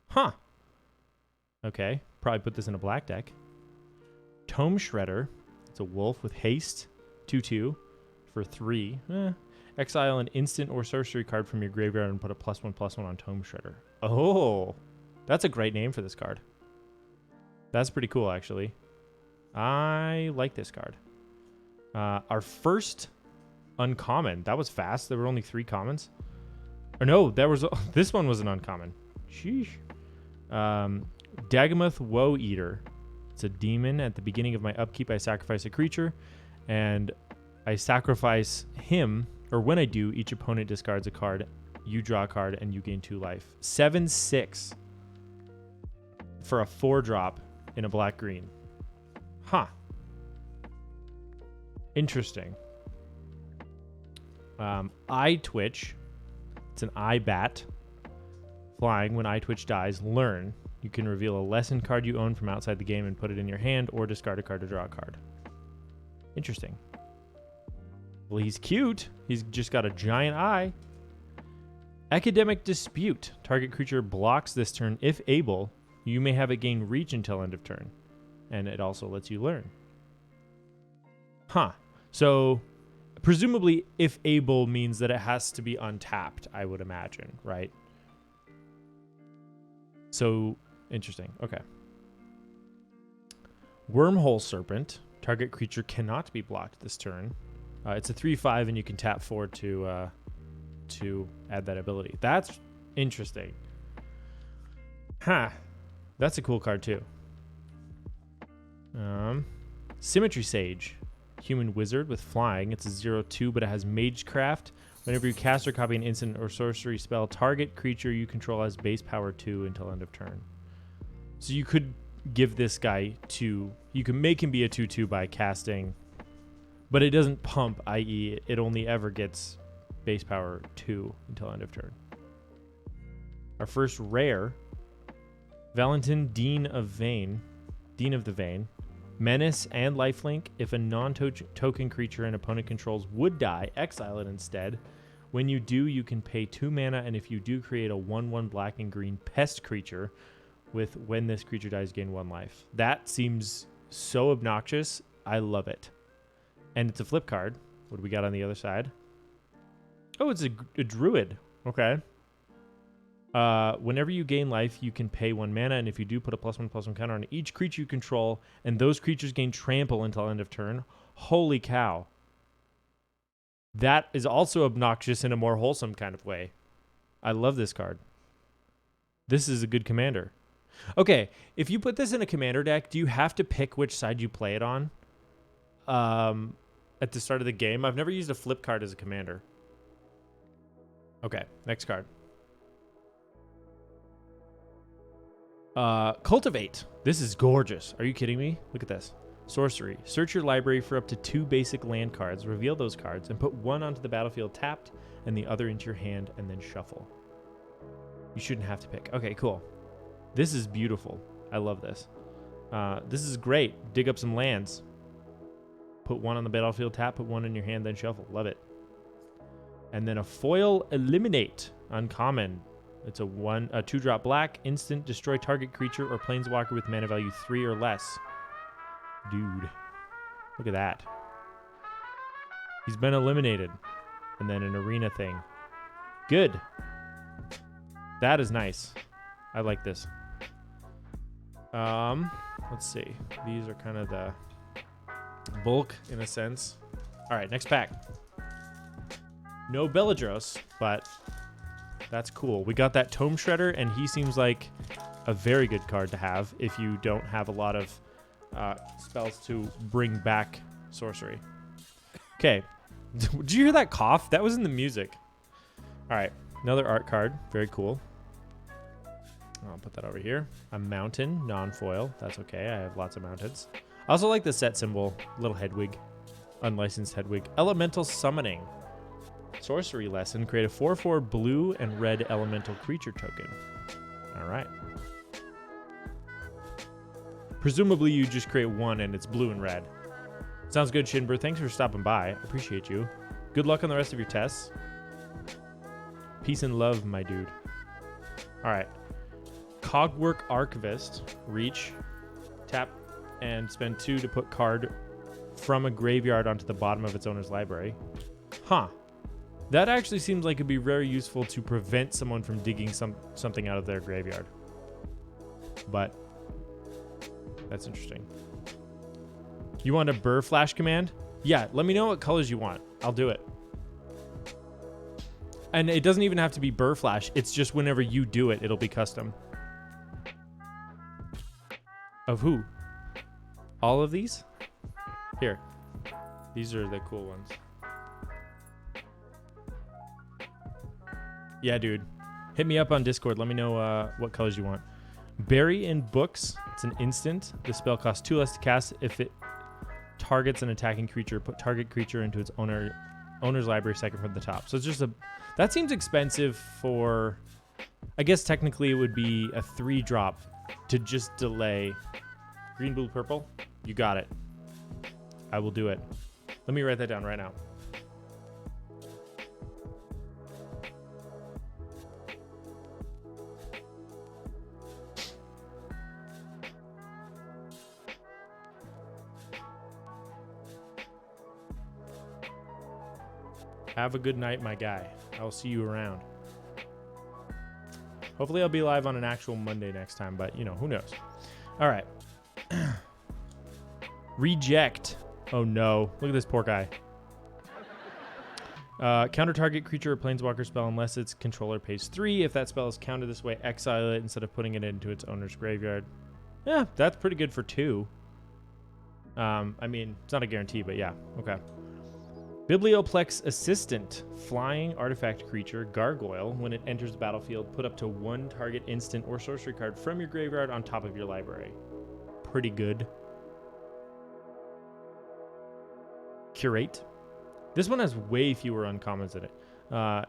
Huh. Okay, probably put this in a black deck. Tome Shredder. It's a wolf with haste, 2/2 for 3. Exile an instant or sorcery card from your graveyard and put a +1/+1 on Tome Shredder. Oh, that's a great name for this card. That's pretty cool, actually. I like this card. Our first uncommon. That was fast. There were only 3 commons. Or no, this one was an uncommon. Sheesh. Dagamoth Woe Eater. It's a demon. At the beginning of my upkeep, I sacrifice a creature, and I sacrifice him, or when I do, each opponent discards a card. You draw a card, and you gain 2 life. 7/6 for a 4-drop in a black-green. Huh. Interesting. Eye Twitch. It's an eye bat. Flying. When Eye Twitch dies, learn. You can reveal a lesson card you own from outside the game and put it in your hand, or discard a card to draw a card. Interesting. Well, he's cute. He's just got a giant eye. Academic Dispute. Target creature blocks this turn. If able, you may have it gain reach until end of turn. And it also lets you learn. Huh. So, presumably, if able means that it has to be untapped, I would imagine, right? So, interesting. Okay. Wormhole Serpent. Target creature cannot be blocked this turn. It's a 3/5, and you can tap 4 to add that ability. That's interesting. Huh. That's a cool card, too. Symmetry Sage. Human Wizard with flying. It's a 0/2, but it has Magecraft. Whenever you cast or copy an instant or sorcery spell, target creature you control has base power 2 until end of turn. So you could give this guy 2. You can make him be a 2/2 by casting, but it doesn't pump, i.e. it only ever gets base power 2 until end of turn. Our first rare Valentin, Dean of the Vein. Menace and lifelink. If a non-token creature an opponent controls would die, exile it instead. When you do, you can pay 2 mana, and if you do, create a 1/1 black and green pest creature with when this creature dies, gain 1 life. That seems so obnoxious. I love it. And it's a flip card. What do we got on the other side? Oh, it's a druid. Okay. Whenever you gain life, you can pay 1 mana, and if you do, put a +1/+1 counter on each creature you control, and those creatures gain trample until end of turn. Holy cow. That is also obnoxious in a more wholesome kind of way. I love this card. This is a good commander. Okay, if you put this in a commander deck, do you have to pick which side you play it on? At the start of the game? I've never used a flip card as a commander. Okay, next card. Cultivate. This is gorgeous. Are you kidding me? Look at this. Sorcery. Search your library for up to 2 basic land cards, reveal those cards, and put 1 onto the battlefield tapped and the other into your hand, and then shuffle. You shouldn't have to pick. Okay, cool. This is beautiful. I love this. This is great. Dig up some lands. Put 1 on the battlefield tap, put 1 in your hand, then shuffle. Love it. And then a foil eliminate. Uncommon. It's a 2-drop black, instant, destroy target creature or planeswalker with mana value 3 or less. Dude. Look at that. He's been eliminated. And then an arena thing. Good. That is nice. I like this. Let's see. These are kind of the bulk in a sense. All right, next pack. No Beladros, but that's cool. We got that Tome Shredder, and he seems like a very good card to have if you don't have a lot of spells to bring back sorcery. Okay. Did you hear that cough? That was in the music. All right. Another art card. Very cool. I'll put that over here. A mountain, non-foil. That's okay. I have lots of mountains. I also like the set symbol. Little Hedwig. Unlicensed Hedwig. Elemental Summoning. Sorcery lesson. Create a 4/4 blue and red elemental creature token. All right. Presumably you just create 1 and it's blue and red. Sounds good, Shinbur. Thanks for stopping by. Appreciate you. Good luck on the rest of your tests. Peace and love, my dude. All right. Cogwork Archivist. Reach. Tap and spend 2 to put card from a graveyard onto the bottom of its owner's library. Huh. That actually seems like it'd be very useful to prevent someone from digging something out of their graveyard. But that's interesting. You want a Burr Flash command? Yeah, let me know what colors you want. I'll do it. And it doesn't even have to be Burr Flash. It's just whenever you do it, it'll be custom. Of who? All of these? Here. These are the cool ones. Yeah, dude. Hit me up on Discord. Let me know what colors you want. Bury in Books. It's an instant. The spell costs 2 less to cast. If it targets an attacking creature, put target creature into its owner's library second from the top. So it's just a... That seems expensive for... I guess technically it would be a 3-drop to just delay. Green, blue, purple. You got it. I will do it. Let me write that down right now. Have a good night, my guy. I'll see you around. Hopefully I'll be live on an actual Monday next time, but, you know, who knows. All right. Reject. Oh, no. Look at this poor guy. Counter target creature or planeswalker spell unless its controller pays 3. If that spell is countered this way, exile it instead of putting it into its owner's graveyard. Yeah, that's pretty good for 2. I mean, it's not a guarantee, but yeah. Okay. Biblioplex Assistant, flying artifact creature, gargoyle. When it enters the battlefield, put up to 1 target instant or sorcery card from your graveyard on top of your library. Pretty good. Curate. This one has way fewer uncommons in it.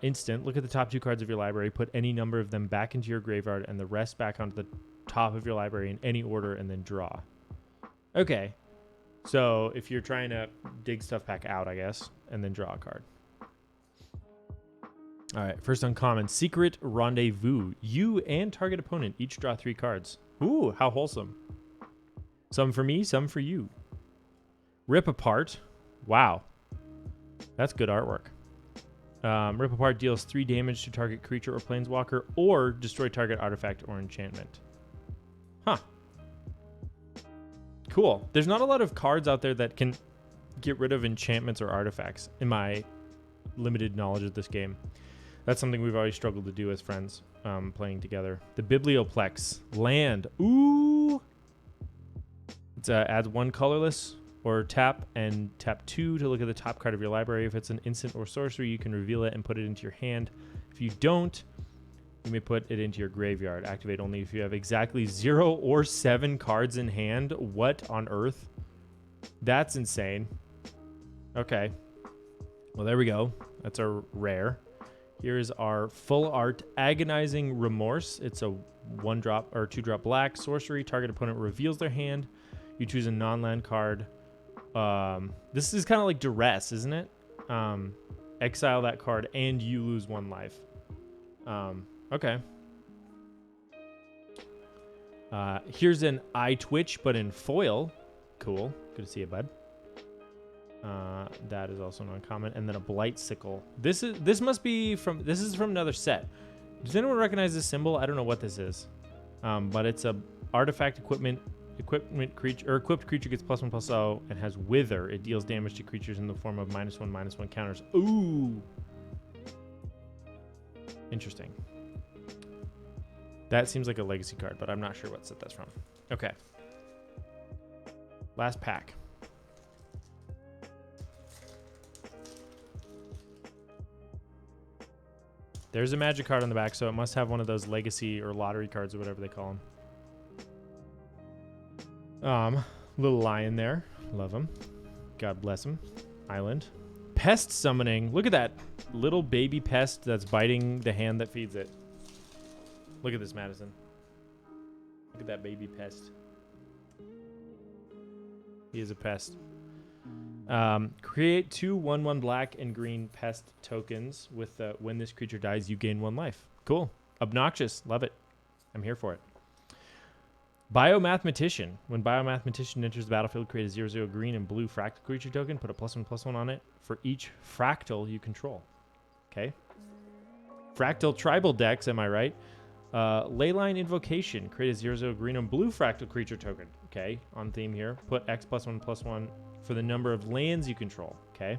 Instant, look at the top 2 cards of your library, put any number of them back into your graveyard and the rest back onto the top of your library in any order and then draw. Okay. So if you're trying to dig stuff back out, I guess, and then draw a card. All right, first uncommon, Secret Rendezvous. You and target opponent each draw 3 cards. Ooh, how wholesome. Some for me, some for you. Rip Apart. Wow. That's good artwork. Rip Apart deals 3 damage to target creature or planeswalker or destroy target artifact or enchantment. Huh. Cool. There's not a lot of cards out there that can get rid of enchantments or artifacts in my limited knowledge of this game. That's something we've always struggled to do as friends playing together. The Biblioplex. Land. Ooh. It adds 1 colorless or tap and tap 2 to look at the top card of your library. If it's an instant or sorcery, you can reveal it and put it into your hand. If you don't, you may put it into your graveyard. Activate only if you have exactly 0 or 7 cards in hand. What on earth? That's insane. Okay. Well, there we go. That's a rare. Here's our full art Agonizing Remorse. It's a 1-drop or 2-drop black sorcery. Target opponent reveals their hand. You choose a non-land card. This is kind of like Duress, isn't it? Exile that card and you lose 1 life. Okay. Here's an Eye Twitch, but in foil. Cool. Good to see you, bud. That is also an uncommon. And then a Blight Sickle. This is from another set. Does anyone recognize this symbol? I don't know what this is. But it's a artifact equipment creature or equipped creature gets +1/+0 and has Wither. It deals damage to creatures in the form of -1/-1 counters. Ooh. Interesting. That seems like a legacy card, but I'm not sure what set that's from. Okay. Last pack. There's a magic card on the back, so it must have one of those legacy or lottery cards or whatever they call them. Little lion there. Love him. God bless him. Island. Pest summoning. Look at that little baby pest that's biting the hand that feeds it. Look at this, Madison. Look at that baby pest. He is a pest. Create 2 1/1 black and green pest tokens with when this creature dies, you gain 1 life. Cool. Obnoxious. Love it. I'm here for it. Biomathematician. When Biomathematician enters the battlefield, create a 0/0 green and blue fractal creature token. Put a +1/+1 on it for each fractal you control. Okay. Fractal tribal decks, am I right? Leyline Invocation. Create a 0/0 green and blue fractal creature token. Okay. On theme here. Put X +1/+1 for the number of lands you control. Okay.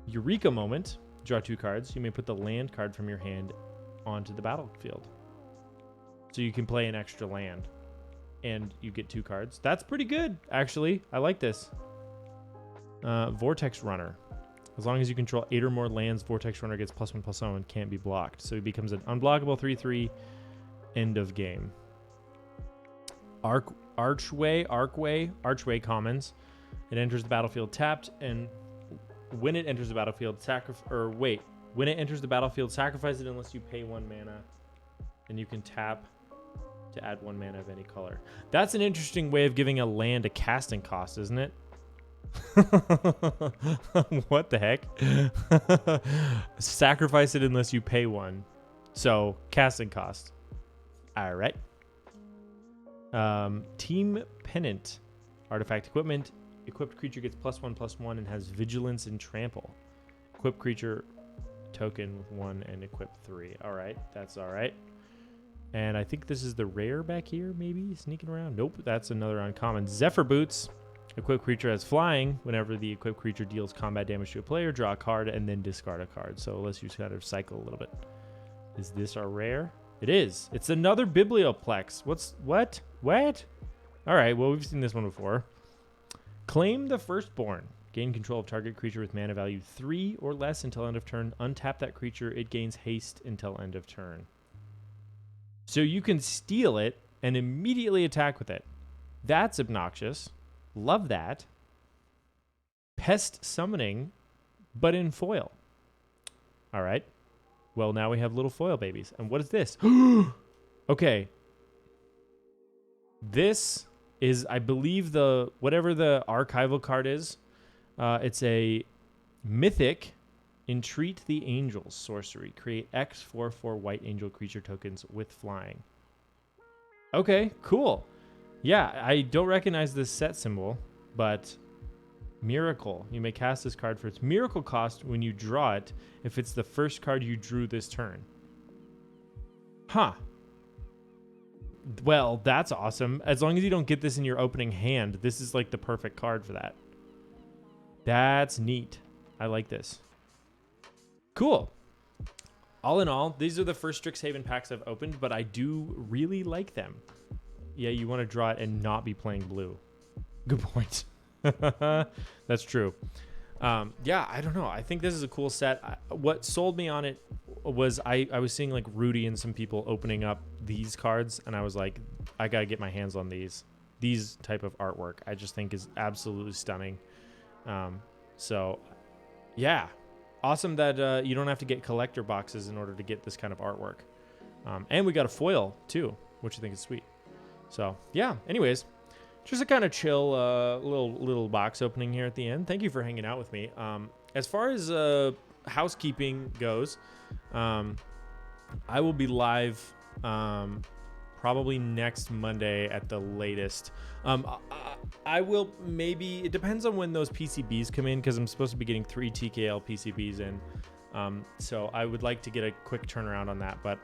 Eureka Moment. Draw 2 cards. You may put the land card from your hand onto the battlefield. So you can play an extra land. And you get 2 cards. That's pretty good, actually. I like this. Vortex Runner. As long as you control 8 or more lands, Vortex Runner gets +1/+0 and can't be blocked. So he becomes an unblockable 3/3 end of game. Archway commons. It enters the battlefield tapped, and when it enters the battlefield, when it enters the battlefield, sacrifice it unless you pay 1 mana, and you can tap to add 1 mana of any color. That's an interesting way of giving a land a casting cost, isn't it? What the heck? Sacrifice it unless you pay 1. So, casting cost. All right. Team Pennant. Artifact equipment. Equipped creature gets +1/+1 and has Vigilance and Trample. Equipped creature token with 1 and equip 3. All right. That's all right. And I think this is the rare back here, maybe? Sneaking around. Nope. That's another uncommon. Zephyr Boots. Equipped creature has flying. Whenever the equipped creature deals combat damage to a player, draw a card and then discard a card. So let's just kind of cycle a little bit. Is this our rare? It is. It's another Biblioplex. What? All right. Well, we've seen this one before. Claim the Firstborn. Gain control of target creature with mana value 3 or less until end of turn. Untap that creature. It gains haste until end of turn. So you can steal it and immediately attack with it. That's obnoxious. Love that. Pest summoning, but in foil. All right. Well, now we have little foil babies. And what is this? Okay. This is, I believe, whatever the archival card is. It's a mythic Entreat the Angels sorcery. Create X 4/4 white angel creature tokens with flying. Okay, cool. Yeah, I don't recognize this set symbol, but Miracle. You may cast this card for its miracle cost when you draw it if it's the first card you drew this turn. Huh. Well, that's awesome. As long as you don't get this in your opening hand, this is like the perfect card for that. That's neat. I like this. Cool. All in all, these are the first Strixhaven packs I've opened, but I do really like them. Yeah, you want to draw it and not be playing blue. Good point. That's true. Yeah, I don't know. I think this is a cool set. What sold me on it was I was seeing like Rudy and some people opening up these cards, and I was like, I gotta get my hands on these type of artwork. I just think is absolutely stunning. So yeah, awesome that you don't have to get collector boxes in order to get this kind of artwork. And we got a foil too, which I think is sweet. So yeah, anyways, just a kind of chill little box opening here at the end. Thank you for hanging out with me. As far as housekeeping goes, I will be live probably next Monday at the latest. I will maybe, it depends on when those PCBs come in, because I'm supposed to be getting 3 TKL PCBs in. So I would like to get a quick turnaround on that. But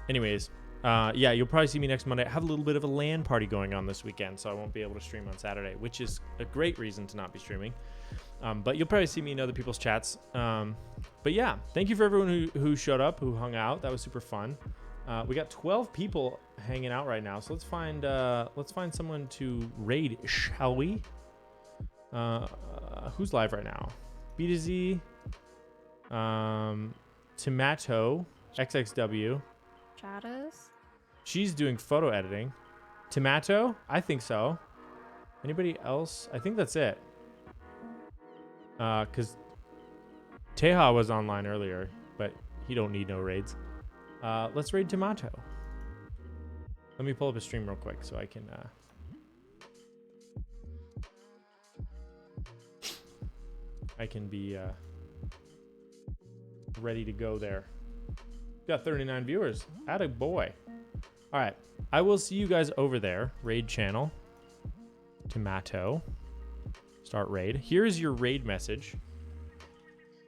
anyways, yeah, you'll probably see me next Monday. I have a little bit of a LAN party going on this weekend, so I won't be able to stream on Saturday, which is a great reason to not be streaming. But you'll probably see me in other people's chats. But yeah, thank you for everyone who showed up, who hung out. That was super fun. We got 12 people hanging out right now, so let's find someone to raid, shall we? Who's live right now? B to Z, Tomato, XXW. Chatters? She's doing photo editing. Tomato? I think so. Anybody else? I think that's it. Because Teja was online earlier, but he don't need no raids. Let's raid Tomato. Let me pull up a stream real quick so I can be ready to go there. Got 39 viewers. Atta boy. All right. I will see you guys over there. Raid channel. Tomato. Start raid. Here's your raid message.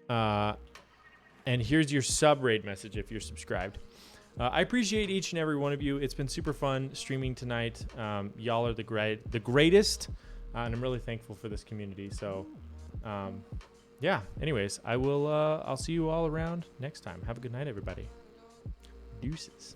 And here's your sub raid message if you're subscribed. I appreciate each and every one of you. It's been super fun streaming tonight. Y'all are the greatest. And I'm really thankful for this community. So, yeah. Anyways, I'll see you all around next time. Have a good night, everybody. Deuces.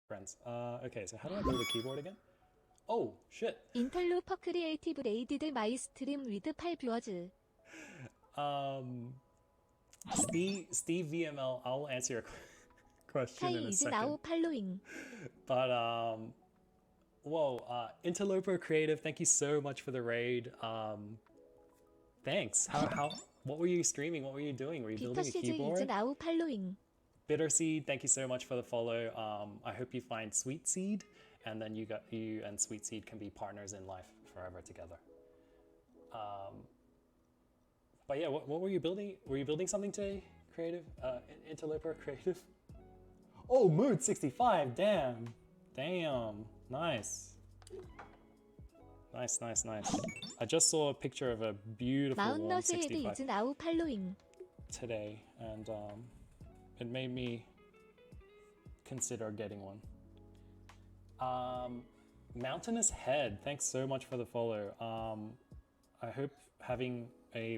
Friends. Okay, so how do I move the keyboard again? Oh, shit. 인텔루퍼 크리에이티브 레이디드 마이 스트림 위드 8 뷰어즈. Steve VML, I'll answer your question Kai in a is second. now following. But whoa, Interloper Creative, thank you so much for the raid. Thanks. What were you streaming? What were you doing? Were you Peter building a Siege is keyboard? now following. Bitterseed, thank you so much for the follow. I hope you find Sweet Seed, and then you and Sweet Seed can be partners in life forever together. But yeah, what were you building? Were you building something today, Creative? Interloper Creative? Oh, Mode65, damn. Nice. Nice. I just saw a picture of a beautiful 마운너스헤드 165 is now following. today, and it made me consider getting one. Mountainous Head, thanks so much for the follow. I hope having a